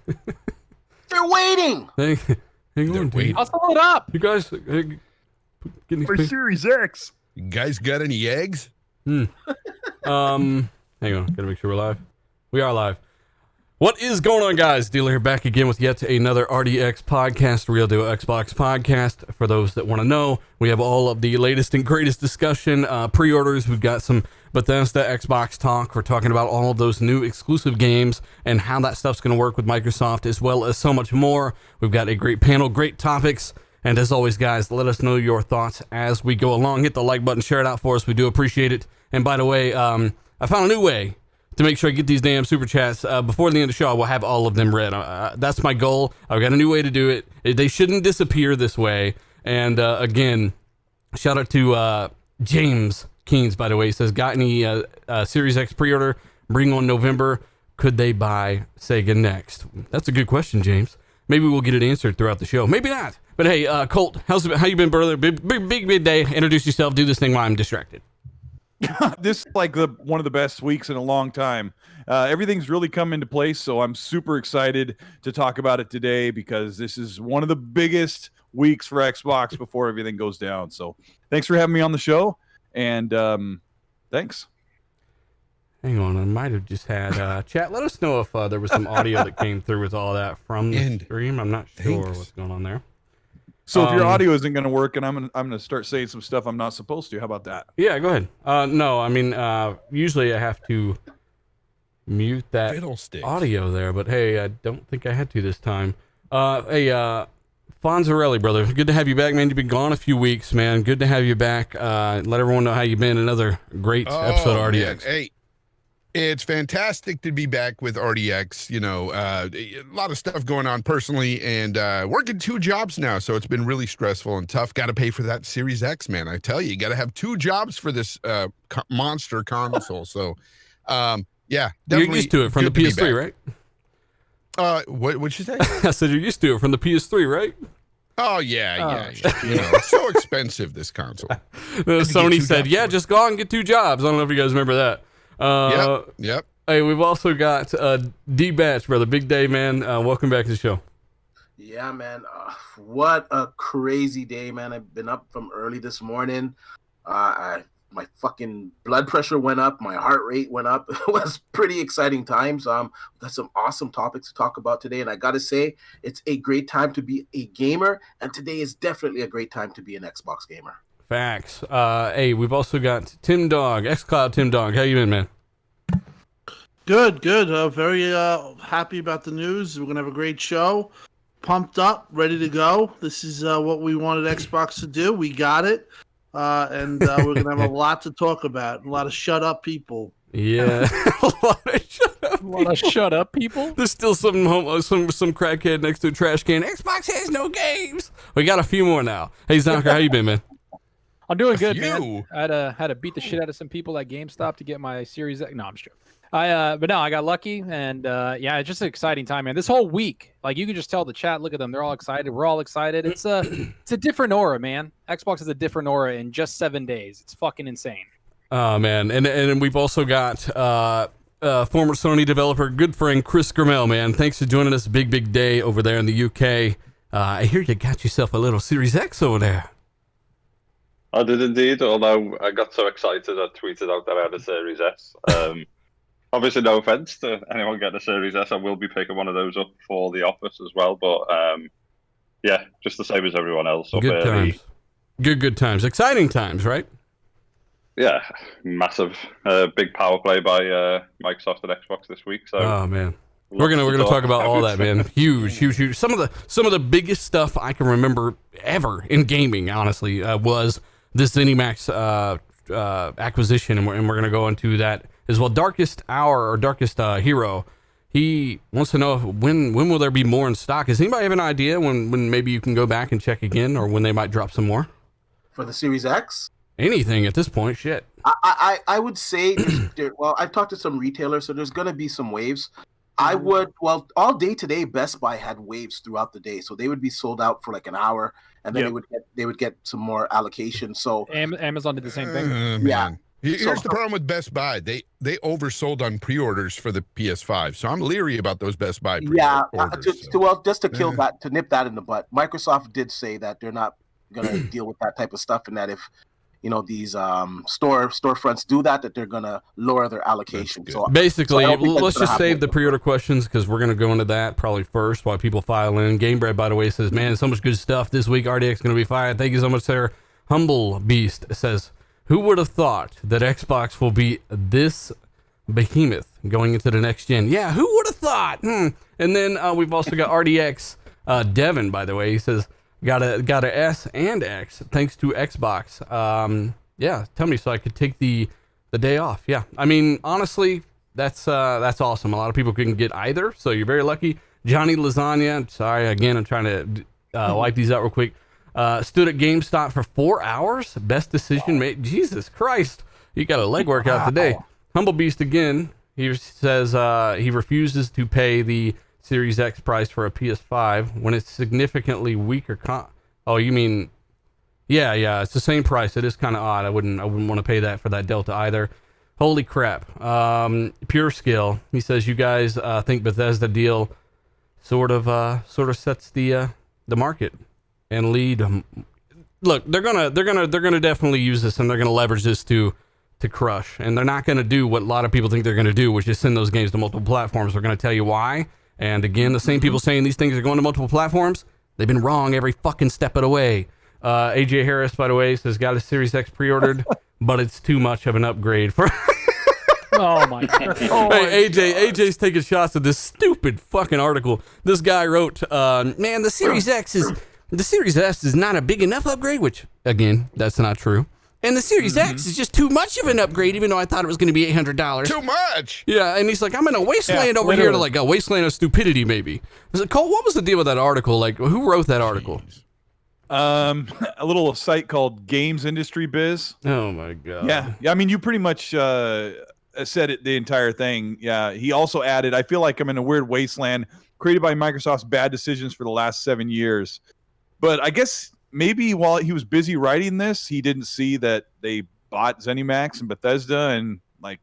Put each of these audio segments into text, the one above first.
They're waiting. Hang on, waiting. Hustle it up. you guys. Getting For Series X. You guys got any eggs? hang on, gotta make sure we're live. We are live. What is going on, guys? Dealer here, back again with yet another RDX podcast, Real Deal Xbox podcast. For those that want to know, we have all of the latest and greatest discussion, pre-orders. We've got some Bethesda Xbox talk. We're talking about all of those new exclusive games and how that stuff's going to work with Microsoft, as well as so much more. We've got a great panel, great topics. And as always, guys, let us know your thoughts as we go along. Hit the like button, share it out for us. We do appreciate it. And by the way, I found a new way to make sure I get these damn super chats before the end of the show. I will have all of them read. That's my goal. I've got a new way to do it. They shouldn't disappear this way. And again, shout out to James Keynes, by the way. He says, got any Series X pre-order? Bring on November. Could they buy Sega next? That's a good question, James. Maybe we'll get it answered throughout the show. Maybe not. But hey, Colt, how you been, brother? Big day. Introduce yourself. Do this thing while I'm distracted. This is like one of the best weeks in a long time. Everything's really come into place, so I'm super excited to talk about it today because this is one of the biggest weeks for Xbox before everything goes down. So thanks for having me on the show, and thanks. Hang on, I might have just had chat. Let us know if there was some audio that came through with all that from the stream. I'm not sure what's going on there. So if your audio isn't going to work, and I'm gonna start saying some stuff I'm not supposed to, how about that? Yeah, go ahead. No, I mean, usually I have to mute that audio there, but hey, I don't think I had to this time. Hey, Fonzarelli, brother, good to have you back, man. You've been gone a few weeks, man. Good to have you back. Let everyone know how you've been. Another great episode of RDX. Man. Hey, it's fantastic to be back with RDX. You know, a lot of stuff going on personally, and working 2 jobs now, so it's been really stressful and tough. Got to pay for that Series X, man. I tell you, got to have 2 jobs for this monster console. So, yeah, definitely. You're used to it from the PS3, right? What'd you say? I said you're used to it from the PS3, right? Oh yeah. You know, it's so expensive, this console. Sony said, "Yeah, just go out and get 2 jobs." I don't know if you guys remember that. Yep. Hey, we've also got D Batch, brother. Big day, man. Welcome back to the show. Yeah, man. What a crazy day, man. I've been up from early this morning. My fucking blood pressure went up. My heart rate went up. It was pretty exciting times. Got some awesome topics to talk about today. And I got to say, it's a great time to be a gamer. And today is definitely a great time to be an Xbox gamer. Facts. Hey, we've also got Tim Dog, xCloud Tim Dog. How you been, man? Good. Very happy about the news. We're going to have a great show. Pumped up, ready to go. This is what we wanted Xbox to do. We got it. And we're going to have a lot to talk about. A lot of shut up people. Yeah. A lot of shut up people? There's still some crackhead next to a trash can. Xbox has no games. We got a few more now. Hey, Zonker, how you been, man? I'm doing good, man. I had to beat the shit out of some people at GameStop to get my Series X. No, I'm sure. But no, I got lucky, and yeah, it's just an exciting time, man. This whole week, like you can just tell the chat. Look at them; they're all excited. We're all excited. It's a different aura, man. Xbox is a different aura in just 7 days. It's fucking insane. Oh man, and we've also got former Sony developer, good friend Chris Grimmel, man. Thanks for joining us. Big day over there in the UK. I hear you got yourself a little Series X over there. I did indeed, although I got so excited I tweeted out that I had a Series S. Obviously, no offense to anyone getting a Series S. I will be picking one of those up for the office as well. But yeah, just the same as everyone else. Good times. Good times. Exciting times, right? Yeah, massive, big power play by Microsoft and Xbox this week. So, oh man, we're gonna talk about all that, man. Huge. Some of the biggest stuff I can remember ever in gaming, honestly, was this ZeniMax acquisition, and we're gonna go into that as well. Darkest Hour or Darkest Hero, he wants to know when will there be more in stock. Does anybody have an idea when maybe you can go back and check again, or when they might drop some more for the Series X? Anything at this point, shit. I would say, well, I've talked to some retailers, so there's gonna be some waves. All day today, Best Buy had waves throughout the day, so they would be sold out for like an hour, and then they would get some more allocation. So Amazon did the same thing. Yeah, Here's the problem with Best Buy. They oversold on pre-orders for the PS5, so I'm leery about those Best Buy pre-orders. Just to kill that, to nip that in the butt, Microsoft did say that they're not going to deal with that type of stuff, and that if these storefronts do that they're going to lower their allocation. So basically, let's just save the pre-order questions because we're going to go into that probably first while people file in. Game Bread, by the way, says, man, so much good stuff this week. RDX going to be fired. Thank you so much, sir. Humble Beast says, who would have thought that Xbox will be this behemoth going into the next gen? Yeah, who would have thought? And then we've also got RDX Devin, by the way. He says, got a S and X thanks to Xbox. Yeah, tell me so I could take the day off. Yeah, I mean, honestly, that's awesome. A lot of people couldn't get either, so you're very lucky. Johnny Lasagna, sorry again, I'm trying to wipe these out real quick. Stood at GameStop for 4 hours. Best decision made. Jesus Christ, you got a leg workout today. Humble Beast again. He says he refuses to pay the Series X price for a PS5 when it's significantly weaker. Oh, you mean? Yeah, it's the same price. It is kind of odd. I wouldn't want to pay that for that Delta either. Holy crap. Pure Skill. He says you guys think Bethesda deal sort of sets the market and lead. Look, they're gonna definitely use this, and they're gonna leverage this to crush, and they're not gonna do what a lot of people think they're gonna do, which is send those games to multiple platforms. They're gonna tell you why. And again, the same people saying these things are going to multiple platforms, they've been wrong every fucking step of the way. AJ Harris, by the way, says got a Series X pre-ordered, but it's too much of an upgrade for. Oh my god! Hey, AJ's taking shots at this stupid fucking article. This guy wrote, "Man, the Series S is not a big enough upgrade," which again, that's not true. And the Series X is just too much of an upgrade, even though I thought it was going to be $800. Too much. Yeah, and he's like, I'm in a wasteland over here, to like a wasteland of stupidity, maybe. Was it Cole? What was the deal with that article? Like, who wrote that article? A little site called Games Industry Biz. Oh my god. Yeah. I mean, you pretty much said it, the entire thing. Yeah. He also added, I feel like I'm in a weird wasteland created by Microsoft's bad decisions for the last 7 years. But I guess maybe while he was busy writing this, he didn't see that they bought ZeniMax and Bethesda and like,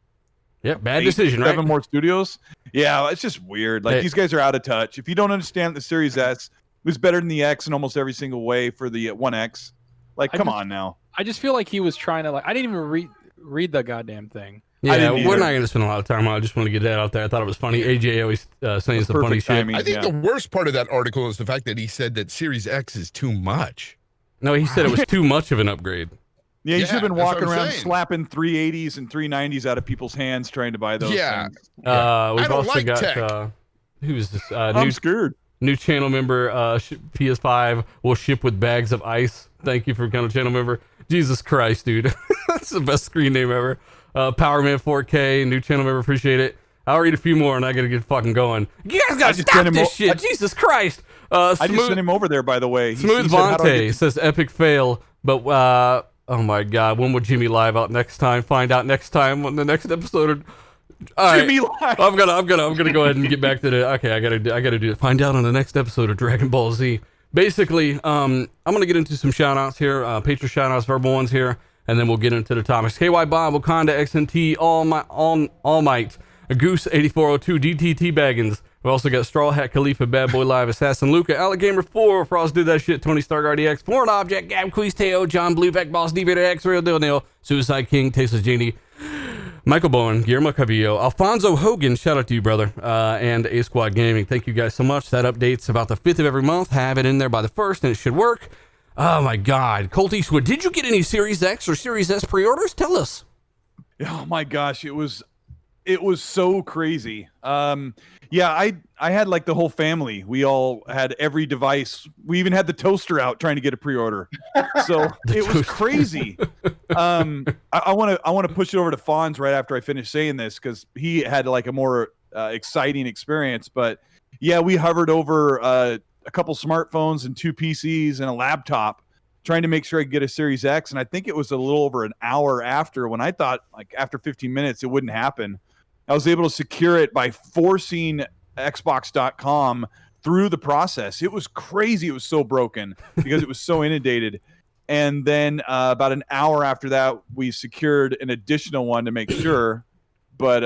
yeah, bad decision, right? 7 more studios. Yeah, it's just weird. Like, these guys are out of touch. If you don't understand the Series S was better than the X in almost every single way for the 1X, like, come on now. I just feel like he was trying to, like, I didn't even read the goddamn thing. Yeah, we're not going to spend a lot of time on it. I just want to get that out there. I thought it was funny. AJ always saying some funny shit. I think the worst part of that article is the fact that he said that Series X is too much. No, he said it was too much of an upgrade. Yeah, you should have been walking around slapping 380s and 390s out of people's hands trying to buy those things. We've also got, who's this? I'm scared. New channel member, PS5 will ship with bags of ice. Thank you for becoming a channel member. Jesus Christ, dude. That's the best screen name ever. Powerman 4K, new channel member, appreciate it. I'll read a few more and I gotta get fucking going. You guys gotta stop this shit. Jesus Christ. I just sent him over there, by the way. Smooth Vontae says epic fail, but oh my god, when will Jimmy live out next time? Find out next time on the next episode. Jimmy live. I'm gonna go ahead and get back to the. Okay, I gotta do it. Find out on the next episode of Dragon Ball Z. Basically, I'm gonna get into some shout outs here, Patreon shout outs, verbal ones here, and then we'll get into the topics. KY Bob, Wakanda, XNT, All Might, Goose 8402, DTT Baggins. We also got Straw Hat Khalifa, Bad Boy Live, Assassin Luca, Alligamer 4, Frost did that shit, Tony Stark RDX, Foreign Object, Gab Quiz Teo, John Blue, Vec Boss, DVD X, Real Deal Nail, Suicide King, Tasteless Genie, Michael Bowen, Guillermo Cavillo, Alfonso Hogan, shout out to you, brother, and A Squad Gaming. Thank you guys so much. That updates about the 5th of every month. Have it in there by the 1st, and it should work. Oh my God. Colt Eastwood, did you get any Series X or Series S pre-orders? Tell us. Oh my gosh, it was so crazy. Yeah, I had like the whole family. We all had every device. We even had the toaster out trying to get a pre-order. So it was crazy. I want to push it over to Fonz right after I finish saying this because he had like a more exciting experience. But yeah, we hovered over a couple smartphones and 2 PCs and a laptop trying to make sure I could get a Series X. And I think it was a little over an hour after when I thought like after 15 minutes it wouldn't happen. I was able to secure it by forcing Xbox.com through the process. It was crazy. It was so broken because it was so inundated. And then about an hour after that, we secured an additional one to make sure. But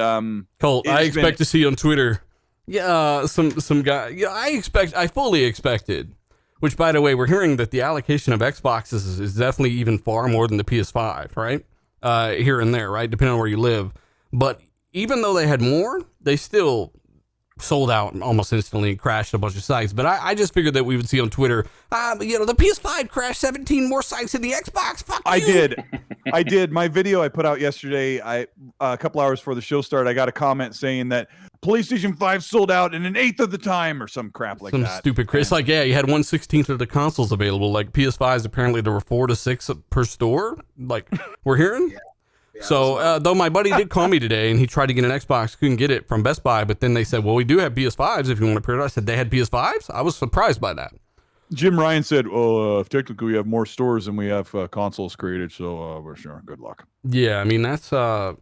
Colt, I expect to see on Twitter. Yeah, some guy. Yeah, I fully expected. Which, by the way, we're hearing that the allocation of Xboxes is definitely even far more than the PS5, right? Here and there, right? Depending on where you live. But even though they had more, they still sold out almost instantly and crashed a bunch of sites. But I just figured that we would see on Twitter, the PS5 crashed 17 more sites than the Xbox. Fuck you. I did. My video I put out yesterday, a couple hours before the show started, I got a comment saying that PlayStation 5 sold out in 1/8 of the time or some crap like that. Some stupid crap. It's like, yeah, you had 1/16 of the consoles available. Like PS5s, apparently there were 4 to 6 per store. Like, we're hearing? Yeah. So, though my buddy did call me today and he tried to get an Xbox, couldn't get it from Best Buy, but then they said, well, we do have PS5s if you want to pre-order. I said, they had PS5s? I was surprised by that. Jim Ryan said, well, technically we have more stores than we have consoles created, so we're sure. Good luck. Yeah, I mean, that's... No,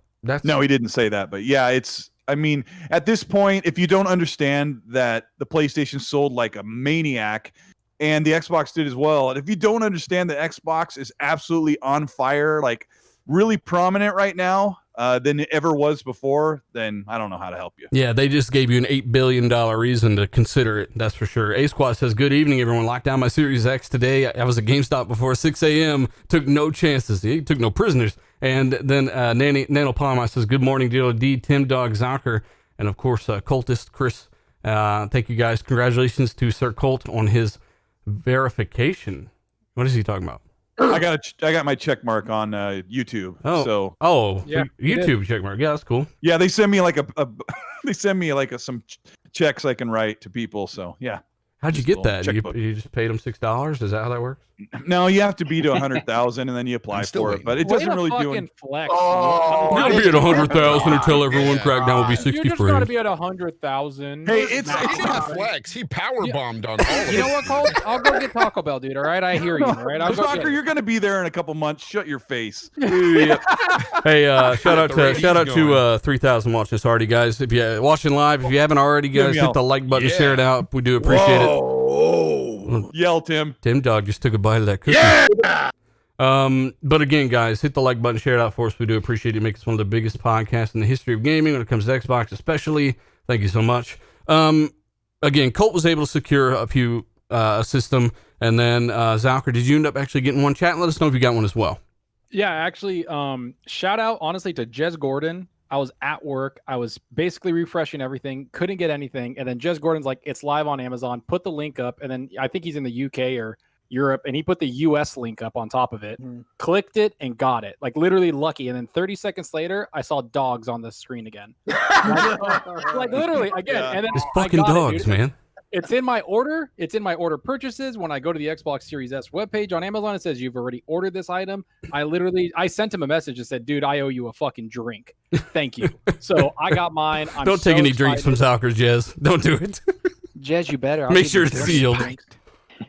he didn't say that, but yeah, at this point, if you don't understand that the PlayStation sold like a maniac and the Xbox did as well, and if you don't understand that Xbox is absolutely on fire, like really prominent right now than it ever was before, then I don't know how to help you. Yeah, they just gave you an $8 billion reason to consider it. That's for sure. A-Squad says, good evening, everyone. Locked down my Series X today. I was at GameStop before 6 a.m. Took no chances. He took no prisoners. And then Nano Palma says, good morning, DLD, Tim Dog Zocker, and of course, Cultist Chris. Thank you guys. Congratulations to Sir Colt on his verification. What is he talking about? I got my check mark on YouTube. Yeah, YouTube check mark. Yeah, that's cool. Yeah, they send me like some checks I can write to people. So yeah. How'd you get that? You just paid them $6? Is that how that works? No, you have to be to 100,000 and then you apply for it. But it doesn't really do anything. Flex. You'll be at 100,000 and tell everyone Crackdown will be 60 You just frames. Gotta be at 100,000. Hey, he didn't flex. He power bombed on all of it. You know what, Cole? I'll go get Taco Bell, dude. All right, I hear you. All right, Soccer, you're gonna be there in a couple months. Shut your face. Hey, shout out to 3,000 watching this already, guys. If you're watching live, if you haven't already, guys, hit the like button, share it out. We do appreciate it. Yell, Tim. Tim Dog just took a bite of that cookie. Yeah! But again, guys, hit the like button, share it out for us. We do appreciate it. It makes us one of the biggest podcasts in the history of gaming when it comes to Xbox, especially. Thank you so much. Again, Colt was able to secure a system, and then Zalker, did you end up actually getting one? Chat, let us know if you got one as well. Yeah, actually, shout out honestly to Jez Gordon. I was at work. I was basically refreshing everything, couldn't get anything. And then Jez Gordon's like, it's live on Amazon. Put the link up. And then I think he's in the UK or Europe. And he put the US link up on top of it, clicked it and got it. Like literally lucky. And then 30 seconds later, I saw dogs on the screen again. like literally again. Yeah. And then it's fucking dogs, man. It's in my order. It's in my order purchases. When I go to the Xbox Series S webpage on Amazon, it says you've already ordered this item. I sent him a message and said, dude, I owe you a fucking drink. Thank you. So I got mine. Don't take any drinks from Zalker, Jez. Don't do it. Jez, you better. Make sure it's sealed. 30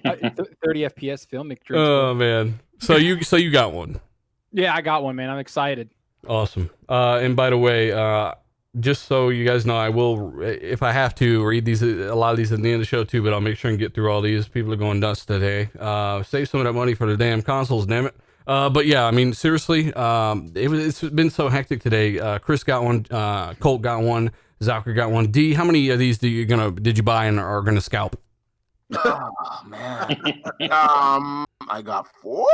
FPS filmic drinks. Oh, man. So you got one. Yeah, I got one, man. I'm excited. Awesome. And by the way, just so you guys know, I will, if I have to, read a lot of these at the end of the show too, but I'll make sure and get through all these. People are going nuts today. Save some of that money for the damn consoles, damn it. But yeah, I mean, seriously, it's been so hectic today. Chris got one, Colt got one, Zalker got one. D, how many of these did you buy and are gonna scalp? Oh man. I got 4.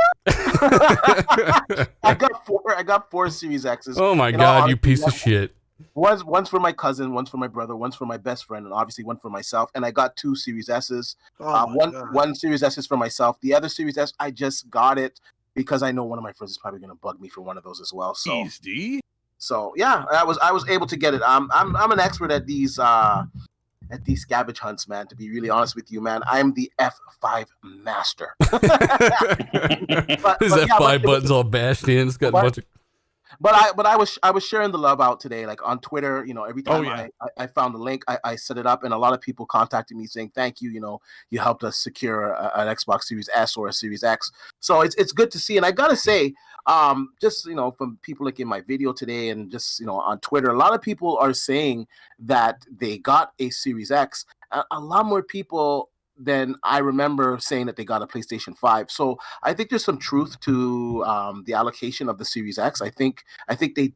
I got 4 Series X's. Oh my god, you piece of shit. One's for my cousin, one's for my brother, one's for my best friend, and obviously one for myself. And I got 2 Series S's. One Series S is for myself. The other Series S, I just got it because I know one of my friends is probably gonna bug me for one of those as well. So yeah, I was able to get it. I'm an expert at these scavenge hunts, man. To be really honest with you, man, I'm the F5 master. His F5 button's all bashed in. It's got a bunch of. But I was sharing the love out today, like on Twitter. You know, every time I found the link, I set it up, and a lot of people contacted me saying thank you. You know, you helped us secure an Xbox Series S or a Series X. So it's good to see, and I gotta say, just from people like in my video today, and just on Twitter, a lot of people are saying that they got a Series X. A lot more people then I remember saying that they got a PlayStation 5. So I think there's some truth to the allocation of the Series X. I think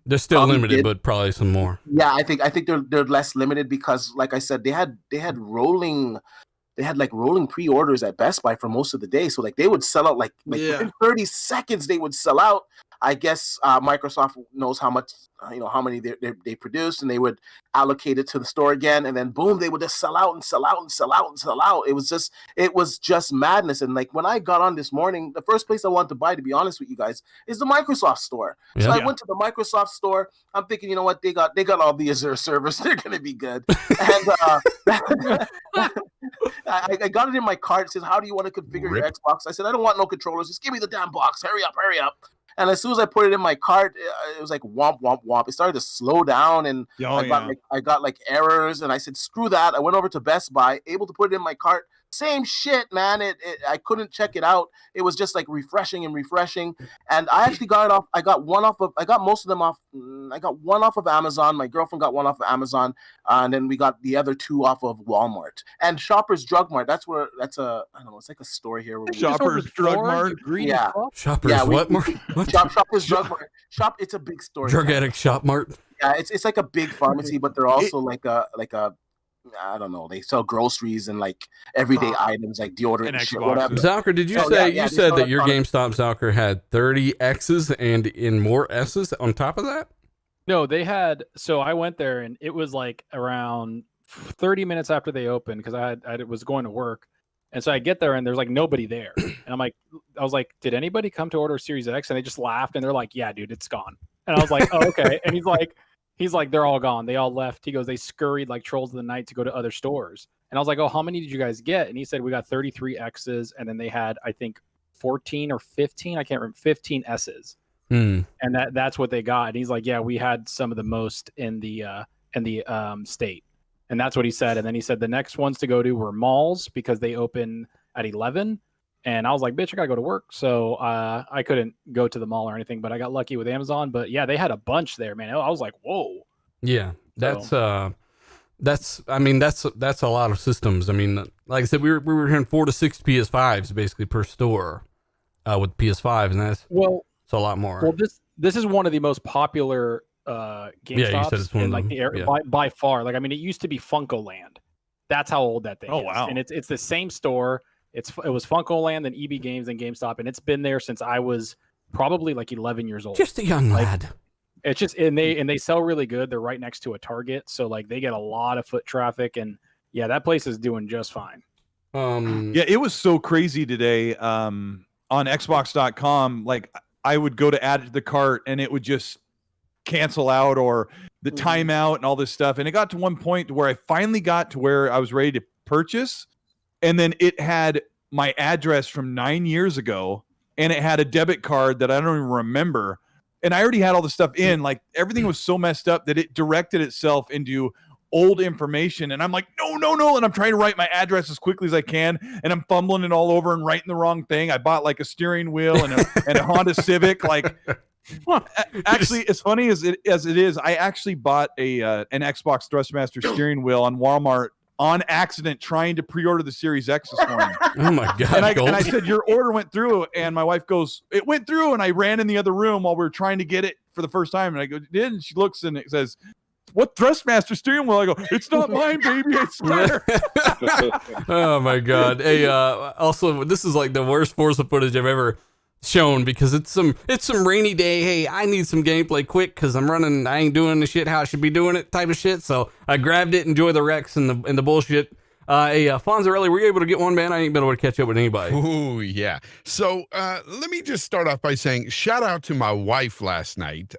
they're still limited, but probably some more. Yeah, I think they're less limited because, like I said, they had rolling pre-orders at Best Buy for most of the day. So like they would sell out like within 30 seconds they would sell out. I guess Microsoft knows how much how many they produced, and they would allocate it to the store again, and then boom, they would just sell out and sell out and sell out and sell out. It was just madness. And like when I got on this morning, the first place I wanted to buy, to be honest with you guys, is the Microsoft store. Yeah. So I went to the Microsoft store. I'm thinking, you know what, they got all the Azure servers. They're gonna be good. And I got it in my cart. It says, how do you want to configure your Xbox? I said, I don't want no controllers. Just give me the damn box. Hurry up. And as soon as I put it in my cart, it was like womp womp womp. It started to slow down, and I got like errors. And I said, screw that. I went over to Best Buy, able to put it in my cart. Same shit, man. I couldn't check it out. It was just like refreshing. And I actually got it off. I got most of them off. I got one off of Amazon. My girlfriend got one off of Amazon, and then we got the other two off of Walmart and Shoppers Drug Mart. I don't know. It's like a store here. Shoppers Drug Mart. Yeah. Shoppers what Mart? Shoppers Drug Mart. It's a big store. Drug Addict Shop Mart. Yeah, it's like a big pharmacy, but they're also like a I don't know. They sell groceries and like everyday items like deodorant and shit, whatever. Zalker, did you say you said that your GameStop Zalker had 30 X's and in more S's on top of that? No, they had. So I went there and it was like around 30 minutes after they opened because I was going to work, and so I get there and there's like nobody there, and I was like, did anybody come to order Series X? And they just laughed and they're like, yeah, dude, it's gone. And I was like, oh, okay. And he's like, they're all gone. They all left. He goes, they scurried like trolls of the night to go to other stores. And I was like, oh, how many did you guys get? And he said, we got 33 X's. And then they had, I think, 14 or 15. I can't remember, 15 S's. And that's what they got. And he's like, yeah, we had some of the most in the state. And that's what he said. And then he said the next ones to go to were malls because they open at 11. And I was like, bitch, I gotta go to work. So I couldn't go to the mall or anything, but I got lucky with Amazon. But yeah, they had a bunch there, man. I was like, whoa. Yeah, that's a lot of systems. I mean, like I said, we were hearing 4 to 6 PS5s basically per store with PS5, and it's a lot more. Well, this is one of the most popular GameStops in like the area by far. Like, I mean, it used to be Funkoland. That's how old that thing is. Oh wow. And it's the same store. It was Funkoland, then EB Games, and GameStop, and it's been there since I was probably like 11 years old. Just a young lad. It's just and they sell really good. They're right next to a Target, so like they get a lot of foot traffic, and yeah, that place is doing just fine. Yeah, it was so crazy today. On Xbox.com, like I would go to add it to the cart, and it would just cancel out or the timeout and all this stuff. And it got to one point where I finally got to where I was ready to purchase. And then it had my address from 9 years ago, and it had a debit card that I don't even remember. And I already had all the stuff in. Like, everything was so messed up that it directed itself into old information. And I'm like, no. And I'm trying to write my address as quickly as I can. And I'm fumbling it all over and writing the wrong thing. I bought like a steering wheel and a Honda Civic. Like, actually, as funny as it is, I actually bought an Xbox Thrustmaster steering wheel on Walmart on accident, trying to pre-order the Series X this morning. Oh my God. And I said, your order went through, and my wife goes, it went through, and I ran in the other room while we were trying to get it for the first time. And I go, it did, and she looks and it says, what Thrustmaster steering wheel? I go, it's not mine, baby, I swear. Oh my God. Hey, also, this is like the worst Forza footage I've ever shown because it's some rainy day. Hey, I need some gameplay quick because I ain't doing the shit how I should be doing it type of shit. So I grabbed it, enjoy the wrecks and the bullshit. Hey, Fonzarelli, were you able to get one, man? I ain't been able to catch up with anybody. Ooh, yeah. So let me just start off by saying shout out to my wife last night.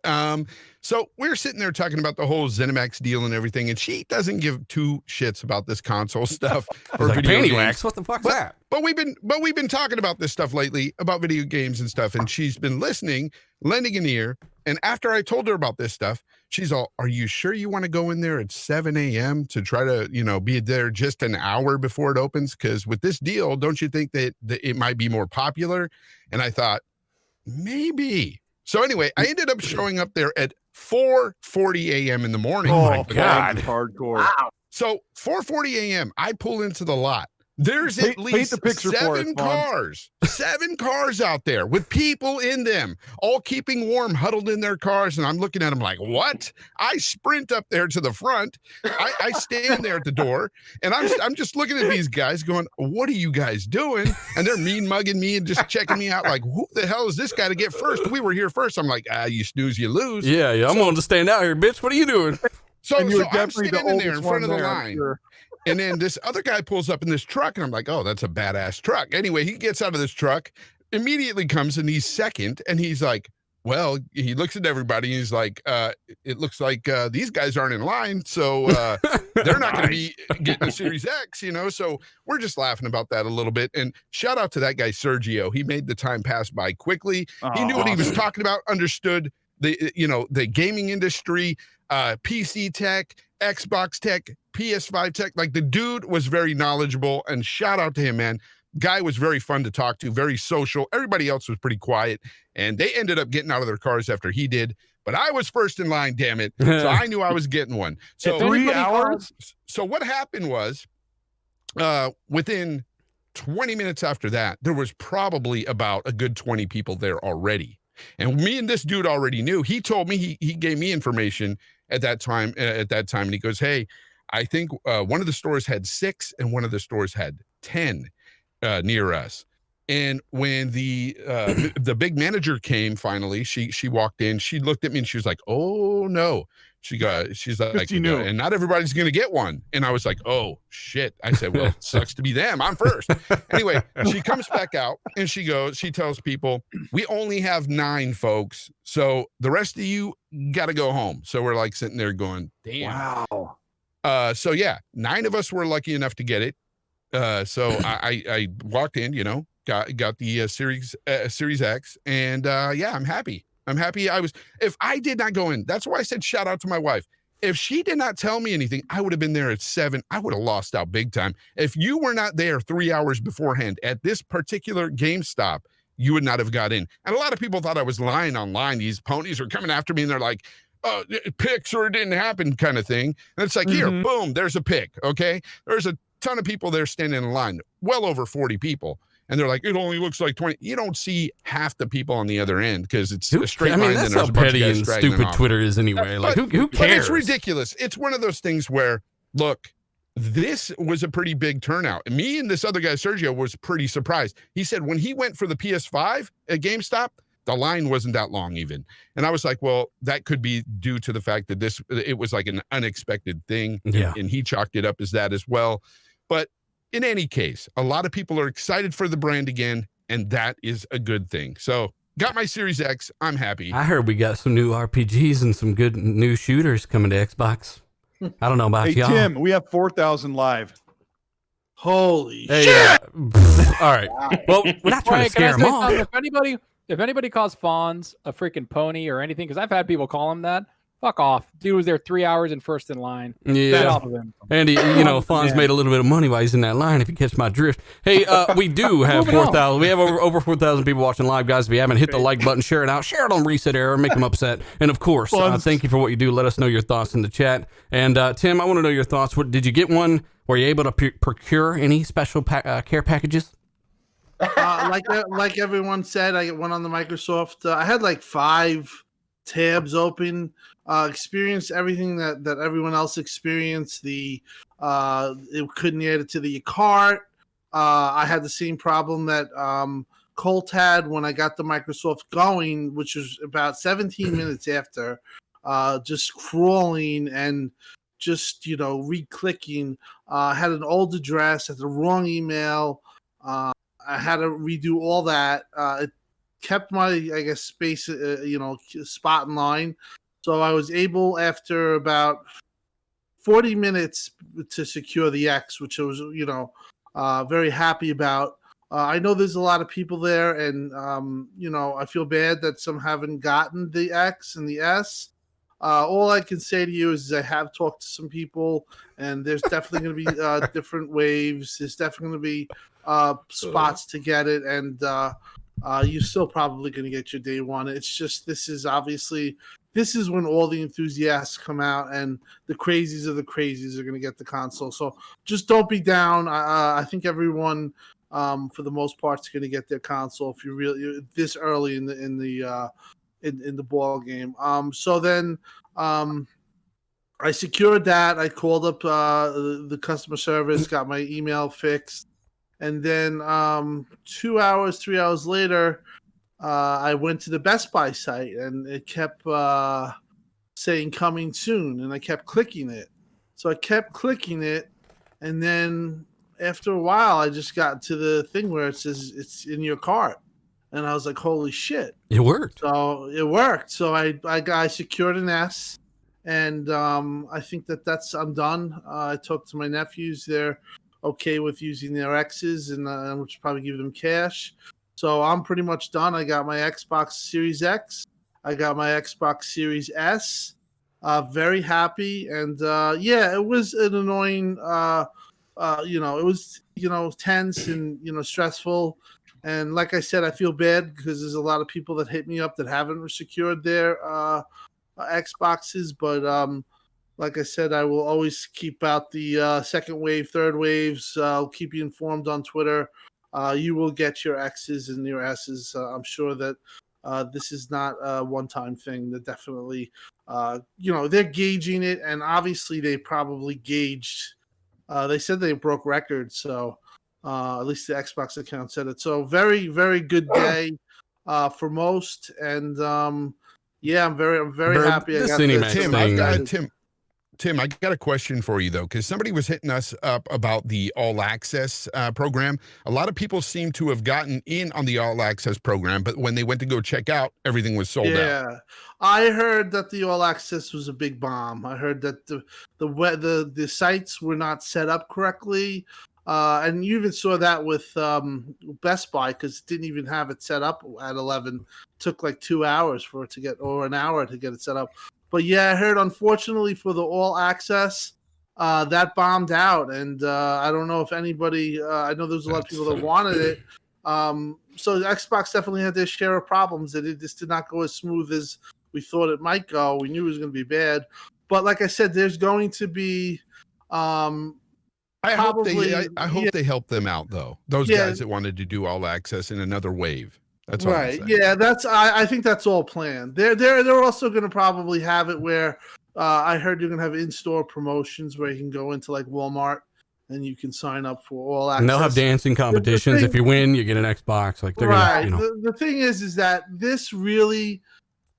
So we're sitting there talking about the whole ZeniMax deal and everything, and she doesn't give two shits about this console stuff or like video games. Wax. What the fuck's that? But we've been talking about this stuff lately, about video games and stuff, and she's been listening, lending an ear. And after I told her about this stuff, she's all, are you sure you want to go in there at 7 a.m. to try to, be there just an hour before it opens? Because with this deal, don't you think that it might be more popular? And I thought, maybe. So anyway, I ended up showing up there at 4:40 a.m. in the morning. Oh, my God. Hardcore. Wow. So 4:40 a.m., I pull into the lot. There's at least the picture seven cars out there with people in them, all keeping warm, huddled in their cars. And I'm looking at them like, what? I sprint up there to the front. I stand there at the door, and I'm just looking at these guys going, what are you guys doing? And they're mean mugging me and just checking me out like, who the hell is this guy to get first? We were here first. I'm like, you snooze, you lose. Yeah, I'm going to stand out here, bitch. What are you doing? So I'm standing in there in front of the line. Sure. And then this other guy pulls up in this truck, and I'm like, oh, that's a badass truck. Anyway, he gets out of this truck, immediately comes, and he's second, and he's like, well, he looks at everybody, and he's like, it looks like these guys aren't in line, so they're not going to be getting a Series X, So we're just laughing about that a little bit. And shout out to that guy, Sergio. He made the time pass by quickly. He knew what he was talking about, understood the gaming industry, PC tech, Xbox tech, PS5 tech. Like, the dude was very knowledgeable, and shout out to him, man. Guy was very fun to talk to, very social. Everybody else was pretty quiet, and they ended up getting out of their cars after he did. But I was first in line, damn it. So I knew I was getting one. So 3 hours. So what happened was, within 20 minutes after that, there was probably about a good 20 people there already. And me and this dude already knew. He told me, he gave me information at that time, and he goes, hey, I think one of the stores had 6 and one of the stores had 10 near us. And when the big manager came, finally, she walked in, she looked at me and she was like, oh no. She's like, and not everybody's going to get one. And I was like, oh shit. I said, well, it sucks to be them. I'm first. Anyway, she comes back out and she tells people, we only have 9 folks. So the rest of you got to go home. So we're like sitting there going, damn. Wow. So yeah, 9 of us were lucky enough to get it. So I walked in, got the Series X, and yeah, I'm happy. If I did not go in, that's why I said shout out to my wife. If she did not tell me anything, I would have been there at 7. I would have lost out big time. If you were not there 3 hours beforehand at this particular GameStop, you would not have got in. And a lot of people thought I was lying online. These ponies are coming after me, and they're like, picks or it didn't happen kind of thing. And it's like, here, boom, there's a pick. Okay. There's a ton of people there standing in line, well over 40 people. And they're like, it only looks like 20. You don't see half the people on the other end because it's a straight line. That's how petty and stupid Twitter is anyway. Like, who cares? But it's ridiculous. It's one of those things where, look, this was a pretty big turnout. And me and this other guy, Sergio, was pretty surprised. He said when he went for the PS5 at GameStop, the line wasn't that long even. And I was like, well, that could be due to the fact that it was like an unexpected thing. Yeah. And he chalked it up as that as well. But in any case, a lot of people are excited for the brand again, and that is a good thing. So got my Series X. I'm happy. I heard we got some new RPGs and some good new shooters coming to Xbox. I don't know about y'all. Tim, we have 4,000 live. Holy shit! Yeah. All right. Well, we're not trying to scare them off. If anybody calls Fonz a freaking pony or anything, because I've had people call him that, fuck off. Dude was there 3 hours and first in line. Yeah. Get off of him. Andy, Fonz made a little bit of money while he's in that line, if you catch my drift. Hey, we do have 4,000. We have over 4,000 people watching live, guys. If you haven't hit the like button, share it out. Share it on Reset Error. Make them upset. And, of course, thank you for what you do. Let us know your thoughts in the chat. And, Tim, I want to know your thoughts. Did you get one? Were you able to procure any special care packages? Like everyone said, I went on the Microsoft. I had like 5 tabs open. Experienced everything that everyone else experienced. It couldn't add it to the cart. I had the same problem that Colt had when I got the Microsoft going, which was about 17 minutes after, just crawling and just re-clicking. I had an old address, had the wrong email. I had to redo all that. It kept my, space, spot in line. So I was able, after about 40 minutes, to secure the X, which I was, very happy about. I know there's a lot of people there, and, I feel bad that some haven't gotten the X and the S. All I can say to you is I have talked to some people, and there's definitely going to be different waves. There's definitely going to be spots to get it, and you're still probably going to get your day one. It's just, this this is when all the enthusiasts come out, and the crazies of the crazies are going to get the console. So just don't be down. I think everyone, for the most part, is going to get their console if you really this early in the ball game. So then I secured that. I called up the customer service, got my email fixed, and then 3 hours later, I went to the Best Buy site, and it kept saying coming soon, and I kept clicking it. So I kept clicking it, and then after a while, I just got to the thing where it says it's in your cart, and I was like, "Holy shit!" It worked. So it worked. So I secured an S, and I think I'm done. I talked to my nephews; they're okay with using their X's, and we'll probably give them cash. So I'm pretty much done. I got my Xbox Series X. I got my Xbox Series S. Very happy. And yeah, it was an annoying, it was, tense and, stressful. And like I said, I feel bad because there's a lot of people that hit me up that haven't secured their Xboxes. But like I said, I will always keep out the second wave, third waves. I'll keep you informed on Twitter. You will get your X's and your S's. I'm sure that this is not a one-time thing. They're definitely, they're gauging it, and obviously they probably gauged. They said they broke records, so at least the Xbox account said it. So very, very good day for most, and yeah, I'm very happy. I got Tim, I got a question for you, though, because somebody was hitting us up about the All Access program. A lot of people seem to have gotten in on the All Access program, but when they went to go check out, everything was sold out. Yeah, I heard that the All Access was a big bomb. I heard that the sites were not set up correctly. And you even saw that with Best Buy, because it didn't even have it set up at 11. It took like 2 hours for it to get, or an hour to get it set up. But yeah, I heard, unfortunately, for the All Access, that bombed out. And I don't know if anybody, I know there's a lot of people that wanted it. So Xbox definitely had their share of problems. That it just did not go as smooth as we thought it might go. We knew it was going to be bad. But like I said, there's going to be... I hope they help them out, though. Those guys that wanted to do All Access in another wave. That's all right. Yeah, I think that's all planned. They're also going to probably have it where I heard you're going to have in-store promotions where you can go into like Walmart and you can sign up for All Access. And they'll have dancing competitions. If you win, you get an Xbox. Like they're The thing is that this really,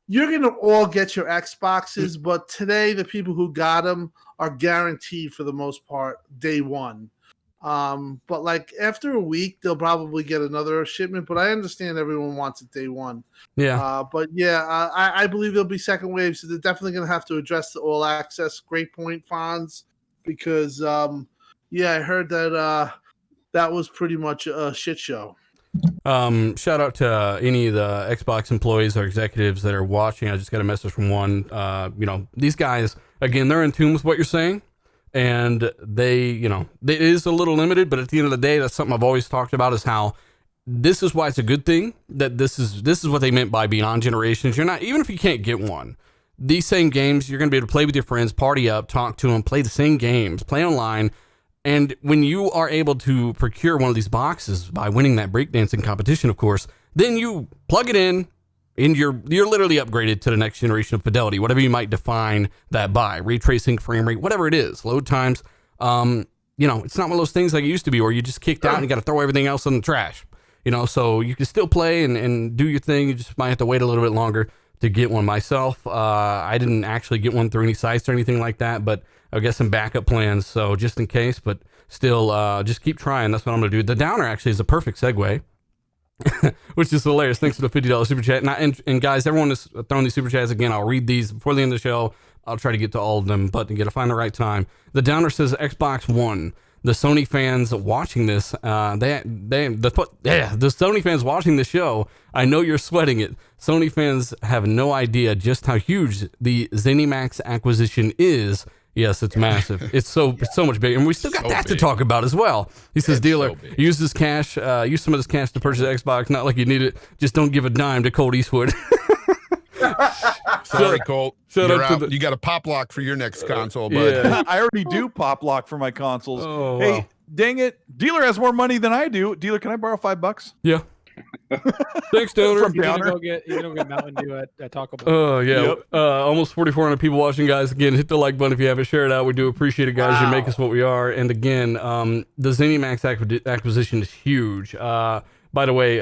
you're going to all get your Xboxes, but today the people who got them are guaranteed for the most part day one. But like after a week, they'll probably get another shipment. But I understand everyone wants it day one. Yeah. But yeah, I believe there'll be second waves. So they're definitely going to have to address the All Access. Great point, Fonz, because yeah, I heard that that was pretty much a shit show. Shout out to any of the Xbox employees or executives that are watching. I just got a message from one. These guys, again, they're in tune with what you're saying. And they, it is a little limited, but at the end of the day, that's something I've always talked about, is how this is why it's a good thing that this is what they meant by beyond generations. You're not, even if you can't get one, these same games, you're going to be able to play with your friends, party up, talk to them, play the same games, play online. And when you are able to procure one of these boxes by winning that breakdancing competition, of course, then you plug it in. And you're literally upgraded to the next generation of fidelity, whatever you might define that by, ray tracing, frame rate, whatever it is, load times. It's not one of those things like it used to be where you just kicked out and you got to throw everything else in the trash. So you can still play and do your thing. You just might have to wait a little bit longer to get one. Myself, I didn't actually get one through any sites or anything like that, but I guess some backup plans. So just in case, but still, just keep trying. That's what I'm going to do. The downer actually is a perfect segue. Which is hilarious. Thanks for the $50 super chat. And guys, everyone is throwing these super chats again. I'll read these before the end of the show. I'll try to get to all of them, but you got to find the right time. The downer says Xbox One. The Sony fans watching this, the Sony fans watching the show, I know you're sweating it. Sony fans have no idea just how huge the ZeniMax acquisition is. Yes, it's massive. It's so much bigger, and we still got that to talk about as well. He says, "Dealer, use some of this cash to purchase Xbox. Not like you need it. Just don't give a dime to Colt Eastwood." Sorry, Colt. Shout You're out to out. the- You got a pop lock for your next console, bud. Yeah. I already do pop lock for my consoles. Oh, Hey, wow. dang it. Dealer has more money than I do. Dealer, can I borrow $5? Yeah. Thanks, Downer. From You're Downer. gonna go get Mountain Dew at Taco Bell. Oh, yeah. Yep. Almost 4,400 people watching, guys. Again, hit the like button if you haven't. Share it out. We do appreciate it, guys. You make us what we are. And again, the ZeniMax acquisition is huge. By the way,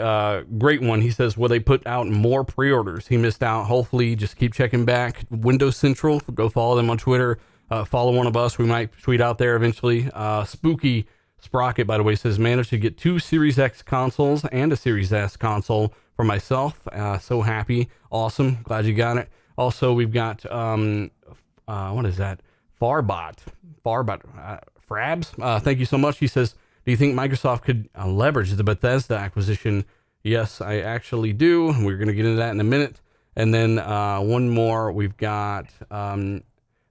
great one. He says, will they put out more pre-orders? He missed out. Hopefully, just keep checking back. Windows Central, go follow them on Twitter. Follow one of us. We might tweet out there eventually. Spooky Sprocket, by the way, says, managed to get 2 Series X consoles and a Series S console for myself. So happy. Awesome. Glad you got it. Also, we've got, what is that? Farbot. Frabs. Thank you so much. He says, do you think Microsoft could leverage the Bethesda acquisition? Yes, I actually do. We're going to get into that in a minute. And then one more. We've got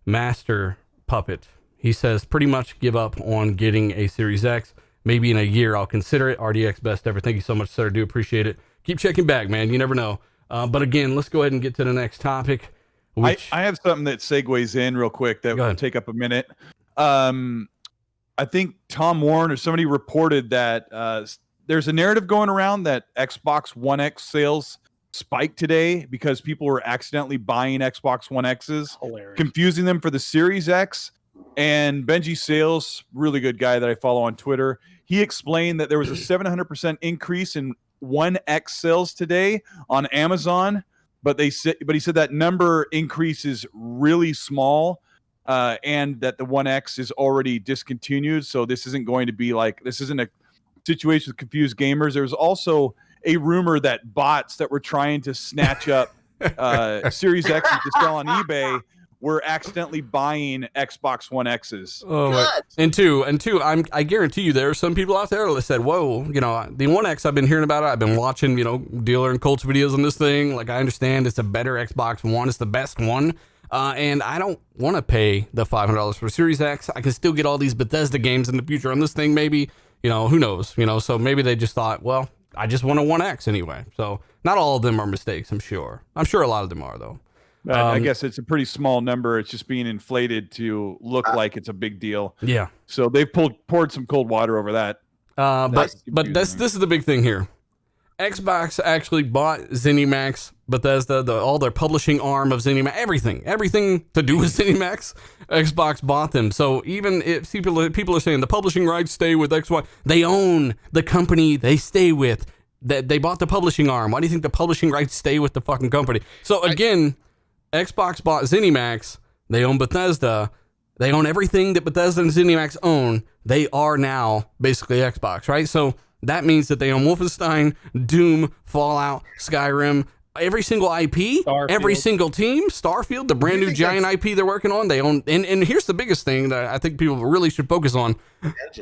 Master Puppet. He says, pretty much give up on getting a Series X. Maybe in a year I'll consider it. RDX best ever. Thank you so much, sir. Do appreciate it. Keep checking back, man. You never know. But again, let's go ahead and get to the next topic. I have something that segues in real quick that will take up a minute. I think Tom Warren or somebody reported that there's a narrative going around that Xbox One X sales spiked today because people were accidentally buying Xbox One X's, confusing them for the Series X. And Benji Sales, really good guy that I follow on Twitter, he explained that there was a 700% increase in One X sales today on Amazon, but he said that number increase is really small, and that the One X is already discontinued. So this isn't a situation with confused gamers. There's also a rumor that bots that were trying to snatch up Series X to sell on eBay were accidentally buying Xbox One X's. Oh, and two, I guarantee you there are some people out there that said, whoa, the One X, I've been hearing about it. I've been watching, Dealer and Colt's videos on this thing. Like, I understand it's a better Xbox One. It's the best one. And I don't want to pay the $500 for Series X. I can still get all these Bethesda games in the future on this thing, maybe. Who knows? So maybe they just thought, well, I just want a One X anyway. So not all of them are mistakes, I'm sure. I'm sure a lot of them are, though. I guess it's a pretty small number. It's just being inflated to look like it's a big deal. Yeah. So they've poured some cold water over that. But this is the big thing here. Xbox actually bought ZeniMax, Bethesda, all their publishing arm of ZeniMax, everything to do with ZeniMax. Xbox bought them. So even if people are saying the publishing rights stay with Xbox, they own the company they stay with. That they bought the publishing arm. Why do you think the publishing rights stay with the fucking company? So again, Xbox bought ZeniMax. They own Bethesda. They own everything that Bethesda and ZeniMax own. They are now basically Xbox, right? So that means that they own Wolfenstein, Doom, Fallout, Skyrim, every single IP, Starfield. Every single team, Starfield, the brand new giant IP they're working on. They own, and here's the biggest thing that I think people really should focus on: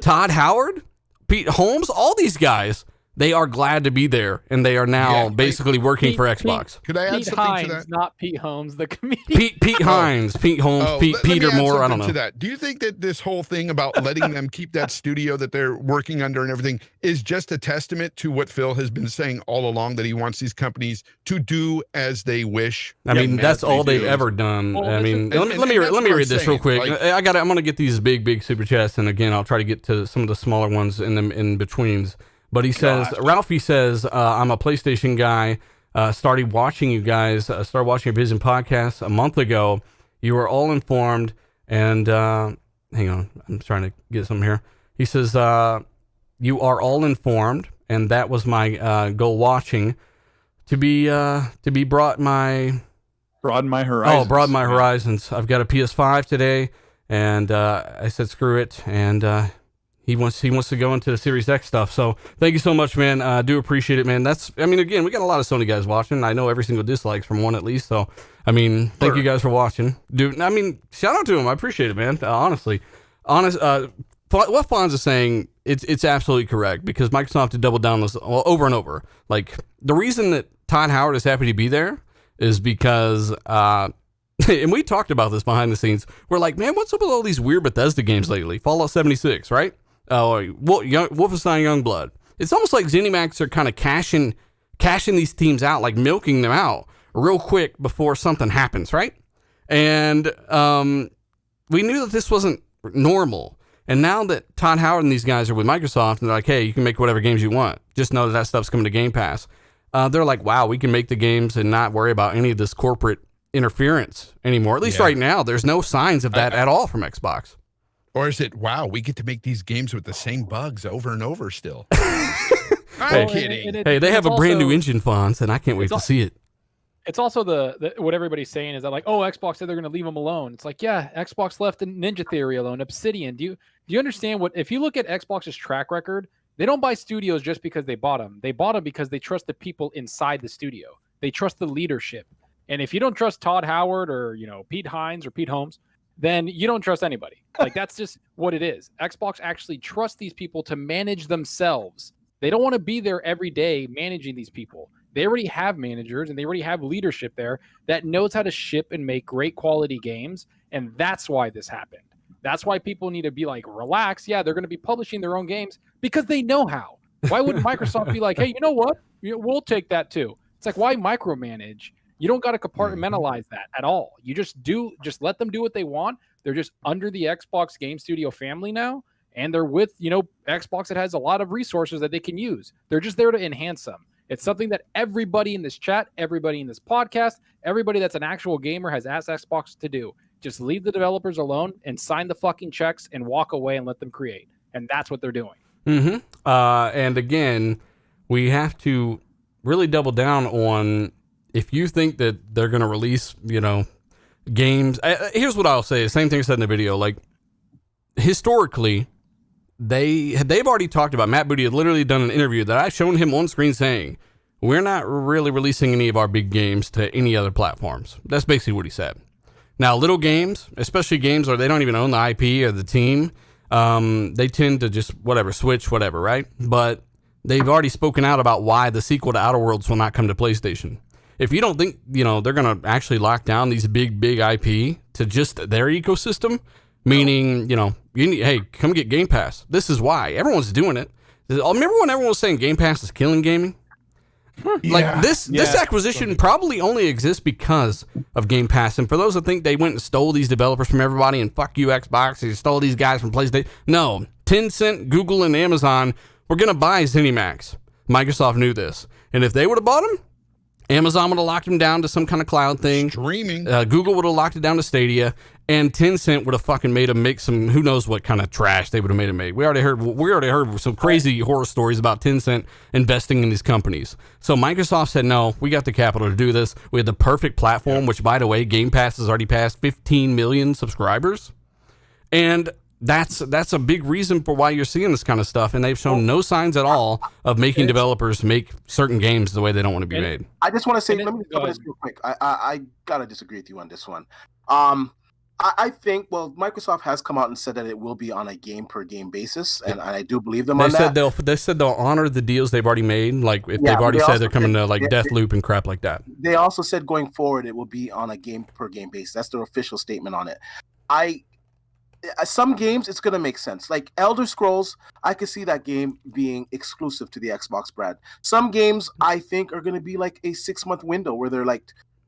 Todd Howard, Pete Holmes, all these guys. They are glad to be there, and they are now basically working for Xbox. Could I add Pete something Hines, to that? not Pete Holmes, the comedian. Pete Hines, Pete Holmes, Peter Moore. I don't know. To that. Do you think that this whole thing about letting them keep that studio that they're working under and everything is just a testament to what Phil has been saying all along, that he wants these companies to do as they wish? I mean, that's all they've ever done. Well, I mean, and let me that's what read I'm this real saying. quick. Like, I'm gonna get these big super chats, and again, I'll try to get to some of the smaller ones in betweens. But he says, Ralphie says, I'm a PlayStation guy. Started watching you guys. Started watching your Vision podcast a month ago. You were all informed. And hang on, I'm trying to get something here. He says, you are all informed, and that was my goal watching to be broaden my horizons. Oh, broaden my horizons. I've got a PS5 today, and I said screw it, and he wants to go into the Series X stuff. So thank you so much, man. I do appreciate it, man. Again, we got a lot of Sony guys watching. I know every single dislikes from one at least. So, thank you guys for watching. Dude, shout out to him. I appreciate it, man. Honestly. What Fonz is saying, it's absolutely correct, because Microsoft did double down this over and over. Like, the reason that Todd Howard is happy to be there is because, and we talked about this behind the scenes. We're like, man, what's up with all these weird Bethesda games lately? Fallout 76, right? Wolfenstein Youngblood. It's almost like ZeniMax are kind of cashing these teams out, like milking them out, real quick before something happens, right? And we knew that this wasn't normal. And now that Todd Howard and these guys are with Microsoft, and they're like, hey, you can make whatever games you want. Just know that stuff's coming to Game Pass. They're like, wow, we can make the games and not worry about any of this corporate interference anymore. At least right now, there's no signs of that at all from Xbox. Or is it, wow, we get to make these games with the same bugs over and over still? I'm kidding. Hey, they have a brand new engine fonts, and I can't wait to see it. It's also the what everybody's saying is that, like, oh, Xbox said they're going to leave them alone. It's like, yeah, Xbox left Ninja Theory alone, Obsidian. Do you understand what? If you look at Xbox's track record, they don't buy studios just because they bought them. They bought them because they trust the people inside the studio. They trust the leadership. And if you don't trust Todd Howard or Pete Hines or Pete Holmes, then you don't trust anybody. Like, that's just what it is. Xbox actually trusts these people to manage themselves. They don't want to be there every day managing these people. They already have managers and they already have leadership there that knows how to ship and make great quality games. And that's why this happened. That's why people need to be like, relax. Yeah, they're going to be publishing their own games because they know how. Why wouldn't Microsoft be like, hey, you know what? We'll take that too. It's like, why micromanage? You don't got to compartmentalize that at all. You just let them do what they want. They're just under the Xbox Game Studio family now. And they're with, Xbox that has a lot of resources that they can use. They're just there to enhance them. It's something that everybody in this chat, everybody in this podcast, everybody that's an actual gamer has asked Xbox to do. Just leave the developers alone and sign the fucking checks and walk away and let them create. And that's what they're doing. Mm-hmm. And again, we have to really double down on, if you think that they're going to release, games. Here's what I'll say. Same thing I said in the video. Like, historically, they've already talked about, Matt Booty had literally done an interview that I've shown him on screen saying, we're not really releasing any of our big games to any other platforms. That's basically what he said. Now, little games, especially games where they don't even own the IP or the team, they tend to just switch, right? But they've already spoken out about why the sequel to Outer Worlds will not come to PlayStation. If you don't think, they're going to actually lock down these big IP to just their ecosystem, meaning, hey, come get Game Pass. This is why. Everyone's doing it. Remember when everyone was saying Game Pass is killing gaming? Like, this acquisition probably only exists because of Game Pass. And for those that think they went and stole these developers from everybody and fuck you, Xbox, they stole these guys from PlayStation. No, Tencent, Google, and Amazon were going to buy ZeniMax. Microsoft knew this. And if they would have bought them, Amazon would have locked them down to some kind of cloud thing. Streaming. Google would have locked it down to Stadia, and Tencent would have fucking made them make some, who knows what kind of trash they would have made them make. We already heard some crazy horror stories about Tencent investing in these companies. So Microsoft said, no, we got the capital to do this. We had the perfect platform, which, by the way, Game Pass has already passed 15 million subscribers. And that's a big reason for why you're seeing this kind of stuff, and they've shown no signs at all of making developers make certain games the way they don't want to be made. I just want to say, let me cover this real quick. I gotta disagree with you on this one. I think, Microsoft has come out and said that it will be on a game per game basis, and I do believe them on that. They said they'll honor the deals they've already made, like if they've already said they're coming to like Deathloop and crap like that. They also said going forward it will be on a game per game basis. That's their official statement on it. Some games, it's going to make sense. Like Elder Scrolls, I could see that game being exclusive to the Xbox brand. Some games, I think, are going to be like a 6-month window where they're like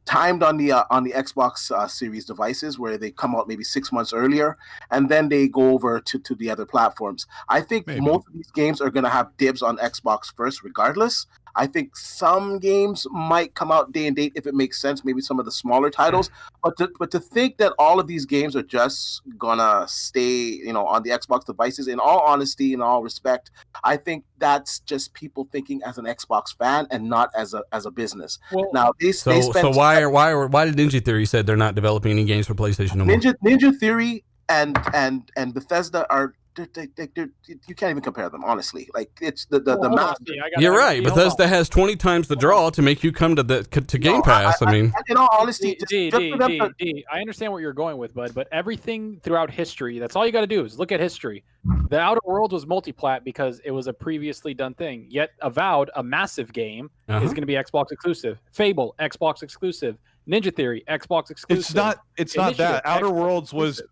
timed on the Xbox Series devices, where they come out maybe 6 months earlier, and then they go over to the other platforms. I think most of these games are going to have dibs on Xbox first regardless. I think some games might come out day and date if it makes sense, maybe some of the smaller titles. But to think that all of these games are just gonna stay, on the Xbox devices, in all honesty, in all respect, I think that's just people thinking as an Xbox fan and not as a business. Well, now so why did Ninja Theory said they're not developing any games for PlayStation no more? Ninja Theory and Bethesda are. You can't even compare them, honestly. Like, it's the master. You're right. Bethesda has 20 times the draw to make you come to Game Pass. I mean, in all honesty, I understand what you're going with, bud. But everything throughout history, that's all you got to do is look at history. The Outer Worlds was multi-plat because it was a previously done thing. Yet Avowed, a massive game, is going to be Xbox exclusive. Fable, Xbox exclusive. Ninja Theory, Xbox exclusive. It's not that. Outer Worlds was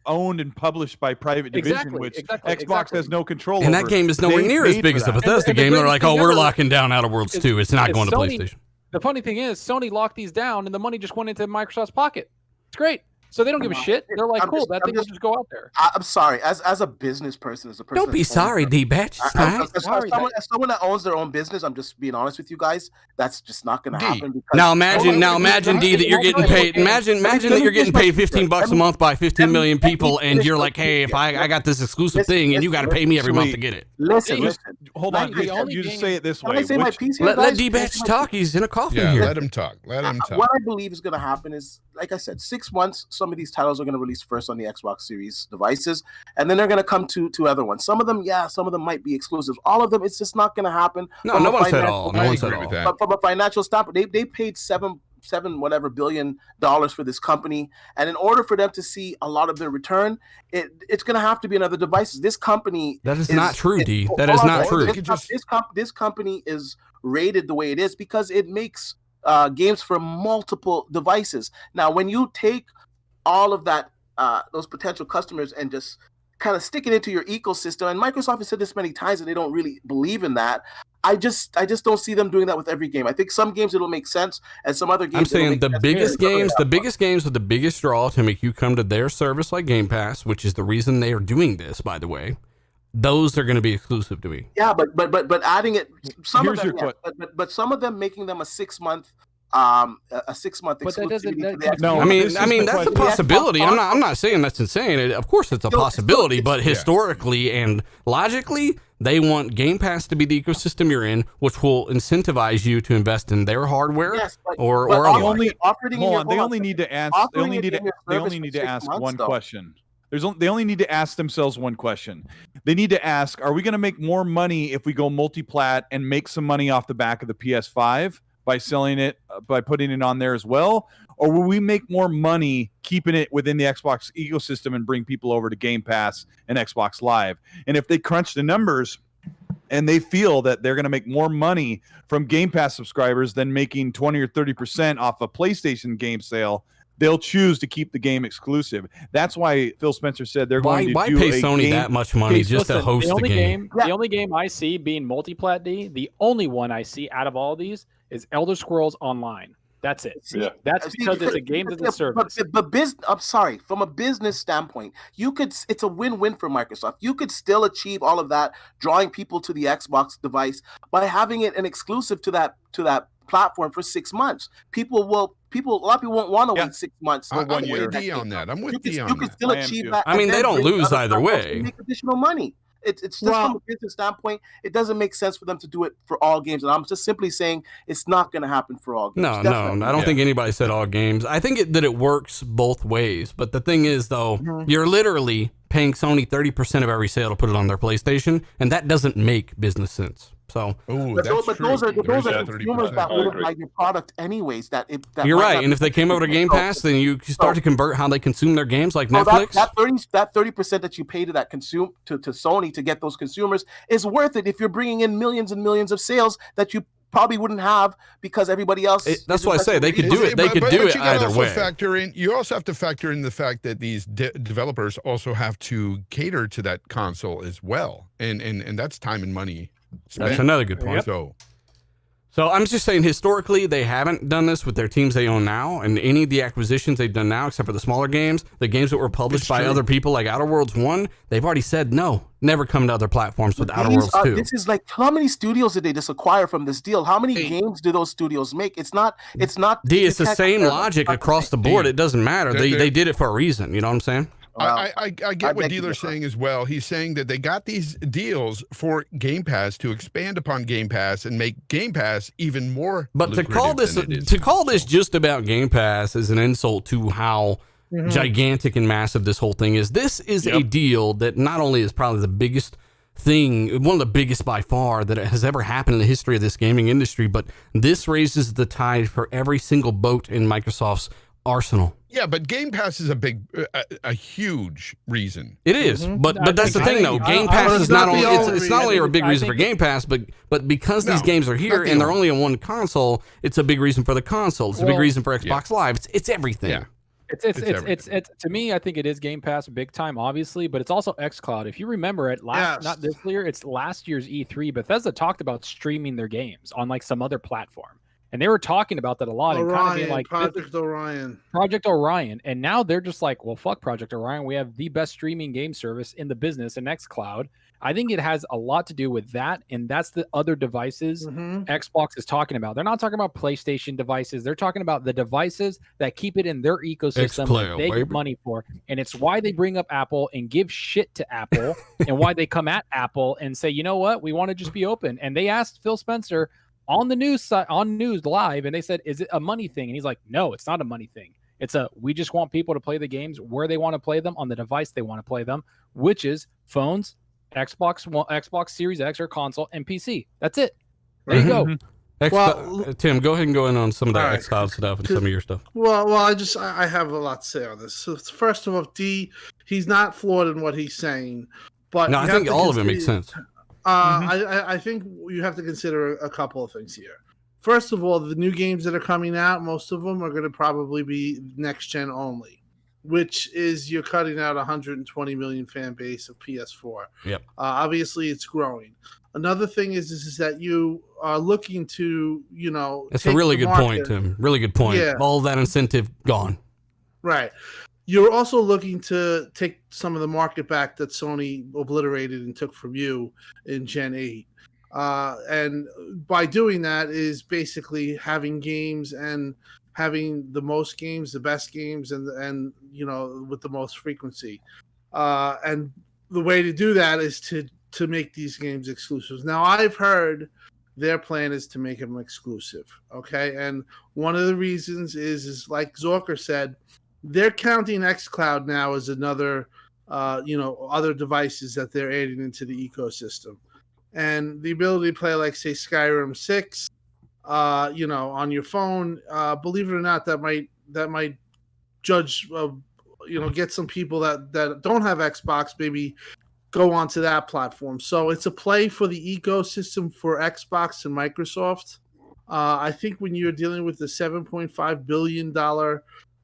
owned and published by private division, which Xbox has no control over. And that game is nowhere near as big as the Bethesda game. They're like, we're locking down Outer Worlds 2. It's not going to PlayStation. the funny thing is, Sony locked these down, and the money just went into Microsoft's pocket. It's great. So they don't give a shit. They're like, cool, that thing will just go out there. I'm sorry. As a business person, as a person, Don't be sorry, D-Batch. It's fine. As someone that owns their own business, I'm just being honest with you guys. That's just not going to happen. Because Now imagine, D, that you're getting paid. Imagine that you're getting paid $15 a month by 15 million people, and you're like, hey, if I got this exclusive thing, and you got to pay me every month to get it. Listen. Hold on. You just say it this way. Let D-Batch talk. He's in a coffin here. Let him talk. What I believe is going to happen is, like I said, 6 months, some of these titles are going to release first on the Xbox Series devices, and then they're going to come to other ones. Some of them might be exclusives. All of them, it's just not going to happen. No one said all. No one said all. But from a financial standpoint, they paid $7 billion for this company, and in order for them to see a lot of their return, it's going to have to be another devices. This company that is not true, D. That is not true. This company is rated the way it is because it makes games for multiple devices. Now, when you take all of that, those potential customers, and just kind of stick it into your ecosystem, and Microsoft has said this many times, and they don't really believe in that. I just don't see them doing that with every game. I think some games it'll make sense, and some other games. I'm saying the biggest games with the biggest draw to make you come to their service like Game Pass, which is the reason they are doing this, by the way. Those are going to be exclusive to me. Yeah, but adding it, some of them making them a 6 month. A 6 month exclusivity. No, I mean that's a possibility. I'm not saying that's insane. Of course, it's a possibility, but historically and logically, they want Game Pass to be the ecosystem you're in, which will incentivize you to invest in their hardware or they only need to ask one question. They only need to ask themselves one question. They need to ask, are we going to make more money if we go multi-plat and make some money off the back of the PS5 by selling it, by putting it on there as well? Or will we make more money keeping it within the Xbox ecosystem and bring people over to Game Pass and Xbox Live? And if they crunch the numbers and they feel that they're going to make more money from Game Pass subscribers than making 20 or 30% off a PlayStation game sale, they'll choose to keep the game exclusive. That's why Phil Spencer said they're going to why pay Sony that much money just to host the game? The only game I see being multi-plat, the only one I see out of all these is Elder Scrolls Online. That's it. Yeah. That's because it's a game as a service. I'm sorry, from a business standpoint, it's a win-win for Microsoft. You could still achieve all of that, drawing people to the Xbox device by having it an exclusive to that platform for 6 months. A lot of people won't want to wait 6 months. I'm with D on that. You could still achieve that. I mean, they don't lose either way. Make additional money. It's just from a business standpoint, it doesn't make sense for them to do it for all games. And I'm just simply saying it's not going to happen for all games. No, I don't think anybody said all games. I think that it works both ways. But the thing is, though, you're literally paying Sony 30% of every sale to put it on their PlayStation, and that doesn't make business sense. So, those are consumers that would have liked your product anyways. You're right, and if they came over to Game Pass, then you start to convert how they consume their games, like Netflix. That 30% that you pay to that to Sony to get those consumers is worth it if you're bringing in millions and millions of sales that you probably wouldn't have because everybody else. That's why I say they could do it. They could do it either way. You also have to factor in the fact that these developers also have to cater to that console as well, and that's time and money. That's another good point. So I'm just saying, historically, they haven't done this with their teams they own now, and any of the acquisitions they've done now, except for the smaller games, the games that were published by other people like Outer Worlds 1, they've already said no, never come to other platforms with Outer Worlds 2. This is like, how many studios did they just acquire from this deal? How many games do those studios make? It's not. D, it's the same logic across the board. It doesn't matter. They did it for a reason. You know what I'm saying? I get what Dealer's saying as well. He's saying that they got these deals for Game Pass to expand upon Game Pass and make Game Pass even more. But to call this just about Game Pass is an insult to how gigantic and massive this whole thing is. This is a deal that not only is probably the biggest thing, one of the biggest by far that has ever happened in the history of this gaming industry, but this raises the tide for every single boat in Microsoft's arsenal. Yeah, but Game Pass is a huge reason. It is, but that's the thing though. Game Pass is not only it's not only a big reason for Game Pass, but because these games are here and they're only on one console, it's a big reason for the console. It's a big reason for Xbox Live. It's everything. Yeah. It's to me, I think it is Game Pass big time, obviously, but it's also xCloud. If you remember it not this year, it's last year's E3. Bethesda talked about streaming their games on like some other platform. And they were talking about that a lot and kind of being like Project Orion. Project Orion. And now they're just like, well, fuck Project Orion. We have the best streaming game service in the business in xCloud. I think it has a lot to do with that. And that's the other devices Xbox is talking about. They're not talking about PlayStation devices. They're talking about the devices that keep it in their ecosystem that they get money for. And it's why they bring up Apple and give shit to Apple and why they come at Apple and say, you know what? We want to just be open. And they asked Phil Spencer on the news live, and they said, is it a money thing? And he's like, no, it's not a money thing. We just want people to play the games where they want to play them on the device they want to play them, which is phones, Xbox Series X or console, and PC. That's it. There you go. Tim, go ahead and go in on some of that xCloud stuff and some of your stuff. Well, I have a lot to say on this. So first of all, he's not flawed in what he's saying, but no, I think all of it makes sense. I think you have to consider a couple of things here. First of all, the new games that are coming out, most of them are going to probably be next gen only, which is you're cutting out 120 million fan base of PS4. Yep. Obviously, it's growing. Another thing is that you are looking to, It's a really good point, Tim. Really good point. Yeah. All that incentive gone. Right. You're also looking to take some of the market back that Sony obliterated and took from you in Gen 8. And by doing that is basically having games and having the most games, the best games, and with the most frequency. And the way to do that is to make these games exclusives. Now, I've heard their plan is to make them exclusive, okay? And one of the reasons is like Zorker said, they're counting xCloud now as another, other devices that they're adding into the ecosystem. And the ability to play, like, say, Skyrim 6, on your phone, believe it or not, that might judge, get some people that don't have Xbox maybe go onto that platform. So it's a play for the ecosystem for Xbox and Microsoft. I think when you're dealing with the $7.5 billion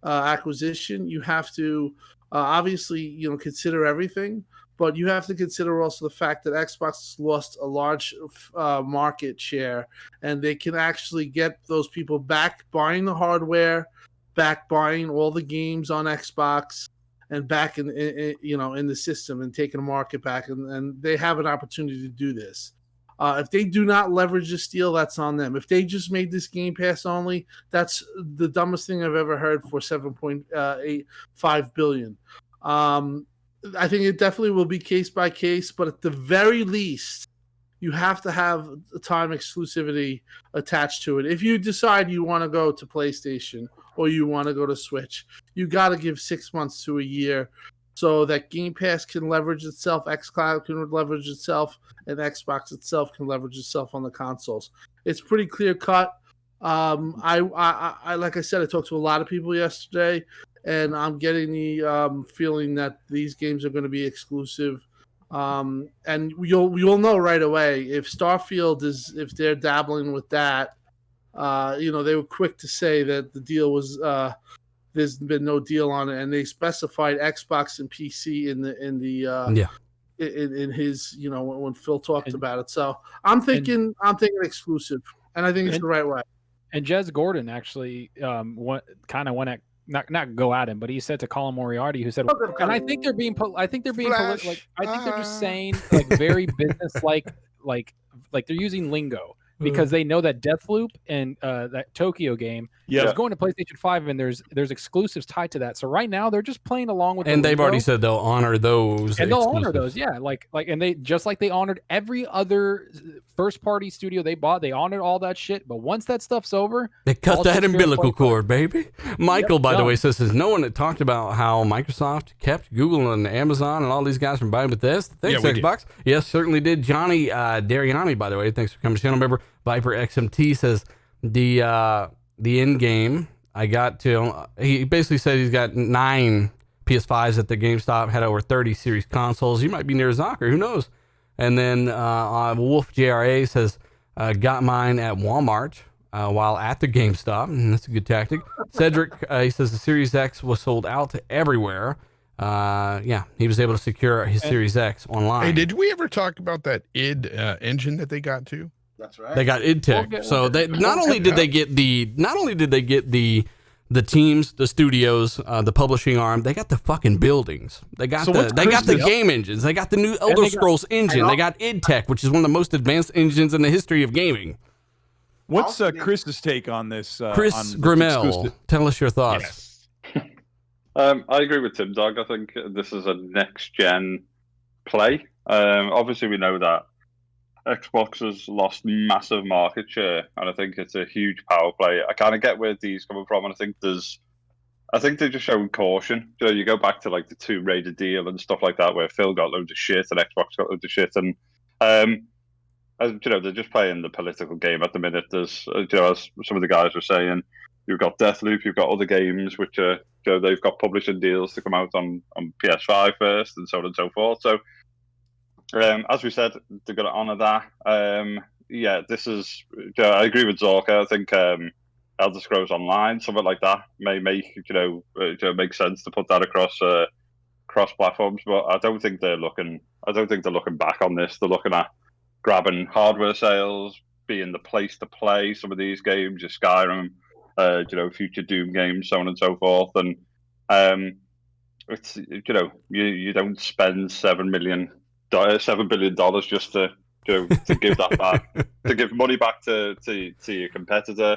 acquisition, you have to obviously consider everything, but you have to consider also the fact that Xbox has lost a large market share, and they can actually get those people back buying the hardware, back buying all the games on Xbox, and back in the system and taking the market back, and they have an opportunity to do this. If they do not leverage this deal, that's on them. If they just made this Game Pass only, that's the dumbest thing I've ever heard for $7.85 billion. I think it definitely will be case by case, but at the very least, you have to have a time exclusivity attached to it. If you decide you want to go to PlayStation or you want to go to Switch, you got to give 6 months to a year so that Game Pass can leverage itself, xCloud can leverage itself, and Xbox itself can leverage itself on the consoles. It's pretty clear cut. I like I said, I talked to a lot of people yesterday, and I'm getting the feeling that these games are going to be exclusive. And you'll know right away if Starfield if they're dabbling with that. They were quick to say that the deal was there's been no deal on it, and they specified Xbox and PC in his when Phil talked about it. So I'm thinking exclusive, and I think it's the right way. And Jez Gordon actually went at not go at him, but he said to Colin Moriarty, who said, and I think they're being political. Like I think they're just saying like very business like they're using lingo. Because they know that Deathloop and that Tokyo game is going to PlayStation 5, and there's exclusives tied to that. So right now they're just playing along with. And they've already said they'll honor those. And they'll honor those, yeah. And they just like they honored every other first party studio they bought. They honored all that shit. But once that stuff's over, they cut that umbilical cord, baby. Michael, by the way, says no one had talked about how Microsoft kept Google and Amazon and all these guys from buying Bethesda. Thanks, Xbox. Yes, certainly did. Johnny Dariani, by the way, thanks for coming to channel member. Viper XMT says the end game I got to. He basically said he's got 9 PS5s at the GameStop, had over 30 series consoles. You might be near Zocker, who knows? And then Wolf JRA says got mine at Walmart while at the GameStop, and that's a good tactic. Cedric he says the Series X was sold out to everywhere. He was able to secure his Series X online. Hey, did we ever talk about that id engine that they got to? That's right. They got id Tech. So they not only did they get the teams, the studios, the publishing arm, they got the fucking buildings. They got the game engines. They got the new Elder Scrolls engine. They got id Tech, which is one of the most advanced engines in the history of gaming. What's Chris's take on this? Chris Grimmel, tell us your thoughts. Yes. I agree with Tim Dog. I think this is a next-gen play. Obviously, we know that Xbox has lost massive market share, and I think it's a huge power play. I kind of get where D's coming from, and I think they're just showing caution. You go back to like the Tomb Raider deal and stuff like that, where Phil got loads of shit and Xbox got loads of shit, and they're just playing the political game at the minute. There's, as some of the guys were saying, you've got Deathloop, you've got other games which are, they've got publishing deals to come out on PS5 first, and so on and so forth. So, as we said, they're going to honour that. This is. I agree with Zorka. I think Elder Scrolls Online, something like that, may make make sense to put that across platforms. But I don't think they're looking back on this. They're looking at grabbing hardware sales, being the place to play some of these games, your Skyrim, future Doom games, so on and so forth. And it's you don't spend $7 billion just to give that back, to give money back to your competitor.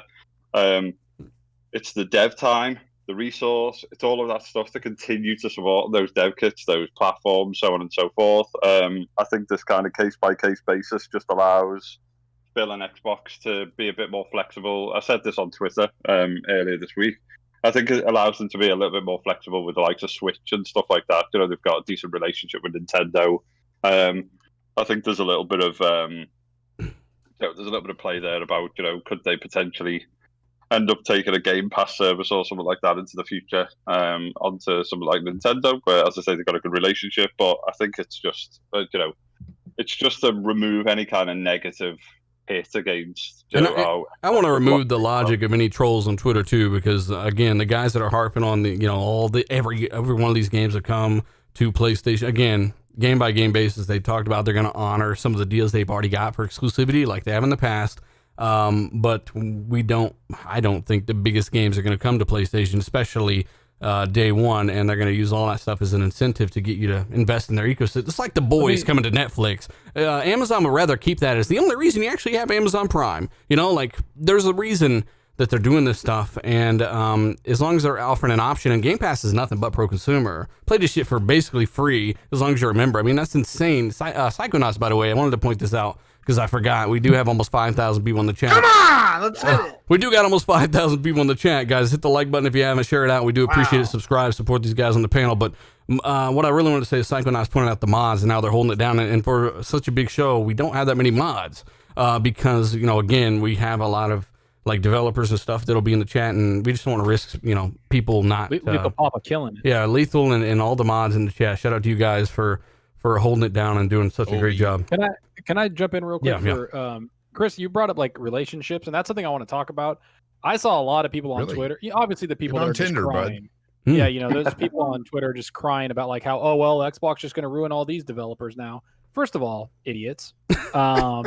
It's the dev time, the resource, it's all of that stuff to continue to support those dev kits, those platforms, so on and so forth. I think this kind of case-by-case basis just allows Phil and Xbox to be a bit more flexible. I said this on Twitter earlier this week. I think it allows them to be a little bit more flexible with the likes of Switch and stuff like that. They've got a decent relationship with Nintendo. I think there's a little bit of play there about could they potentially end up taking a Game Pass service or something like that into the future onto something like Nintendo, where, as I say, they've got a good relationship. But I think it's just it's just to remove any kind of negative hit against. I want to remove the logic of any trolls on Twitter too, because again, the guys that are harping on every one of these games that come to PlayStation, again, game by game basis, they talked about they're going to honor some of the deals they've already got for exclusivity, like they have in the past. But I don't think the biggest games are going to come to PlayStation, especially day one, and they're going to use all that stuff as an incentive to get you to invest in their ecosystem. It's like The Boys coming to Netflix. Amazon would rather keep that as the only reason you actually have Amazon Prime. There's a reason that they're doing this stuff, and as long as they're offering an option, and Game Pass is nothing but pro-consumer. Play this shit for basically free, as long as you're a member. I mean, that's insane. Psychonauts, by the way, I wanted to point this out, because I forgot. We do have almost 5,000 people in the chat. Come on, let's hit it. We do got almost 5,000 people in the chat, guys. Hit the like button if you haven't. Share it out. We do appreciate it. Subscribe, support these guys on the panel. But what I really want to say is Psychonauts pointed out the mods, and now they're holding it down. And for such a big show, we don't have that many mods because, again, we have a lot of developers and stuff that'll be in the chat, and we just don't want to risk, people not. Lethal Papa killing it. Yeah, Lethal and all the mods in the chat. Shout out to you guys for holding it down and doing such a great job. Can I jump in real quick? Yeah. Chris, you brought up relationships, and that's something I want to talk about. I saw a lot of people on Twitter. Obviously, the people that are Tinder, just crying. Yeah, there's people on Twitter just crying about how, oh well, Xbox just going to ruin all these developers now. First of all, idiots. I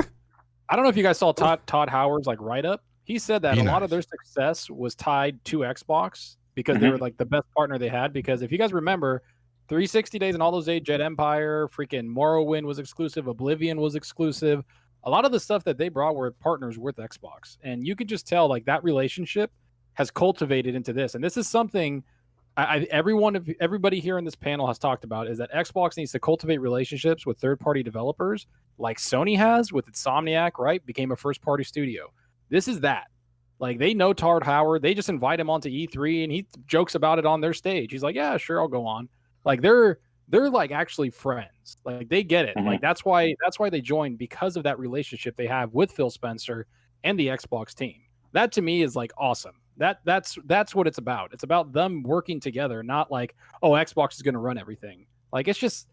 don't know if you guys saw Todd Howard's write up. He said that a lot of their success was tied to Xbox because they were the best partner they had. Because if you guys remember, 360 Days and all those days, Jet Empire, freaking Morrowind was exclusive, Oblivion was exclusive. A lot of the stuff that they brought were partners with Xbox. And you could just tell that relationship has cultivated into this. And this is something everybody here in this panel has talked about, is that Xbox needs to cultivate relationships with third-party developers like Sony has with Insomniac, right? Became a first-party studio. This is that. They know Todd Howard. They just invite him onto E3, and he jokes about it on their stage. He's like, yeah, sure, I'll go on. They're actually friends. They get it. That's why they joined, because of that relationship they have with Phil Spencer and the Xbox team. That to me is awesome. That's what it's about. It's about them working together, not oh, Xbox is going to run everything. It's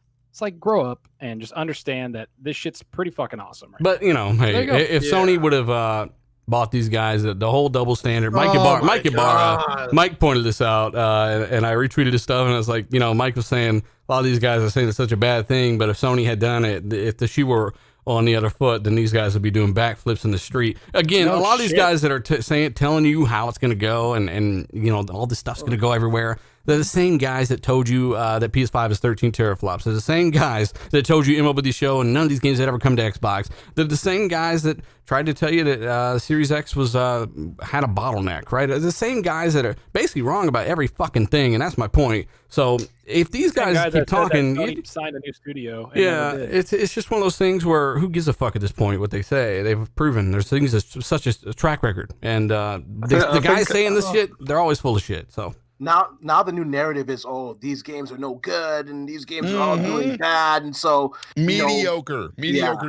grow up and just understand that this shit's pretty fucking awesome. Right but hey, if Sony would have bought these guys, the whole double standard. Mike Ibarra, Mike pointed this out, and I retweeted his stuff, and I was Mike was saying a lot of these guys are saying it's such a bad thing, but if Sony had done it, if the shoe were on the other foot, then these guys would be doing backflips in the street. Again, a lot of these guys that are telling you how it's going to go and you know, all this stuff's going to go everywhere. They're the same guys that told you that PS5 is 13 teraflops. They're the same guys that told you MLB show and none of these games had ever come to Xbox. They're the same guys that tried to tell you that Series X was had a bottleneck, right? They're the same guys that are basically wrong about every fucking thing, and that's my point. So if these guys keep talking, you signed a new studio. Yeah, it's just one of those things where who gives a fuck at this point? What they say, they've proven there's things that's such a track record, and the guys saying this shit, they're always full of shit. So. Now the new narrative is, oh, these games are no good and these games are all really bad, and so mediocre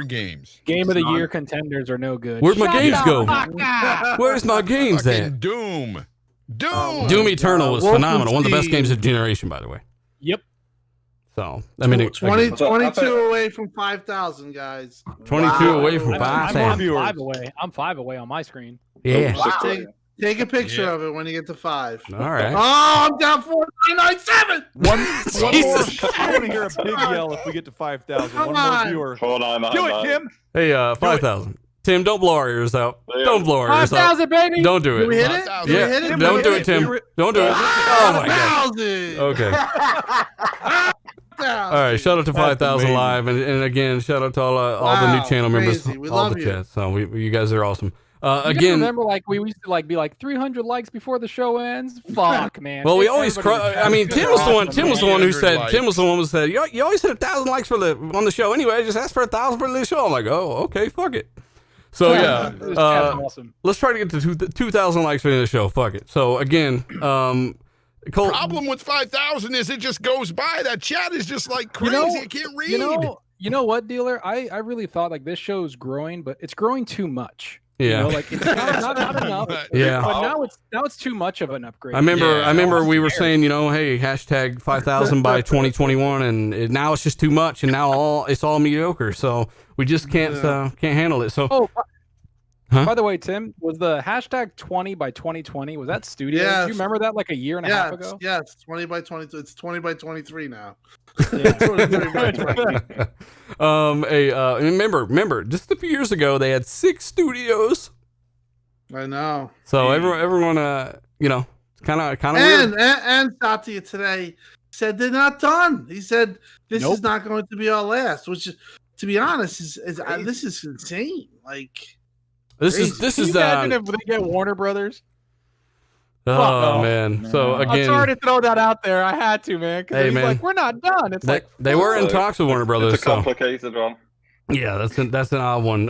games. Game of the year contenders are no good. Where'd my games go? Where's my games at? Doom Eternal was phenomenal. One of the best games of the generation, by the way. Yep. So I mean, 22 away from 5,000 guys. 22 away from 5,000. I'm 5 away on my screen. Yeah. Wow. Take a picture of it when you get to 5. All right. Oh, I'm down 4,997. One more. I want to hear a big yell if we get to 5,000. One more viewer. Hold on. Do it, Tim. Hey, 5,000. Tim, don't blow our ears out. Don't blow our ears out. 5,000, baby. Don't do it. Did we hit it? Yeah. Don't do it, Tim. Don't do it. Oh my god. Okay. All right. Shout out to 5,000 live, and again, shout out to all the new channel members, all the chat. So you guys are awesome. Again, remember, like we used to be like 300 likes before the show ends. Fuck, man. Well, we always. I mean, Tim was the one. Tim was the one who said. Tim was the one who said, "You always hit 1,000 likes on the show anyway. Just ask for 1,000 for the show." I'm like, "Oh, okay, fuck it." So yeah, awesome. Let's try to get to 2,000 likes for the show. Fuck it. So again, Colt, problem with 5,000 is it just goes by. That chat is just like crazy. I can't read. You know what, dealer? I really thought like this show is growing, but it's growing too much. Yeah, you know, like it's not enough. Yeah, but now it's too much of an upgrade. I remember we were saying, hey, hashtag 5,000 by 2021, and now it's just too much, and now it's all mediocre. So we just can't handle it. So, by the way, Tim, was the hashtag 20 by 2020? Was that studio? Yes. Do you remember that like a year and a half ago? Yes, 20 by 22. It's 20 by 23 now. Yeah. 23 by 20. Remember, just a few years ago they had 6 studios. I know. So everyone, kind of and weird. And Satya today said they're not done. He said this is not going to be our last, which, to be honest, is this is insane. Like this Can you imagine if they get Warner Brothers? Oh man! So again, I'm sorry to throw that out there. I had to, man. Hey man, like, we're not done. It's they were in talks with Warner Brothers. It's a complicated one. Yeah, that's an odd one.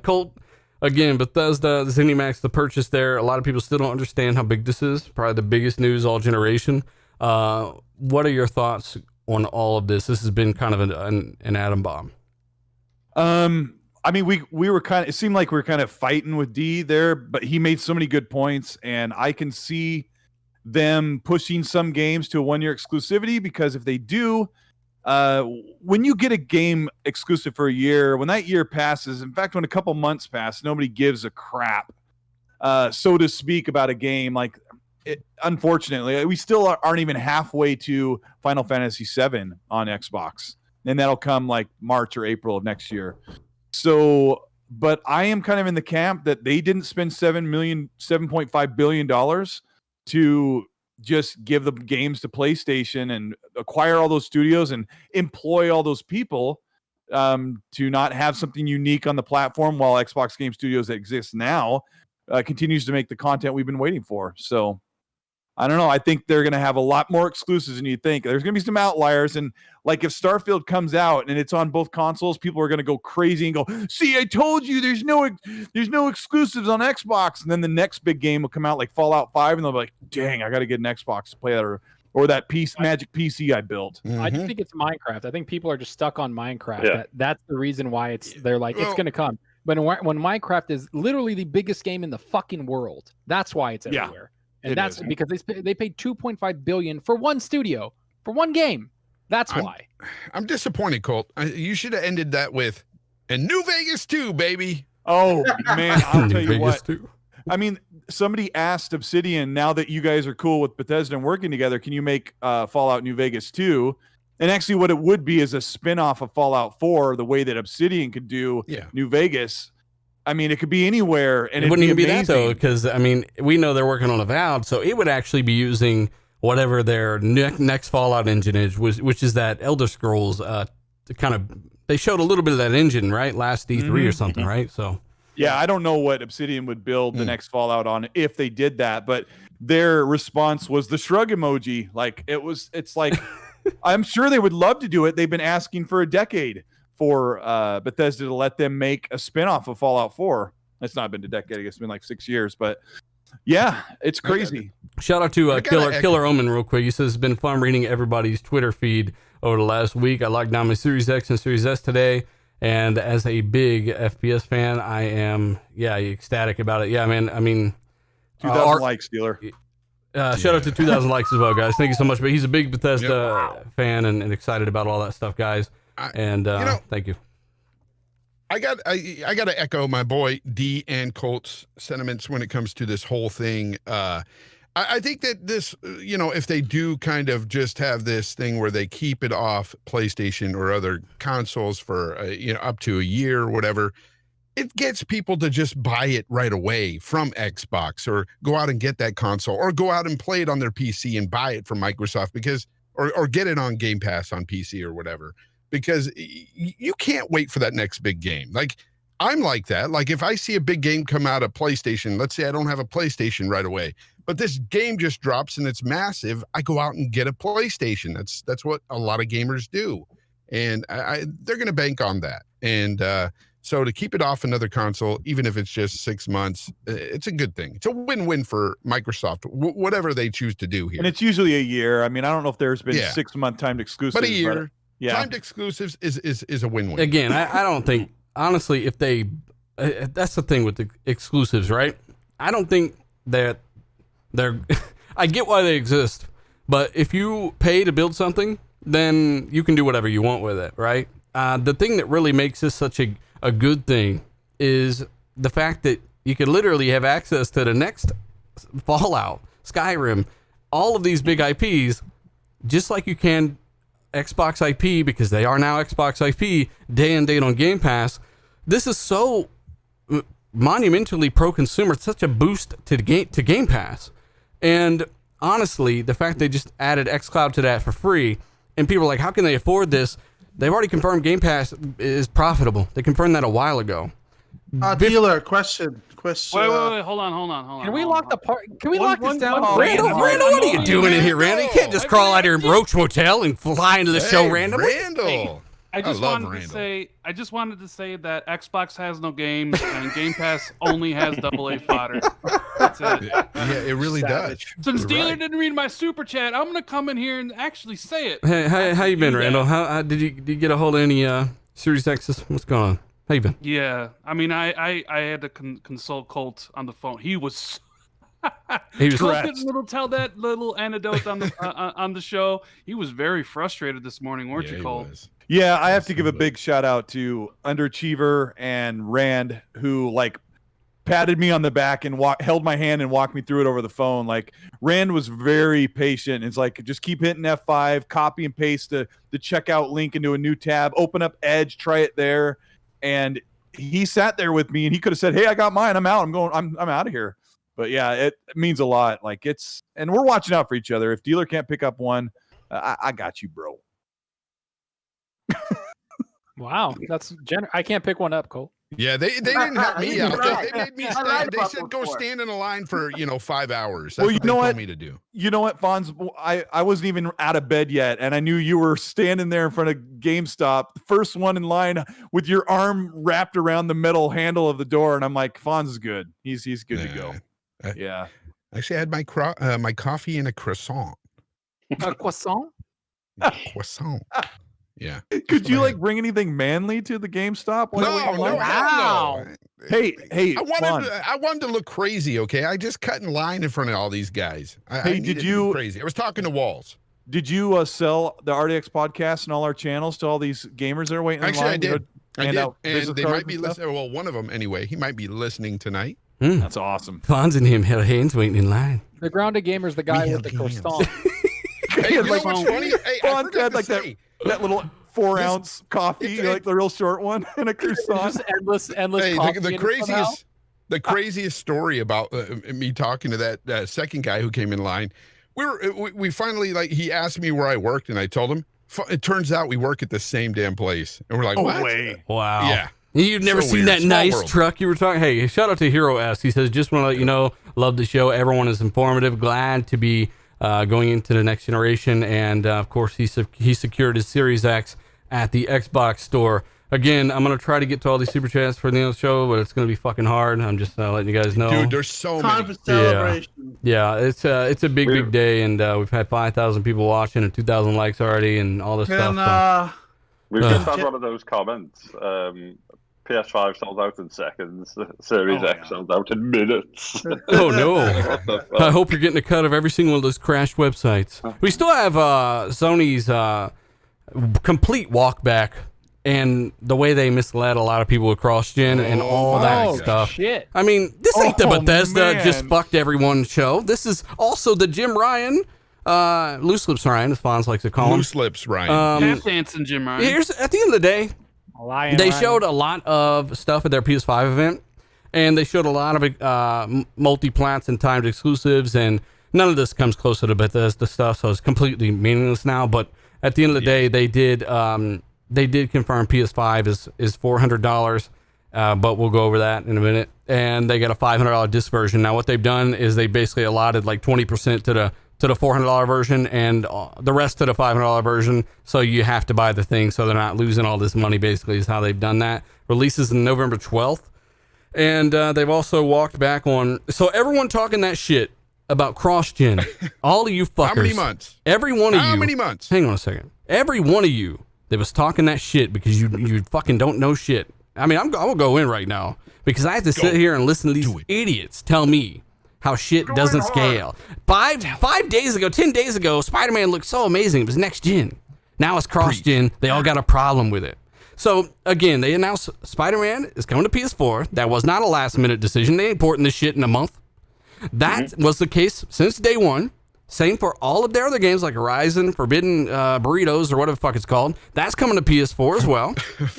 Colt, again, Bethesda, the ZeniMax, the purchase there. A lot of people still don't understand how big this is. Probably the biggest news all generation. What are your thoughts on all of this? This has been kind of an atom bomb. I mean, we were it seemed like we were kind of fighting with D there, but he made so many good points, and I can see them pushing some games to a 1-year exclusivity, because if they do, when you get a game exclusive for a year, when that year passes, in fact, when a couple months pass, nobody gives a crap, so to speak, about a game. Like, unfortunately, we still aren't even halfway to Final Fantasy VII on Xbox, and that'll come like March or April of next year. So, but I am kind of in the camp that they didn't spend $7.5 billion to just give the games to PlayStation and acquire all those studios and employ all those people to not have something unique on the platform, while Xbox Game Studios that exists now continues to make the content we've been waiting for. So I don't know. I think they're going to have a lot more exclusives than you think. There's going to be some outliers. And like if Starfield comes out and it's on both consoles, people are going to go crazy and go, see, I told you there's no exclusives on Xbox. And then the next big game will come out like Fallout 5 and they'll be like, dang, I got to get an Xbox to play that, or that Magic PC I built. Mm-hmm. I just think it's Minecraft. I think people are just stuck on Minecraft. Yeah. That's the reason why they're like, it's going to come. But when Minecraft is literally the biggest game in the fucking world, that's why it's everywhere. And that's because they paid $2.5 billion for one studio, for one game. That's why. I'm disappointed, Colt. You should have ended that with, and New Vegas 2, baby. Oh, man, I'll tell you Vegas what. 2. I mean, somebody asked Obsidian, now that you guys are cool with Bethesda and working together, can you make Fallout New Vegas 2? And actually, what it would be is a spin-off of Fallout 4, the way that Obsidian could do New Vegas. I mean, it could be anywhere, and it wouldn't even be that though, amazing. because I mean, we know they're working on Avowed, so it would actually be using whatever their next Fallout engine is, which is that Elder Scrolls. They showed a little bit of that engine, right? Last E3 or something, right? So yeah, I don't know what Obsidian would build the next Fallout on if they did that, but their response was the shrug emoji. Like it's like I'm sure they would love to do it. They've been asking for a decade for Bethesda to let them make a spinoff of Fallout 4. It's not been a decade, I guess it's been like 6 years, but yeah, it's crazy. Shout out to Killer Omen real quick. He says it's been fun reading everybody's Twitter feed over the last week. I locked down my Series X and Series S today, and as a big FPS fan, I am ecstatic about it. Yeah, man. I mean, 2,000 likes, Dealer. Shout out to 2,000 likes as well, guys. Thank you so much. But he's a big Bethesda fan and excited about all that stuff, guys. Thank you. I got to echo my boy D and Colt's sentiments when it comes to this whole thing. I think that this, if they do kind of just have this thing where they keep it off PlayStation or other consoles for up to a year or whatever, it gets people to just buy it right away from Xbox or go out and get that console or go out and play it on their PC and buy it from Microsoft or get it on Game Pass on PC or whatever, because you can't wait for that next big game. Like, I'm like that. Like, if I see a big game come out of PlayStation, let's say I don't have a PlayStation right away, but this game just drops and it's massive, I go out and get a PlayStation. That's what a lot of gamers do. And they're going to bank on that. And so to keep it off another console, even if it's just 6 months, it's a good thing. It's a win-win for Microsoft, whatever they choose to do here. And it's usually a year. I mean, I don't know if there's been 6 month timed exclusives. But a year. Timed exclusives is a win-win. Again, I don't think, honestly, if they, that's the thing with the exclusives, right? I don't think that they're, I get why they exist, but if you pay to build something, then you can do whatever you want with it, right? The thing that really makes this such a good thing is the fact that you could literally have access to the next Fallout, Skyrim, all of these big IPs, just like you can Xbox IP, because they are now Xbox IP, day and date on Game Pass. This is so monumentally pro-consumer. It's such a boost to Game Pass. And honestly, the fact they just added xCloud to that for free, and people are like, how can they afford this? They've already confirmed Game Pass is profitable. They confirmed that a while ago. Dealer, question. Wait, hold on. Can we lock the part? Can we lock this down? Randall, what are you doing in here, Randall? You can't just crawl out of your Roach Motel and fly into the show randomly. Randall. I just wanted to say that Xbox has no games and Game Pass only has AA fodder. That's it. Yeah, it really does. Since Dealer didn't read my super chat, I'm gonna come in here and actually say it. Hey, how you been, Randall? How did you get a hold of any Series X's? What's going on? How you been? Yeah, I mean, I had to consult Colt on the phone. He was. Colt didn't tell that little anecdote on the on the show. He was very frustrated this morning, weren't you, Colt? Yeah, I have to give a big shout out to Underachiever and Rand, who patted me on the back and held my hand and walked me through it over the phone. Like, Rand was very patient. It's like, just keep hitting F5, copy and paste the checkout link into a new tab, open up Edge, try it there. And he sat there with me, and he could have said, "Hey, I got mine. I'm out. I'm out of here." But yeah, it means a lot. And we're watching out for each other. If Dealer can't pick up one, I got you, bro. Wow, that's I can't pick one up, Cole. Yeah, they didn't help me out. They made me stand. They said go stand in a line for 5 hours. That's what they told me to do. You know what, Fonz? I wasn't even out of bed yet, and I knew you were standing there in front of GameStop, the first one in line, with your arm wrapped around the metal handle of the door, and I'm like, Fonz is good. He's good to go. Yeah. Actually, I had my coffee and a croissant. A croissant? Croissant. Yeah. Could you bring anything manly to the GameStop? No. Hey, I wanted to look crazy. Okay, I just cut in line in front of all these guys. Did you crazy? I was talking to walls. Did you sell the RDX podcast and all our channels to all these gamers that are waiting? Actually, in line? I did. And they might be listening. Well, one of them anyway. He might be listening tonight. That's awesome. Fonz and him held hands waiting in line. The grounded gamer's the guy with the croissant. Hey, you know what's funny? Hey, I forgot to say, that little 4-ounce coffee, like the real short one, and a croissant. Just endless. Hey, coffee the in it somehow. craziest story about me talking to that second guy who came in line. We finally, like, he asked me where I worked, and I told him. It turns out we work at the same damn place, and we're like, what? Way. Wow. Yeah. You've never So seen weird. that Small nice world. truck you were talking. Hey, shout out to Hero S. He says, just want to let you know, love the show. Everyone is informative. Glad to be going into the next generation. And of course, he secured his Series X at the Xbox store. Again, I'm going to try to get to all these super chats for the end of the show, but it's going to be fucking hard. I'm just letting you guys know. Dude, there's so Time many. for celebration. Yeah, it's a big day, and we've had 5,000 people watching and 2,000 likes already, and all this stuff. So. We've just had one of those comments. PS5 sold out in seconds. Series X sold out in minutes. Oh no! I hope you're getting a cut of every single one of those crashed websites. We still have Sony's complete walk back, and the way they misled a lot of people with cross-gen and all that stuff. Shit. I mean, this ain't the Bethesda man. just fucked everyone show. This is also the Jim Ryan, Loose Lips Ryan, as Fonz likes to call him. Loose lips, Ryan. Tap dancing, Jim Ryan. Here's at the end of the day, they showed a lot of stuff at their PS5 event, and they showed a lot of multi-plats and timed exclusives, and none of this comes close to the Bethesda stuff, so it's completely meaningless now. But at the end of the day, they did confirm PS5 is $400, but we'll go over that in a minute. And they got a $500 disc version. Now, what they've done is they basically allotted like 20% to the $400 version and the rest to the $500 version. So you have to buy the thing, so they're not losing all this money. Basically, is how they've done that. Releases in November 12th, and they've also walked back on. So everyone talking that shit about cross-gen, all of you fuckers. How many months? Every one of you. How many months? Hang on a second. Every one of you that was talking that shit because you fucking don't know shit. I mean, I will go in right now because I have to sit here and listen to these idiots tell me how shit doesn't scale. 5 days ago, 10 days ago, Spider-Man looked so amazing. It was next gen. Now it's cross-gen. They all got a problem with it. So, again, they announced Spider-Man is coming to PS4. That was not a last-minute decision. They ain't porting this shit in a month. That was the case since day one. Same for all of their other games like Horizon, Forbidden Burritos, or whatever the fuck it's called. That's coming to PS4 as well.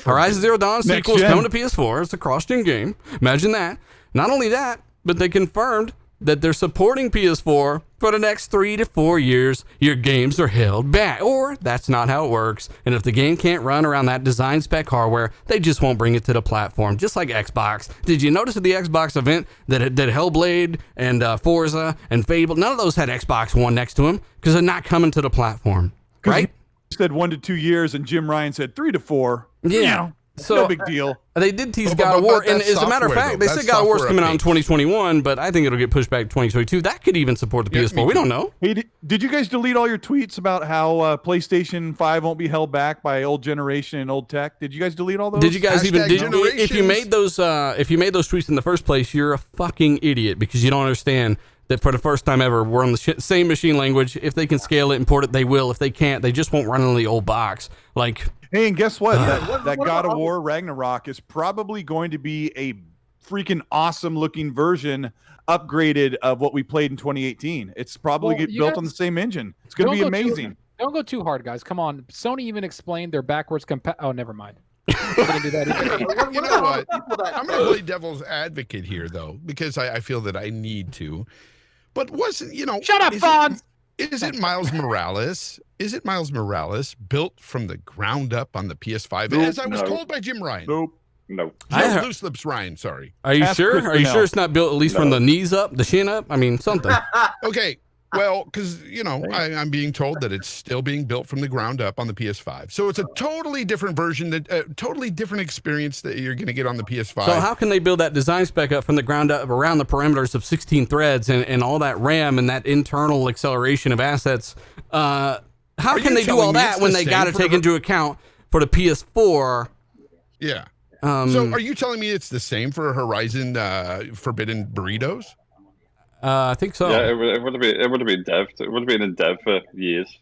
Horizon Zero Dawn sequel is coming to PS4. It's a cross-gen game. Imagine that. Not only that, but they confirmed that they're supporting PS4 for the next 3 to 4 years. Your games are held back. Or that's not how it works. And if the game can't run around that design spec hardware, they just won't bring it to the platform, just like Xbox. Did you notice at the Xbox event that Hellblade and Forza and Fable, none of those had Xbox One next to them because they're not coming to the platform, right? You said 1 to 2 years, and Jim Ryan said 3 to 4. Yeah. So no big deal. They did tease God of War, and as a matter of fact, they said God of War's coming out in 2021, but I think it'll get pushed back to 2022. That could even support the PS4. We don't know. Hey, did you guys delete all your tweets about how PlayStation 5 won't be held back by old generation and old tech? Did you guys delete all those? Did you guys if you made those tweets in the first place, you're a fucking idiot because you don't understand that for the first time ever, we're on the same machine language. If they can scale it and port it, they will. If they can't, they just won't run on the old box. Like. Hey, and guess what? That God of War Ragnarok is probably going to be a freaking awesome looking version upgraded of what we played in 2018. It's probably built on the same engine. It's going to be amazing. Don't go too hard, guys. Come on. Sony even explained their backwards Oh, never mind. Didn't do that either. You know what? I'm going to play devil's advocate here, though, because I feel that I need to. But wasn't, Shut up, Fonz! Is it Miles Morales? Is it Miles Morales built from the ground up on the PS5? Nope, as I was told by Jim Ryan. Nope. Loose lips Ryan, sorry. Are you sure? Are you sure it's not built at least from the knees up, the shin up? I mean, something. Okay. Well, because, I'm being told that it's still being built from the ground up on the PS5. So it's a totally different version, totally different experience that you're going to get on the PS5. So how can they build that design spec up from the ground up around the parameters of 16 threads and all that RAM and that internal acceleration of assets? How can they do all that when they got to take into account for the PS4? Yeah. So are you telling me it's the same for Horizon Forbidden Burritos? I think so. Yeah, it would have been dev. It would have been in dev for years.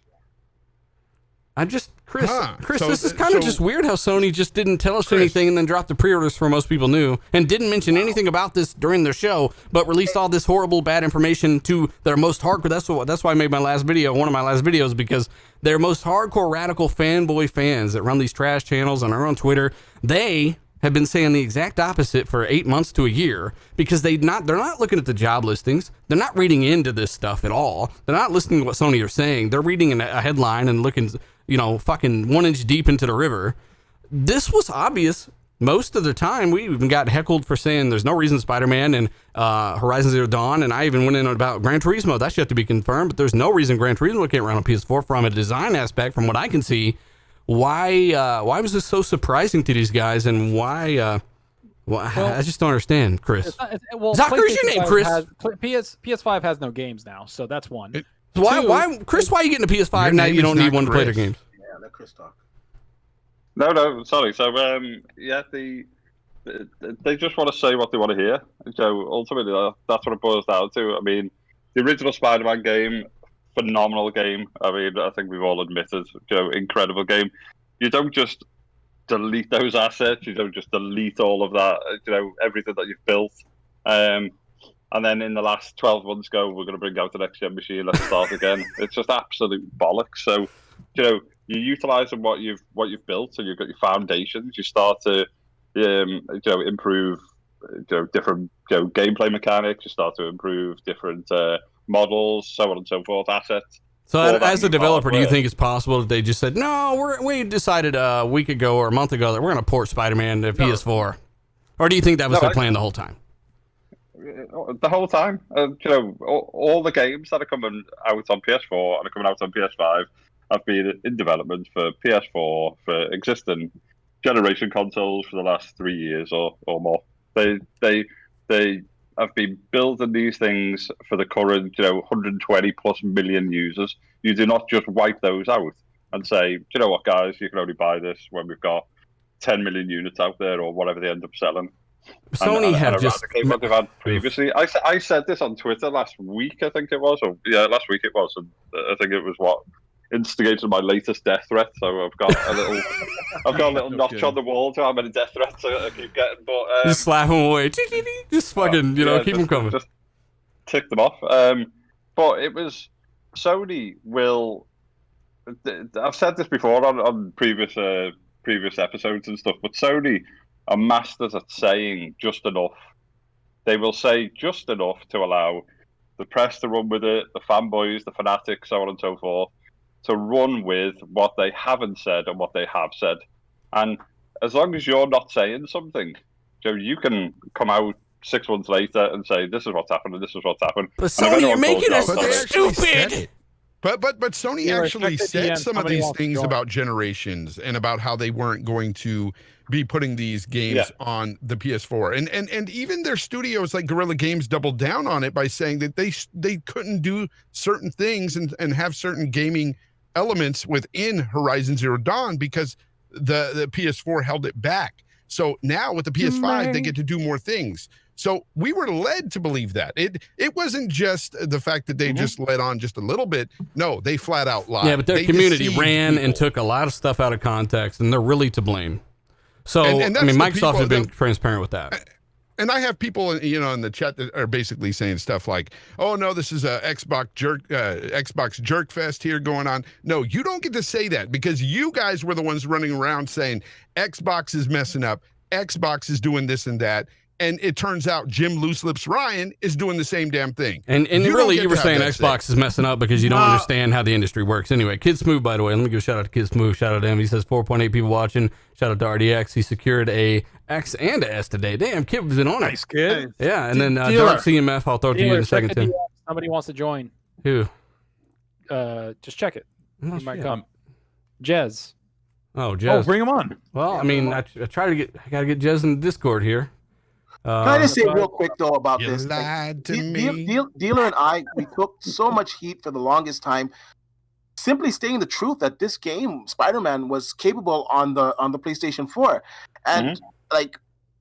Chris, So- this is kind of so- just weird how Sony just didn't tell us anything and then dropped the pre-orders for most people knew and didn't mention anything about this during their show, but released all this horrible, bad information to their most hardcore. That's why I made one of my last videos, because their most hardcore, radical fanboy fans that run these trash channels and are on Twitter, they have been saying the exact opposite for 8 months to a year, because they're not looking at the job listings. They're not reading into this stuff at all. They're not listening to what Sony are saying. They're reading a headline and looking, fucking 1 inch deep into the river. This was obvious most of the time. We even got heckled for saying there's no reason Spider-Man and Horizon Zero Dawn, and I even went in about Gran Turismo. That's yet to be confirmed, but there's no reason Gran Turismo can't run on PS4 from a design aspect, from what I can see. Why was this so surprising to these guys, and why? I just don't understand, Chris. Zachary's your name, Chris. PS5 has no games now, so that's one. Why, Chris? Why are you getting a PS5 now? You don't need one to play their games. Yeah, let Chris talk. No, sorry. So, they just want to say what they want to hear. So ultimately, that's what it boils down to. I mean, the original Spider-Man game, phenomenal game. I mean, I think we've all admitted, incredible game. You don't just delete those assets. You don't just delete all of that, everything that you've built. And then in the last 12 months we're going to bring out the next gen machine, let's start again. It's just absolute bollocks. So, you're utilizing what you've built, so you've got your foundations. You start to, improve, different, gameplay mechanics. You start to improve different models, so on and so forth, assets. So as a developer, do you think it's possible that they just said, no, we decided a week ago or a month ago that we're going to port Spider-Man to PS4? Or do you think that was their plan the whole time? The whole time. All the games that are coming out on PS4 and are coming out on PS5 have been in development for PS4, for existing generation consoles for the last 3 years or more. They have been building these things for the current, 120 plus million users. You do not just wipe those out and say, do you know what, guys, you can only buy this when we've got 10 million units out there or whatever they end up selling. Sony have just what they've had previously. I said this on Twitter last week, I think it was. Last week it was. And I think it was what instigated my latest death threat. So I've got a little, notch on the wall to how many death threats I keep getting. But just slap them away. Just fucking, keep them coming. Just tick them off. But it was Sony will. I've said this before on previous episodes and stuff, but Sony are masters at saying just enough. They will say just enough to allow the press to run with it, the fanboys, the fanatics, so on and so forth, to run with what they haven't said and what they have said. And as long as you're not saying something, you can come out 6 months later and say, this is what's happened and this is what's happened. But Sony, you're making us stupid! But Sony actually said some of these things about generations and about how they weren't going to be putting these games on the PS4. And even their studios like Guerrilla Games doubled down on it by saying that they couldn't do certain things and have certain gaming elements within Horizon Zero Dawn because the PS4 held it back. So now with the PS5, they get to do more things. So we were led to believe that. It wasn't just the fact that they just let on just a little bit. No, they flat out lied. Yeah, but their community ran and took a lot of stuff out of context, and they're really to blame. So, and I mean, Microsoft has been transparent with that. And I have people, in the chat that are basically saying stuff like, "Oh no, this is a Xbox jerk fest here going on." No, you don't get to say that because you guys were the ones running around saying Xbox is messing up, Xbox is doing this and that. And it turns out Jim Loose Lips Ryan is doing the same damn thing. And really, you were saying Xbox is messing up because you don't understand how the industry works. Anyway, Kid Smooth, by the way, let me give a shout out to Kid Smooth. Shout out to him. He says 4.8 people watching. Shout out to RDX. He secured a X and a S today. Damn, Kid was in on it. Nice kid. Yeah, and then Dark CMF, I'll throw it to you in a second, Tim. Somebody wants to join. Who? Just check it. He might come. Jez. Oh, Jez. Oh, bring him on. Well, I mean, I got to get Jez in the Discord here. Can I just say real quick though about you this? Lied to me. Dealer and I, we took so much heat for the longest time, simply stating the truth that this game, Spider-Man, was capable on the PlayStation 4, and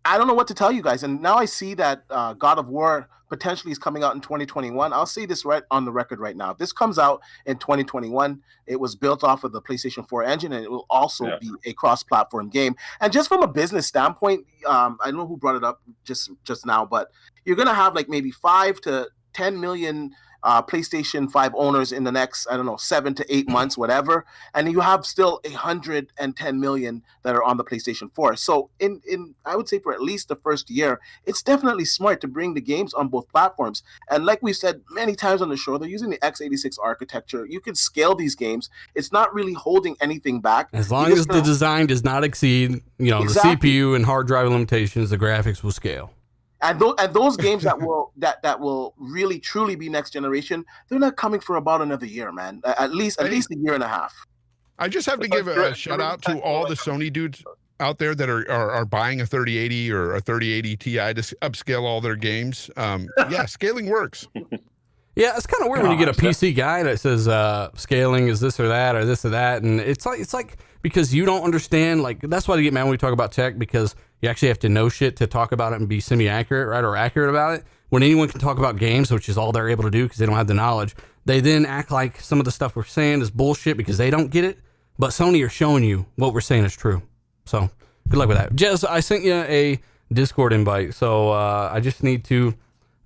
I don't know what to tell you guys. And now I see that God of War potentially is coming out in 2021. I'll say this right on the record right now. If this comes out in 2021, it was built off of the PlayStation 4 engine, and it will also be a cross-platform game. And just from a business standpoint, I don't know who brought it up just now, but you're going to have like maybe 5 to 10 million PlayStation 5 owners in the next, 7 to 8 months, whatever, and you have still 110 million that are on the PlayStation 4. So in I would say for at least the first year, it's definitely smart to bring the games on both platforms. And like we said many times on the show, they're using the x86 architecture. You can scale these games. It's not really holding anything back. As long as the design does not exceed, the CPU and hard drive limitations, the graphics will scale. And those games that will really truly be next generation, they're not coming for about another year, man. At least a year and a half. I just have to give a shout out to all the Sony dudes out there that are buying a 3080 or a 3080 Ti to upscale all their games. Scaling works. Yeah, it's kind of weird when you get a PC guy that says scaling is this or that or this or that, and it's like because you don't understand. Like that's why they get mad when we talk about tech, because you actually have to know shit to talk about it and be semi-accurate, right, or accurate about it. When anyone can talk about games, which is all they're able to do because they don't have the knowledge, they then act like some of the stuff we're saying is bullshit because they don't get it. But Sony are showing you what we're saying is true. So good luck with that. Jez, I sent you a Discord invite, so I just need to